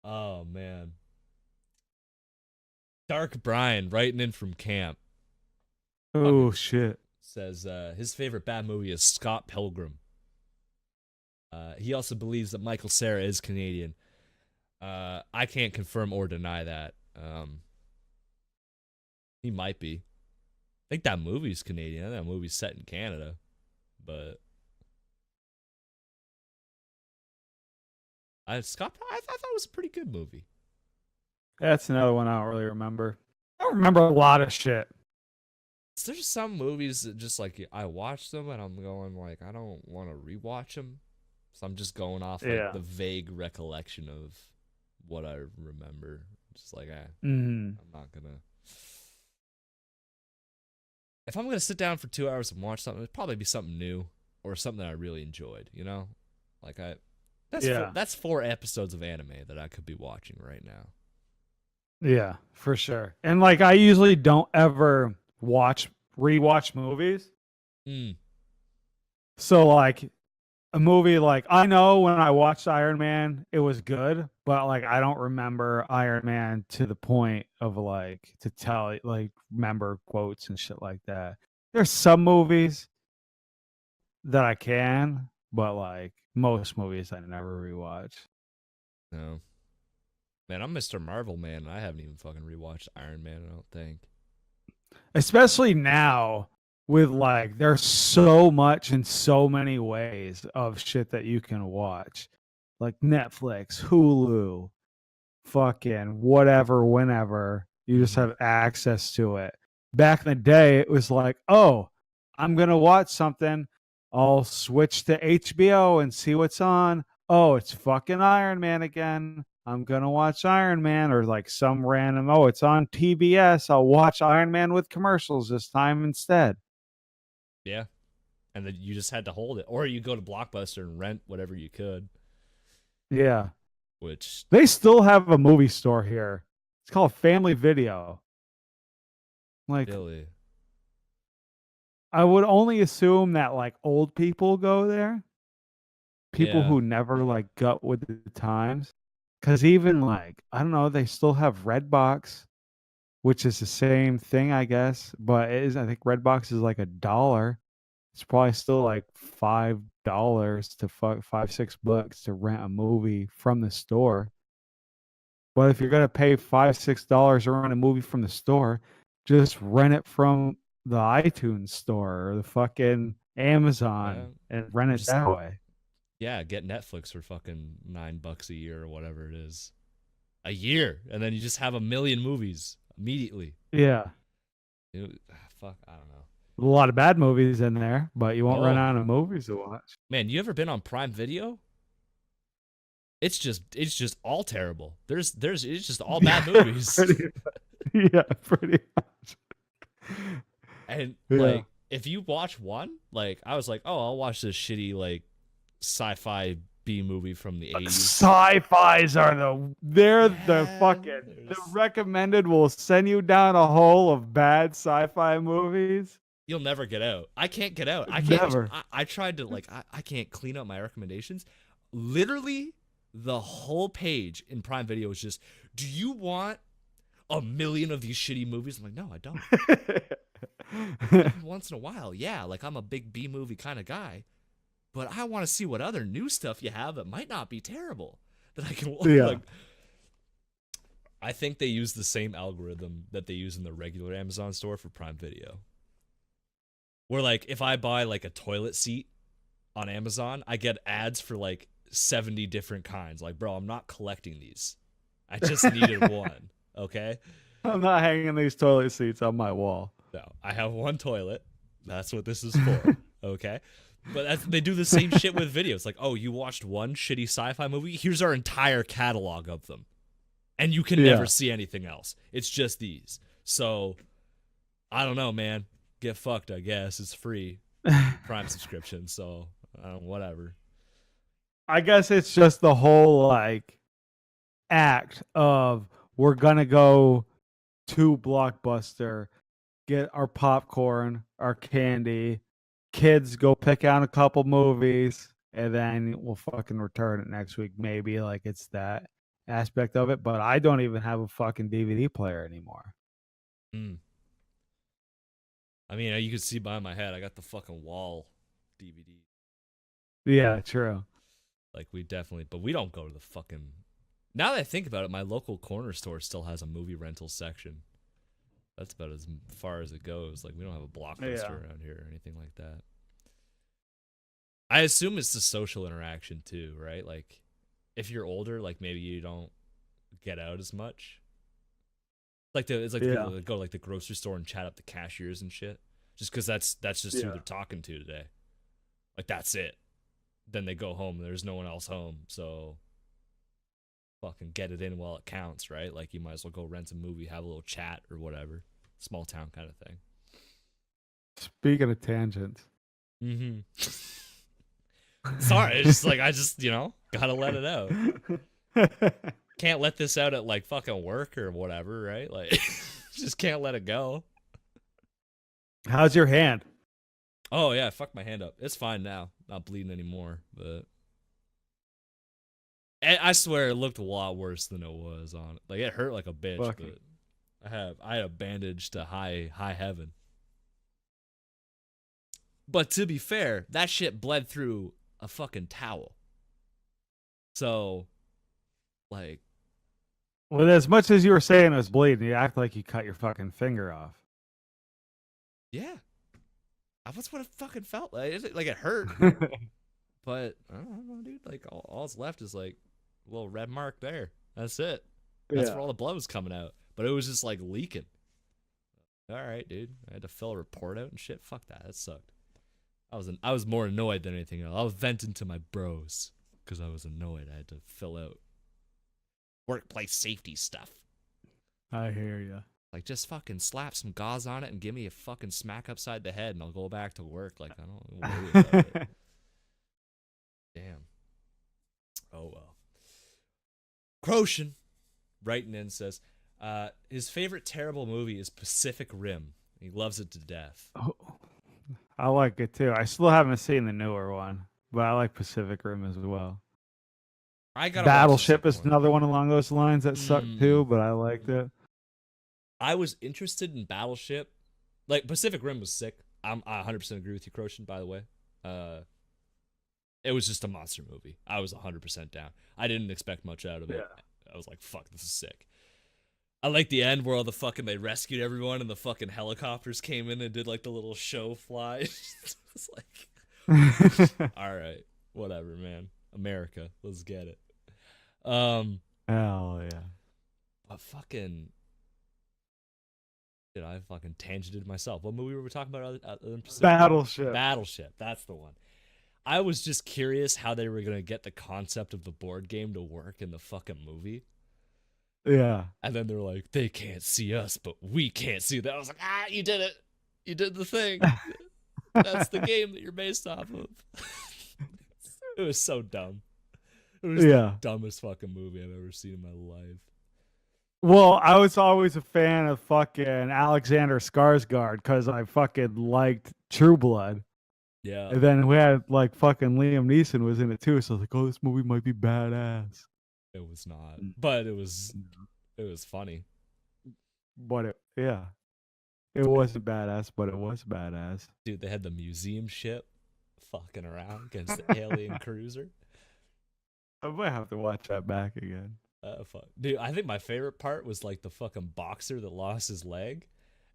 [SPEAKER 4] Oh man. Dark Brian writing in from camp.
[SPEAKER 2] Oh shit.
[SPEAKER 4] Says his favorite bad movie is Scott Pilgrim. He also believes that Michael Cera is Canadian. I can't confirm or deny that. He might be. I think that movie's Canadian. That movie's set in Canada. But I thought it was a pretty good movie.
[SPEAKER 2] That's another one I don't really remember. I don't remember a lot of shit.
[SPEAKER 4] There's some movies that just like I watch them and I'm going like I don't want to rewatch them, so I'm just going off like the vague recollection of what I remember. Just like I'm not gonna. If I'm gonna sit down for 2 hours and watch something, it'd probably be something new or something that I really enjoyed. You know, like that's 4 episodes of anime that I could be watching right now.
[SPEAKER 2] Yeah, for sure. And like I usually don't ever rewatch movies. So like a movie, like I know when I watched Iron Man it was good, but like I don't remember Iron Man to the point of like to tell like remember quotes and shit like that. There's some movies that I can, but like most movies I never rewatch.
[SPEAKER 4] No. Man, I'm Mr. Marvel, man. I haven't even fucking rewatched Iron Man, I don't think.
[SPEAKER 2] Especially now with like there's so much and so many ways of shit that you can watch. Like Netflix, Hulu, fucking whatever, whenever. You just have access to it. Back in the day, it was like, oh, I'm going to watch something. I'll switch to HBO and see what's on. Oh, it's fucking Iron Man again. I'm going to watch Iron Man, or like some random, oh, it's on TBS. I'll watch Iron Man with commercials this time instead.
[SPEAKER 4] Yeah. And then you just had to hold it. Or you go to Blockbuster and rent whatever you could.
[SPEAKER 2] Yeah.
[SPEAKER 4] Which
[SPEAKER 2] they still have a movie store here. It's called Family Video. Like,
[SPEAKER 4] really?
[SPEAKER 2] I would only assume that like old people go there. People who never like got with the times. Because even like, I don't know, they still have Redbox, which is the same thing, I guess. But it is, I think Redbox is like $1. It's probably still like $5 to $5-6 to rent a movie from the store. But if you're gonna pay $5-6 to rent a movie from the store, just rent it from the iTunes store or the fucking Amazon and rent it that way.
[SPEAKER 4] Yeah, get Netflix for fucking $9 a year or whatever it is. A year. And then you just have a million movies immediately.
[SPEAKER 2] Yeah.
[SPEAKER 4] Fuck, I don't know.
[SPEAKER 2] A lot of bad movies in there, but you won't run out of movies to watch.
[SPEAKER 4] Man, you ever been on Prime Video? It's just all terrible. It's just all bad movies.
[SPEAKER 2] Pretty much.
[SPEAKER 4] And like if you watch one, like I was like, oh, I'll watch this shitty like sci-fi B movie from the 80s.
[SPEAKER 2] Sci-fis are the recommended will send you down a hole of bad sci-fi movies.
[SPEAKER 4] You'll never get out. I can't get out. I can't.
[SPEAKER 2] Never.
[SPEAKER 4] I tried to like. I can't clean up my recommendations. Literally, the whole page in Prime Video is just, do you want a million of these shitty movies? I'm like, no, I don't. Every once in a while, yeah. Like I'm a big B movie kind of guy, but I want to see what other new stuff you have that might not be terrible that I can.
[SPEAKER 2] Yeah.
[SPEAKER 4] Like, I think they use the same algorithm that they use in the regular Amazon store for Prime Video. Where, like, if I buy, like, a toilet seat on Amazon, I get ads for, like, 70 different kinds. Like, bro, I'm not collecting these. I just needed one, okay?
[SPEAKER 2] I'm not hanging these toilet seats on my wall.
[SPEAKER 4] No, I have one toilet. That's what this is for, okay? But they do the same shit with videos. Like, oh, you watched one shitty sci-fi movie? Here's our entire catalog of them. And you can never see anything else. It's just these. So, I don't know, man. Get fucked, I guess. It's free Prime subscription, so whatever.
[SPEAKER 2] I guess it's just the whole like act of we're gonna go to Blockbuster, get our popcorn, our candy, kids go pick out a couple movies, and then we'll fucking return it next week. Maybe like it's that aspect of it, but I don't even have a fucking DVD player anymore.
[SPEAKER 4] I mean, you can see by my head, I got the fucking wall DVD.
[SPEAKER 2] Yeah, true.
[SPEAKER 4] Like, but we don't go to the fucking... Now that I think about it, my local corner store still has a movie rental section. That's about as far as it goes. Like, we don't have a Blockbuster around here or anything like that. I assume it's the social interaction, too, right? Like, if you're older, like, maybe you don't get out as much. It's like the people that go to like the grocery store and chat up the cashiers and shit, just because that's just who they're talking to today. Like that's it. Then they go home. There's no one else home, so fucking get it in while it counts, right? Like you might as well go rent a movie, have a little chat or whatever, small town kind of thing.
[SPEAKER 2] Speaking of tangents,
[SPEAKER 4] sorry, it's just like I just gotta let it out. Can't let this out at like fucking work or whatever, right? Like, just can't let it go.
[SPEAKER 2] How's your hand?
[SPEAKER 4] Oh yeah, fuck my hand up. It's fine now. Not bleeding anymore, but I swear it looked a lot worse than it was on it. Like it hurt like a bitch, but I had a bandage to high heaven. But to be fair, that shit bled through a fucking towel. So, like,
[SPEAKER 2] well, as much as you were saying it was bleeding, you act like you cut your fucking finger off.
[SPEAKER 4] Yeah. That's what it fucking felt like. It hurt. But, I don't know, dude. Like, all's left is, like, a little red mark there. That's it. That's where all the blood was coming out. But it was just, like, leaking. All right, dude. I had to fill a report out and shit. Fuck that. That sucked. I was more annoyed than anything else. I was venting to my bros because I was annoyed. I had to fill out workplace safety stuff.
[SPEAKER 2] I hear you.
[SPEAKER 4] Like, just fucking slap some gauze on it and give me a fucking smack upside the head and I'll go back to work. Like, I don't worry about it. Damn. Oh, well. Croshan, writing in, says, his favorite terrible movie is Pacific Rim. He loves it to death.
[SPEAKER 2] Oh, I like it, too. I still haven't seen the newer one, but I like Pacific Rim as well. Battleship is another one along those lines that sucked, too, but I liked it.
[SPEAKER 4] I was interested in Battleship. Like, Pacific Rim was sick. I 100% agree with you, Croshan, by the way. It was just a monster movie. I was 100% down. I didn't expect much out of it. I was like, fuck, this is sick. I like the end where all the fucking, they rescued everyone and the fucking helicopters came in and did like the little show fly. It's like, all right, whatever, man. America, let's get it.
[SPEAKER 2] Hell yeah.
[SPEAKER 4] But fucking... I fucking tangented myself. What movie were we talking about?
[SPEAKER 2] Battleship.
[SPEAKER 4] Battleship. That's the one. I was just curious how they were going to get the concept of the board game to work in the fucking movie.
[SPEAKER 2] Yeah.
[SPEAKER 4] And then they're like, they can't see us, but we can't see them. I was like, you did it. You did the thing. That's the game that you're based off of. It was so dumb. It was the dumbest fucking movie I've ever seen in my life.
[SPEAKER 2] Well, I was always a fan of fucking Alexander Skarsgård because I fucking liked True Blood.
[SPEAKER 4] Yeah.
[SPEAKER 2] And then we had like fucking Liam Neeson was in it too. So I was like, oh, this movie might be badass.
[SPEAKER 4] It was not. But it was funny.
[SPEAKER 2] But it wasn't badass, but it was badass.
[SPEAKER 4] Dude, they had the museum ship fucking around against the alien cruiser.
[SPEAKER 2] I might have to watch that back again.
[SPEAKER 4] Fuck. Dude, I think my favorite part was like the fucking boxer that lost his leg,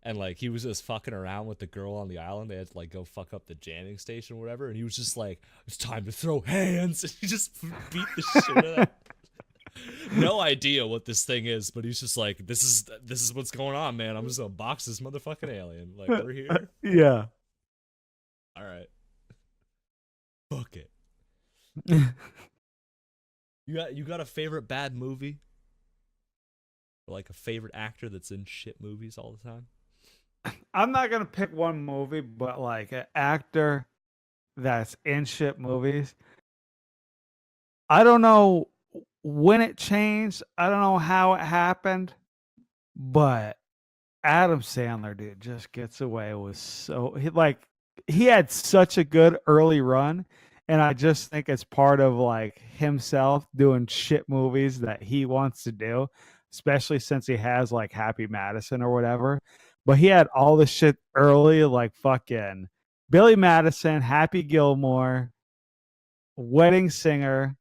[SPEAKER 4] and like he was just fucking around with the girl on the island. They had to like go fuck up the jamming station or whatever, and he was just like, "It's time to throw hands." And he just beat the shit out of that. No idea what this thing is, but he's just like, "This is what's going on, man. I'm just gonna box this motherfucking alien. Like we're here."
[SPEAKER 2] Yeah.
[SPEAKER 4] All right. Fuck it. You got a favorite bad movie? Or like a favorite actor that's in shit movies all the time?
[SPEAKER 2] I'm not gonna pick one movie, but like an actor that's in shit movies. I don't know when it changed. I don't know how it happened, but Adam Sandler, dude, just gets away with he had such a good early run. And I just think it's part of like himself doing shit movies that he wants to do, especially since he has like Happy Madison or whatever. But he had all this shit early, like fucking Billy Madison, Happy Gilmore, Wedding Singer.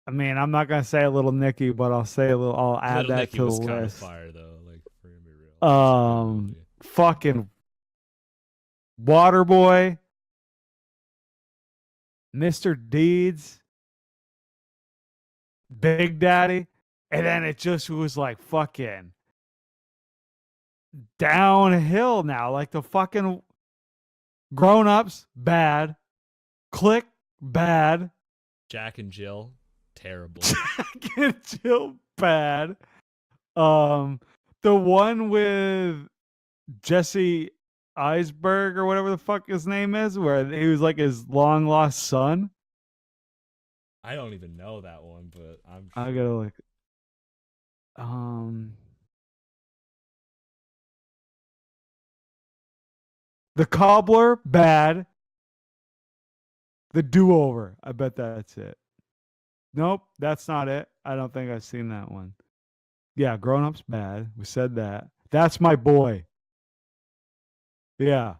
[SPEAKER 2] I mean, I'm not gonna say a Little Nicky, but I'll add
[SPEAKER 4] Little
[SPEAKER 2] that
[SPEAKER 4] Nicky
[SPEAKER 2] to the
[SPEAKER 4] was kind of
[SPEAKER 2] list.
[SPEAKER 4] fire though, like for gonna be real.
[SPEAKER 2] Fucking Waterboy. Mr. Deeds, Big Daddy, and then it just was like fucking downhill now. Like the fucking Grown Ups, bad. Click, bad.
[SPEAKER 4] Jack and Jill, terrible.
[SPEAKER 2] Jack and Jill, bad. The one with Jesse Eisberg or whatever the fuck his name is, where he was like his long lost son.
[SPEAKER 4] I don't even know that one, but
[SPEAKER 2] I gotta look. The Cobbler, bad. The Do-Over, I bet that's it. Nope, that's not it. I don't think I've seen that one. Yeah, Grown Ups, bad. We said that. That's My Boy. Yeah.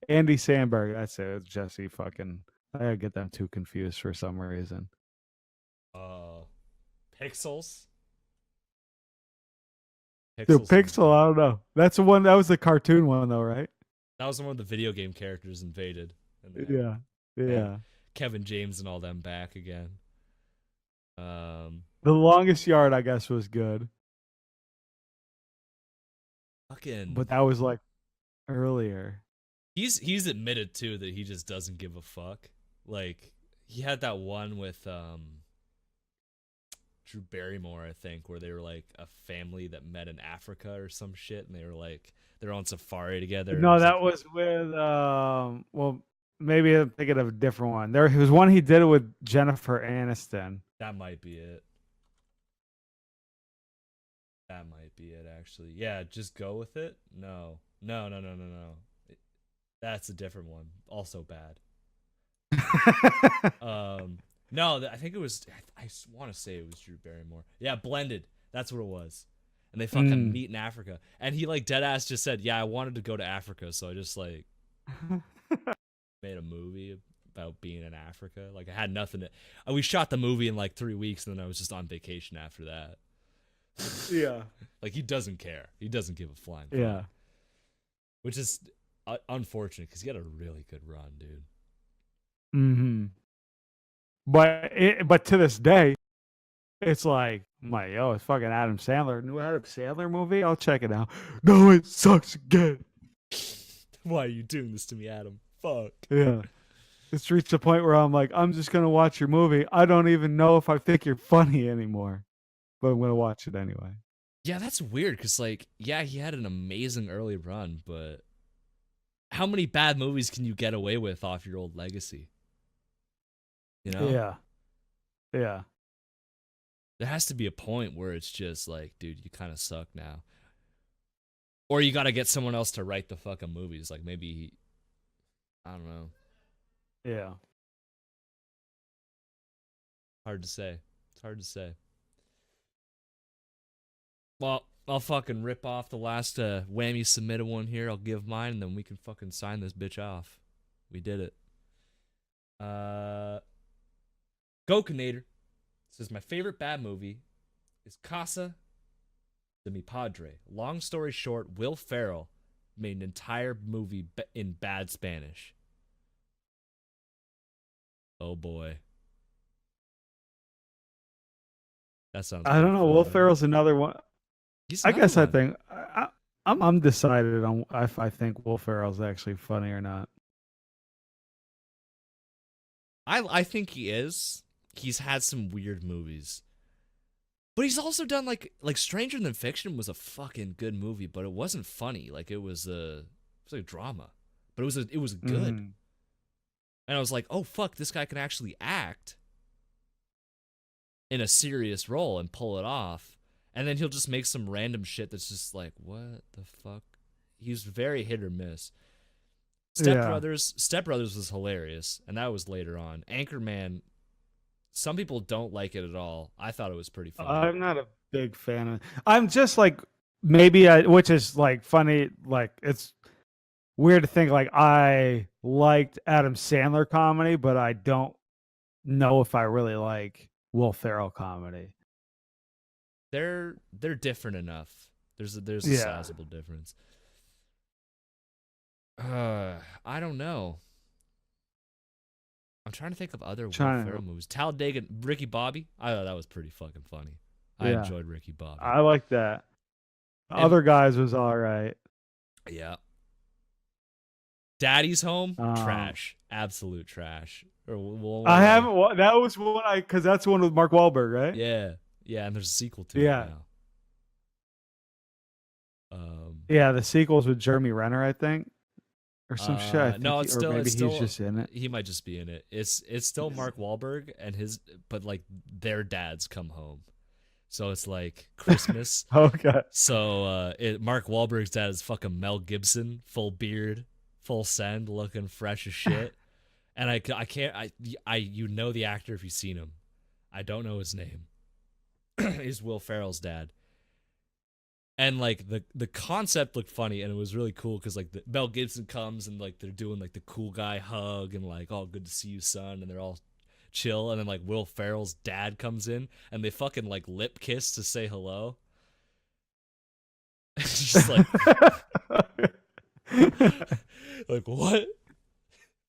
[SPEAKER 2] Andy Samberg, that's it. It's Jesse fucking. I gotta get them too confused for some reason.
[SPEAKER 4] Pixels.
[SPEAKER 2] Dude, Pixel, I don't know. That's the one. That was the cartoon one, though, right?
[SPEAKER 4] That was the one the video game characters invaded. And
[SPEAKER 2] Yeah.
[SPEAKER 4] Kevin James and all them back again.
[SPEAKER 2] The Longest Yard, I guess, was good.
[SPEAKER 4] Fucking.
[SPEAKER 2] But that was like earlier.
[SPEAKER 4] He's admitted too that he just doesn't give a fuck. Like he had that one with Drew Barrymore, I think, where they were like a family that met in Africa or some shit, and they were like they're on safari together.
[SPEAKER 2] No, that was with well, maybe I'm thinking of a different one. There was one he did it with Jennifer Aniston.
[SPEAKER 4] That might be it. That might be it, actually. Yeah, just go with it. No. That's a different one. Also bad. No, I think it was. I want to say it was Drew Barrymore. Yeah, Blended. That's what it was. And they fucking meet in Africa. And he like dead ass just said, "Yeah, I wanted to go to Africa, so I just like made a movie about being in Africa. Like I had nothing to. We shot the movie in like 3 weeks, and then I was just on vacation after that."
[SPEAKER 2] Yeah.
[SPEAKER 4] Like he doesn't care. He doesn't give a flying fuck.
[SPEAKER 2] Yeah.
[SPEAKER 4] Which is unfortunate because he had a really good run, dude.
[SPEAKER 2] Mm-hmm. But to this day, it's like, it's fucking Adam Sandler. New Adam Sandler movie? I'll check it out. No, it sucks again.
[SPEAKER 4] Why are you doing this to me, Adam? Fuck.
[SPEAKER 2] Yeah. It's reached a point where I'm like, I'm just going to watch your movie. I don't even know if I think you're funny anymore. But I'm going to watch it anyway.
[SPEAKER 4] Yeah, that's weird because, like, yeah, he had an amazing early run, but how many bad movies can you get away with off your old legacy? You know?
[SPEAKER 2] Yeah. Yeah.
[SPEAKER 4] There has to be a point where it's just like, dude, you kind of suck now. Or you got to get someone else to write the fucking movies. Like maybe, I don't know.
[SPEAKER 2] Yeah.
[SPEAKER 4] Hard to say. It's hard to say. Well, I'll fucking rip off the last whammy submitted one here. I'll give mine, and then we can fucking sign this bitch off. We did it. Gokinator says, my favorite bad movie is Casa de Mi Padre. Long story short, Will Ferrell made an entire movie in bad Spanish. Oh boy. That sounds
[SPEAKER 2] I don't know. Will Ferrell's another one. I guess I think I'm undecided on if I think Will Ferrell's actually funny or not.
[SPEAKER 4] I think he is. He's had some weird movies. But he's also done like Stranger Than Fiction was a fucking good movie, but it wasn't funny. Like it was a drama. But it was good.
[SPEAKER 2] Mm.
[SPEAKER 4] And I was like, "Oh fuck, this guy can actually act in a serious role and pull it off." And then he'll just make some random shit that's just like, "What the fuck?" He's very hit or miss. Step Brothers was hilarious, and that was later on. Anchorman, some people don't like it at all. I thought it was pretty funny.
[SPEAKER 2] I'm not a big fan of it. I'm just like, which is like funny. Like it's weird to think like I liked Adam Sandler comedy, but I don't know if I really like Will Ferrell comedy.
[SPEAKER 4] They're different enough. There's a sizable difference. I don't know. I'm trying to think of other Will Ferrell movies. Talladega, Ricky Bobby. I thought that was pretty fucking funny. I enjoyed Ricky Bobby.
[SPEAKER 2] I like that. Other guys was all right.
[SPEAKER 4] Yeah. Daddy's Home, trash, absolute trash.
[SPEAKER 2] I haven't. That was one because that's one with Mark Wahlberg, right?
[SPEAKER 4] Yeah, and there's a sequel to it now.
[SPEAKER 2] Yeah, the sequel's with Jeremy Renner, I think, or some shit. I think
[SPEAKER 4] no, it's still.
[SPEAKER 2] He's just in it.
[SPEAKER 4] He might just be in it. It's still Mark Wahlberg and but like their dads come home, so it's like Christmas.
[SPEAKER 2] Okay.
[SPEAKER 4] So Mark Wahlberg's dad is fucking Mel Gibson, full beard, full send, looking fresh as shit. And I can't you know the actor if you've seen him. I don't know his name. Is Will Ferrell's dad. And like the concept looked funny, and it was really cool because like Mel Gibson comes and like they're doing like the cool guy hug and like, oh, good to see you, son, and they're all chill, and then like Will Ferrell's dad comes in and they fucking like lip kiss to say hello. It's just like like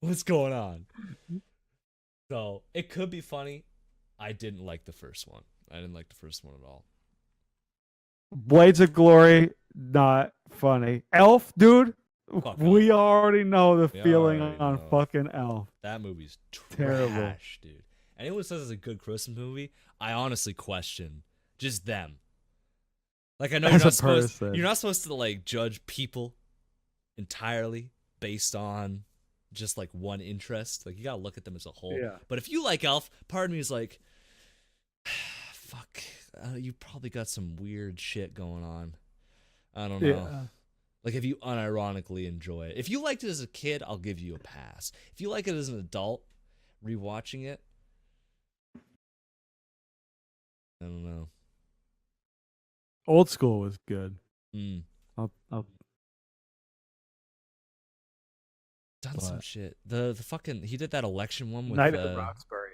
[SPEAKER 4] what's going on? So it could be funny. I didn't like the first one. I didn't like the first one at all.
[SPEAKER 2] Blades of Glory, not funny. Elf, dude. We already know the feeling on fucking Elf.
[SPEAKER 4] That movie's
[SPEAKER 2] terrible,
[SPEAKER 4] trash, dude. Anyone who says it's a good Christmas movie, I honestly question just them. Like I know you're not supposed to like judge people entirely based on just like one interest. Like you gotta look at them as a whole.
[SPEAKER 2] Yeah.
[SPEAKER 4] But if you like Elf, part of me is like, fuck, you probably got some weird shit going on. I don't know.
[SPEAKER 2] Yeah.
[SPEAKER 4] Like if you unironically enjoy it. If you liked it as a kid, I'll give you a pass. If you like it as an adult, rewatching it, I don't know.
[SPEAKER 2] Old School was good.
[SPEAKER 4] I'll done some shit. The fucking he did that election one with
[SPEAKER 2] Night at the Roxbury.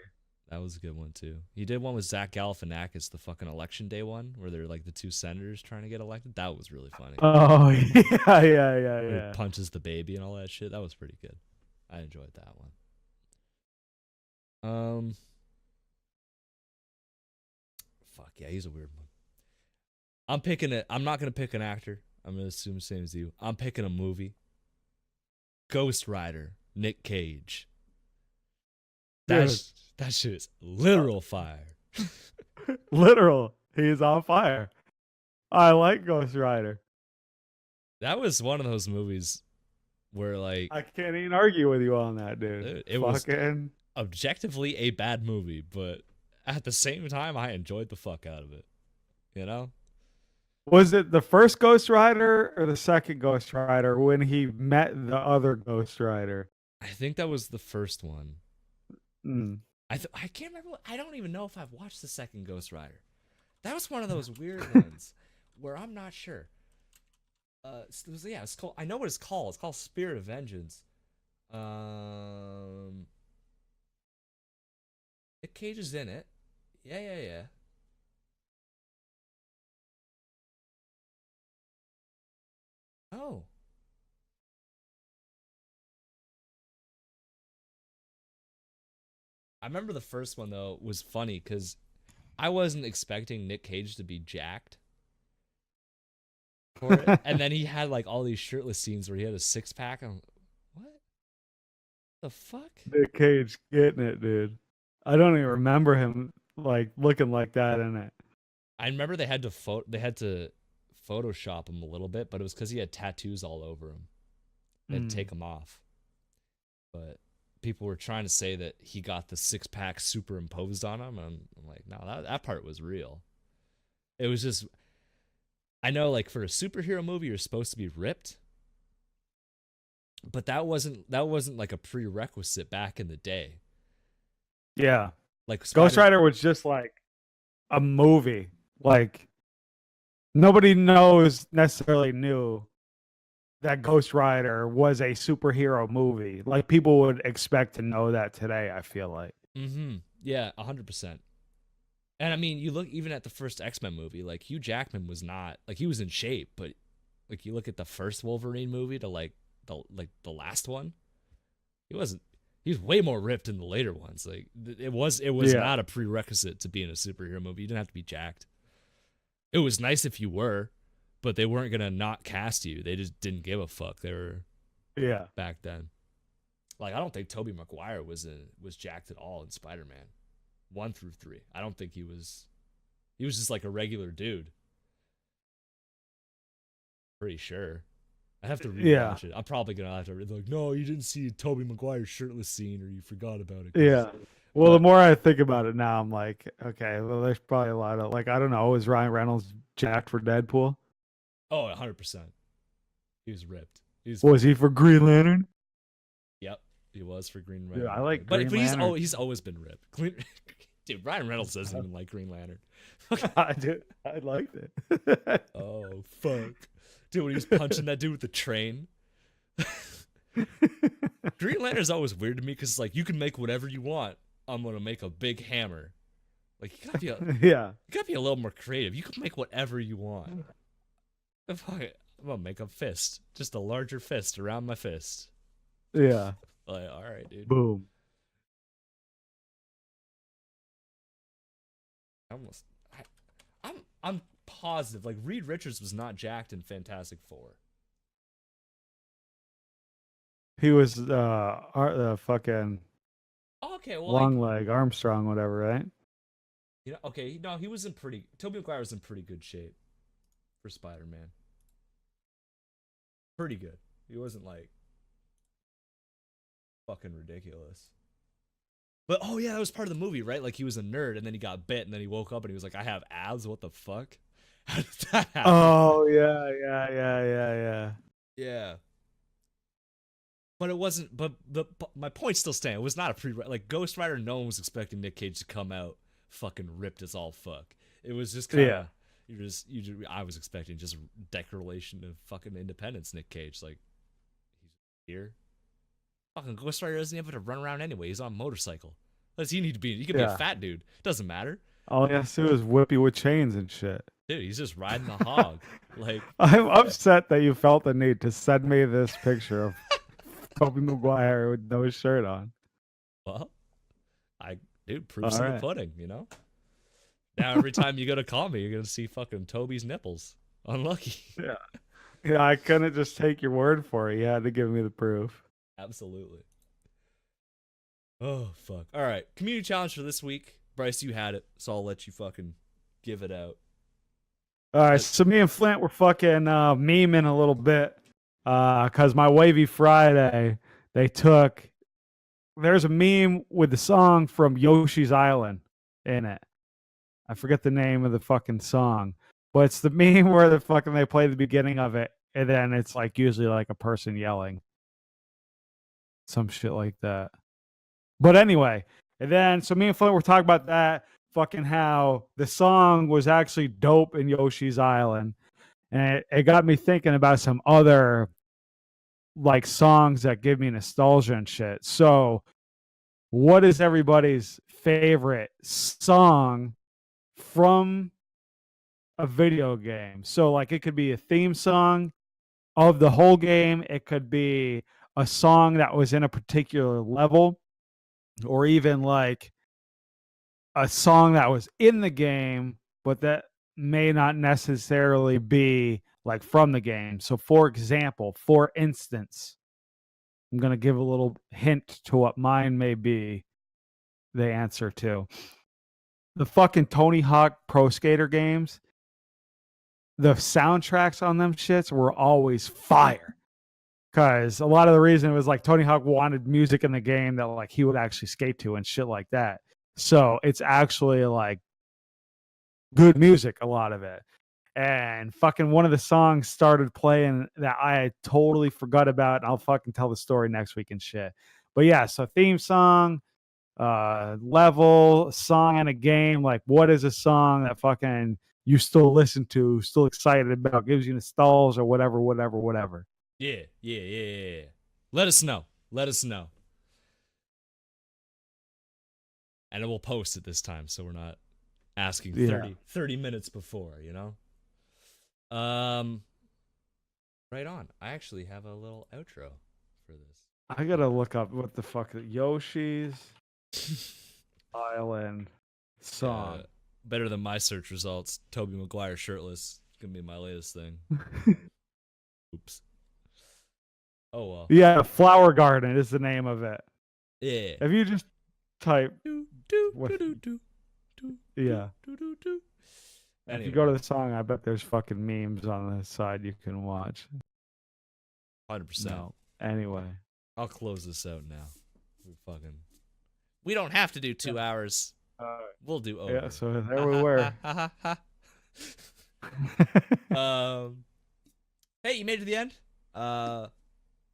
[SPEAKER 4] That was a good one too. He did one with Zach Galifianakis, the fucking election day one, where they're like the two senators trying to get elected. That was really funny.
[SPEAKER 2] Oh yeah.
[SPEAKER 4] He punches the baby and all that shit. That was pretty good. I enjoyed that one. Fuck yeah, he's a weird one. I'm picking it. I'm not gonna pick an actor. I'm gonna assume the same as you. I'm picking a movie. Ghost Rider, Nick Cage. That shit is literal fire.
[SPEAKER 2] Literal. He is on fire. I like Ghost Rider.
[SPEAKER 4] That was one of those movies where like
[SPEAKER 2] I can't even argue with you on that, dude.
[SPEAKER 4] it was
[SPEAKER 2] Fucking
[SPEAKER 4] objectively a bad movie, but at the same time, I enjoyed the fuck out of it. You know?
[SPEAKER 2] Was it the first Ghost Rider or the second Ghost Rider when he met the other Ghost Rider?
[SPEAKER 4] I think that was the first one.
[SPEAKER 2] Mm.
[SPEAKER 4] I can't remember. I don't even know if I've watched the second Ghost Rider. That was one of those weird ones where I'm not sure. It's called. I know what it's called. It's called Spirit of Vengeance. Nick Cage is in it. Yeah. Oh. I remember the first one though was funny because I wasn't expecting Nick Cage to be jacked for it, and then he had like all these shirtless scenes where he had a six pack. I'm like, what the fuck?
[SPEAKER 2] Nick Cage getting it, dude. I don't even remember him like looking like that in it.
[SPEAKER 4] I remember they had to Photoshop him a little bit, but it was because he had tattoos all over him. They had to take them off, but people were trying to say that he got the six pack superimposed on him, and I'm like, no, that part was real. It was just, I know, like for a superhero movie, you're supposed to be ripped, but that wasn't like a prerequisite back in the day.
[SPEAKER 2] Yeah,
[SPEAKER 4] Like
[SPEAKER 2] Ghost Rider was just like a movie. Like nobody necessarily knew that Ghost Rider was a superhero movie. Like people would expect to know that today, I feel like.
[SPEAKER 4] Mm-hmm. Yeah, 100%. And I mean, you look even at the first X-Men movie, like Hugh Jackman was not like he was in shape, but like you look at the first Wolverine movie to like the last one, he was way more ripped in the later ones. Like it was not a prerequisite to be in a superhero movie. You didn't have to be jacked. It was nice if you were, but they weren't gonna not cast you. They just didn't give a fuck. They were back then. Like I don't think Tobey Maguire was jacked at all in Spider-Man 1 through 3. I don't think he was just like a regular dude. Pretty sure. I have to rewatch it. I'm probably gonna have to like, no, you didn't see Tobey Maguire's shirtless scene, or you forgot about it.
[SPEAKER 2] Yeah. Well, the more I think about it now, I'm like, okay, well, there's probably a lot of like, I don't know, was Ryan Reynolds jacked for Deadpool?
[SPEAKER 4] Oh, 100%. He was ripped.
[SPEAKER 2] Was he for Green Lantern?
[SPEAKER 4] Yep, he was for Green Lantern.
[SPEAKER 2] Dude, I like
[SPEAKER 4] but
[SPEAKER 2] Green Lantern.
[SPEAKER 4] he's always been ripped. Dude, Ryan Reynolds doesn't even like Green Lantern.
[SPEAKER 2] I liked it.
[SPEAKER 4] Oh fuck, dude, when he was punching that dude with the train. Green Lantern's always weird to me because like you can make whatever you want. I'm gonna make a big hammer. Like you gotta be a little more creative. You can make whatever you want. I'm gonna make a fist, just a larger fist around my fist.
[SPEAKER 2] Yeah.
[SPEAKER 4] Like, all right, dude.
[SPEAKER 2] Boom.
[SPEAKER 4] I'm positive. Like Reed Richards was not jacked in Fantastic Four.
[SPEAKER 2] He was fucking
[SPEAKER 4] Okay, well,
[SPEAKER 2] long leg Armstrong, whatever, right?
[SPEAKER 4] You know, okay, no, he was in pretty. Tobey Maguire was in pretty good shape for Spider-Man. Pretty good. He wasn't like fucking ridiculous. But oh yeah, that was part of the movie, right? Like he was a nerd, and then he got bit, and then he woke up, and he was like, "I have abs. What the fuck? How did that happen?"
[SPEAKER 2] Oh yeah.
[SPEAKER 4] Yeah. But it wasn't. But my point still stands. It was not a like Ghost Rider. No one was expecting Nick Cage to come out fucking ripped as all fuck. It was just kind of I was expecting just declaration of fucking independence. Nick Cage, like he's here. Fucking Ghost Rider doesn't have to run around anyway. He's on a motorcycle. What does he need to be? He could be a fat dude. Doesn't matter.
[SPEAKER 2] All he has to do is whip you with chains and shit.
[SPEAKER 4] Dude, he's just riding the hog. Like
[SPEAKER 2] I'm upset that you felt the need to send me this picture of Tobey Maguire with no shirt on.
[SPEAKER 4] Well, proof's in the pudding, you know? Now every time you go to call me, you're gonna see fucking Toby's nipples. Unlucky.
[SPEAKER 2] Yeah, I couldn't just take your word for it. You had to give me the proof.
[SPEAKER 4] Absolutely. Oh fuck. All right, community challenge for this week. Bryce, you had it, so I'll let you fucking give it out.
[SPEAKER 2] All right, so me and Flint were fucking memeing a little bit Because my Wavy Friday, there's a meme with the song from Yoshi's Island in it. I forget the name of the fucking song, but it's the meme where they play the beginning of it, and then it's like usually like a person yelling, some shit like that. But anyway, and then so me and Flint were talking about that, fucking how the song was actually dope in Yoshi's Island, and it got me thinking about some other like songs that give me nostalgia and shit. So, what is everybody's favorite song from a video game? So like it could be a theme song of the whole game, it could be a song that was in a particular level, or even like a song that was in the game but that may not necessarily be like from the game. So for instance, I'm going to give a little hint to what mine may be the answer to. The fucking Tony Hawk Pro Skater games, the soundtracks on them shits were always fire. Because a lot of the reason was like Tony Hawk wanted music in the game that like he would actually skate to and shit like that. So it's actually like good music, a lot of it. And fucking one of the songs started playing that I totally forgot about. And I'll fucking tell the story next week and shit. But yeah, so theme song, level, song in a game. Like, what is a song that fucking you still listen to, still excited about, gives you nostalgia or whatever.
[SPEAKER 4] Yeah. Let us know. And we'll post it this time, so we're not asking 30 minutes before, you know? Right on. I actually have a little outro for this.
[SPEAKER 2] I gotta look up what the fuck Yoshi's Island song.
[SPEAKER 4] Better than my search results. Tobey Maguire shirtless. It's gonna be my latest thing. Oops. Oh well.
[SPEAKER 2] Yeah, Flower Garden is the name of it.
[SPEAKER 4] Yeah.
[SPEAKER 2] If you just type
[SPEAKER 4] Anyway.
[SPEAKER 2] If you go to the song, I bet there's fucking memes on the side you can watch.
[SPEAKER 4] 100%.
[SPEAKER 2] No. Anyway.
[SPEAKER 4] I'll close this out now. We don't have to do 2 hours. We'll do over.
[SPEAKER 2] Yeah, so there we were.
[SPEAKER 4] Hey, you made it to the end?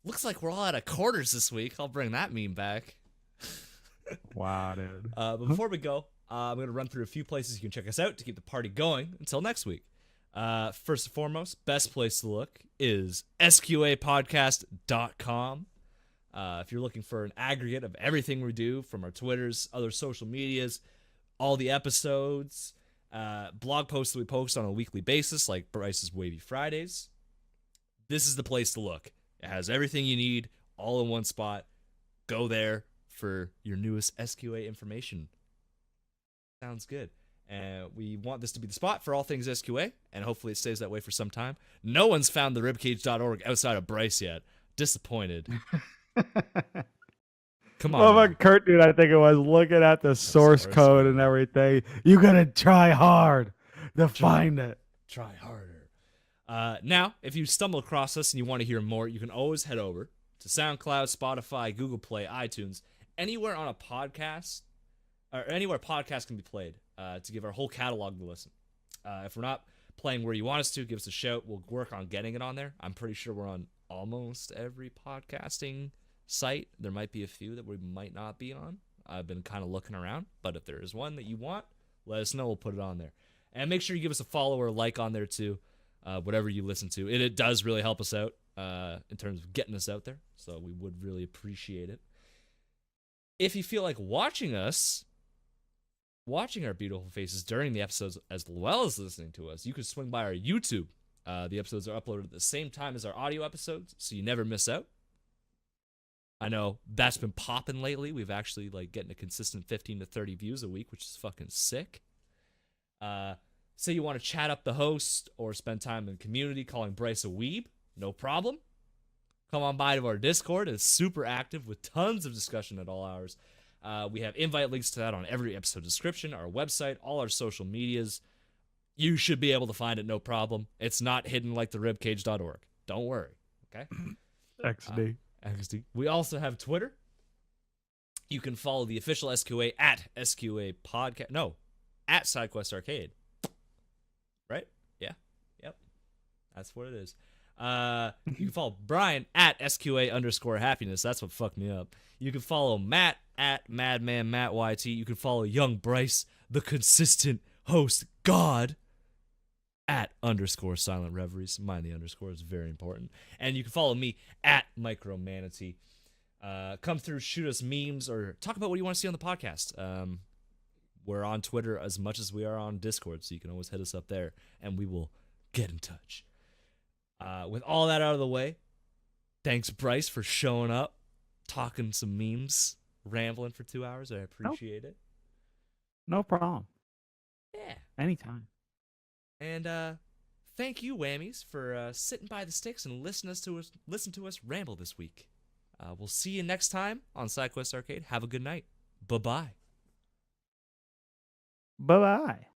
[SPEAKER 4] Looks like we're all out of quarters this week. I'll bring that meme back.
[SPEAKER 2] Wow, dude.
[SPEAKER 4] But before we go, I'm going to run through a few places you can check us out to keep the party going until next week. First and foremost, best place to look is sqapodcast.com. If you're looking for an aggregate of everything we do, from our Twitters, other social medias, all the episodes, blog posts that we post on a weekly basis, like Bryce's Wavy Fridays, this is the place to look. It has everything you need all in one spot. Go there for your newest SQA information. Sounds good. And we want this to be the spot for all things SQA, and hopefully it stays that way for some time. No one's found the ribcage.org outside of Bryce yet. Disappointed. Come on.
[SPEAKER 2] Well, like Kurt, dude, I think it was looking at the source code and everything. You gotta try hard to find it.
[SPEAKER 4] Try harder. Now, if you stumble across us and you want to hear more, you can always head over to SoundCloud, Spotify, Google Play, iTunes, anywhere on a podcast, or anywhere podcasts can be played, to give our whole catalog to listen. If we're not playing where you want us to, give us a shout. We'll work on getting it on there. I'm pretty sure we're on almost every podcasting site. There might be a few that we might not be on. I've been kind of looking around, but if there is one that you want, let us know. We'll put it on there. And make sure you give us a follow or like on there too, whatever you listen to. It does really help us out in terms of getting us out there, so we would really appreciate it. If you feel like watching our beautiful faces during the episodes as well as listening to us, you can swing by our YouTube. The episodes are uploaded at the same time as our audio episodes, so you never miss out. I know that's been popping lately. We've actually getting a consistent 15 to 30 views a week, which is fucking sick. Say you want to chat up the host or spend time in the community calling Bryce a weeb, no problem. Come on by to our Discord. It's super active with tons of discussion at all hours. We have invite links to that on every episode description, our website, all our social medias. You should be able to find it, no problem. It's not hidden like the ribcage.org. Don't worry. Okay.
[SPEAKER 2] XD.
[SPEAKER 4] XD. We also have Twitter. You can follow the official SQA at SQA Podcast. No, at SideQuest Arcade. Right? Yeah. Yep. That's what it is. You can follow Brian at SQA_happiness. That's what fucked me up. You can follow Matt at Madman Matt YT. You can follow young Bryce, the consistent host God, at _silent reveries. Mind the underscore is very important. And you can follow me at Micromanatee. Come through, shoot us memes, or talk about what you want to see on the podcast. We're on Twitter as much as we are on Discord, so you can always hit us up there, and we will get in touch. With all that out of the way, thanks, Bryce, for showing up, talking some memes, rambling for 2 hours. I appreciate it.
[SPEAKER 2] No problem.
[SPEAKER 4] Yeah.
[SPEAKER 2] Anytime.
[SPEAKER 4] And thank you, Whammies, for sitting by the sticks and listen to us ramble this week. We'll see you next time on SideQuest Arcade. Have a good night. Bye-bye.
[SPEAKER 2] Bye-bye.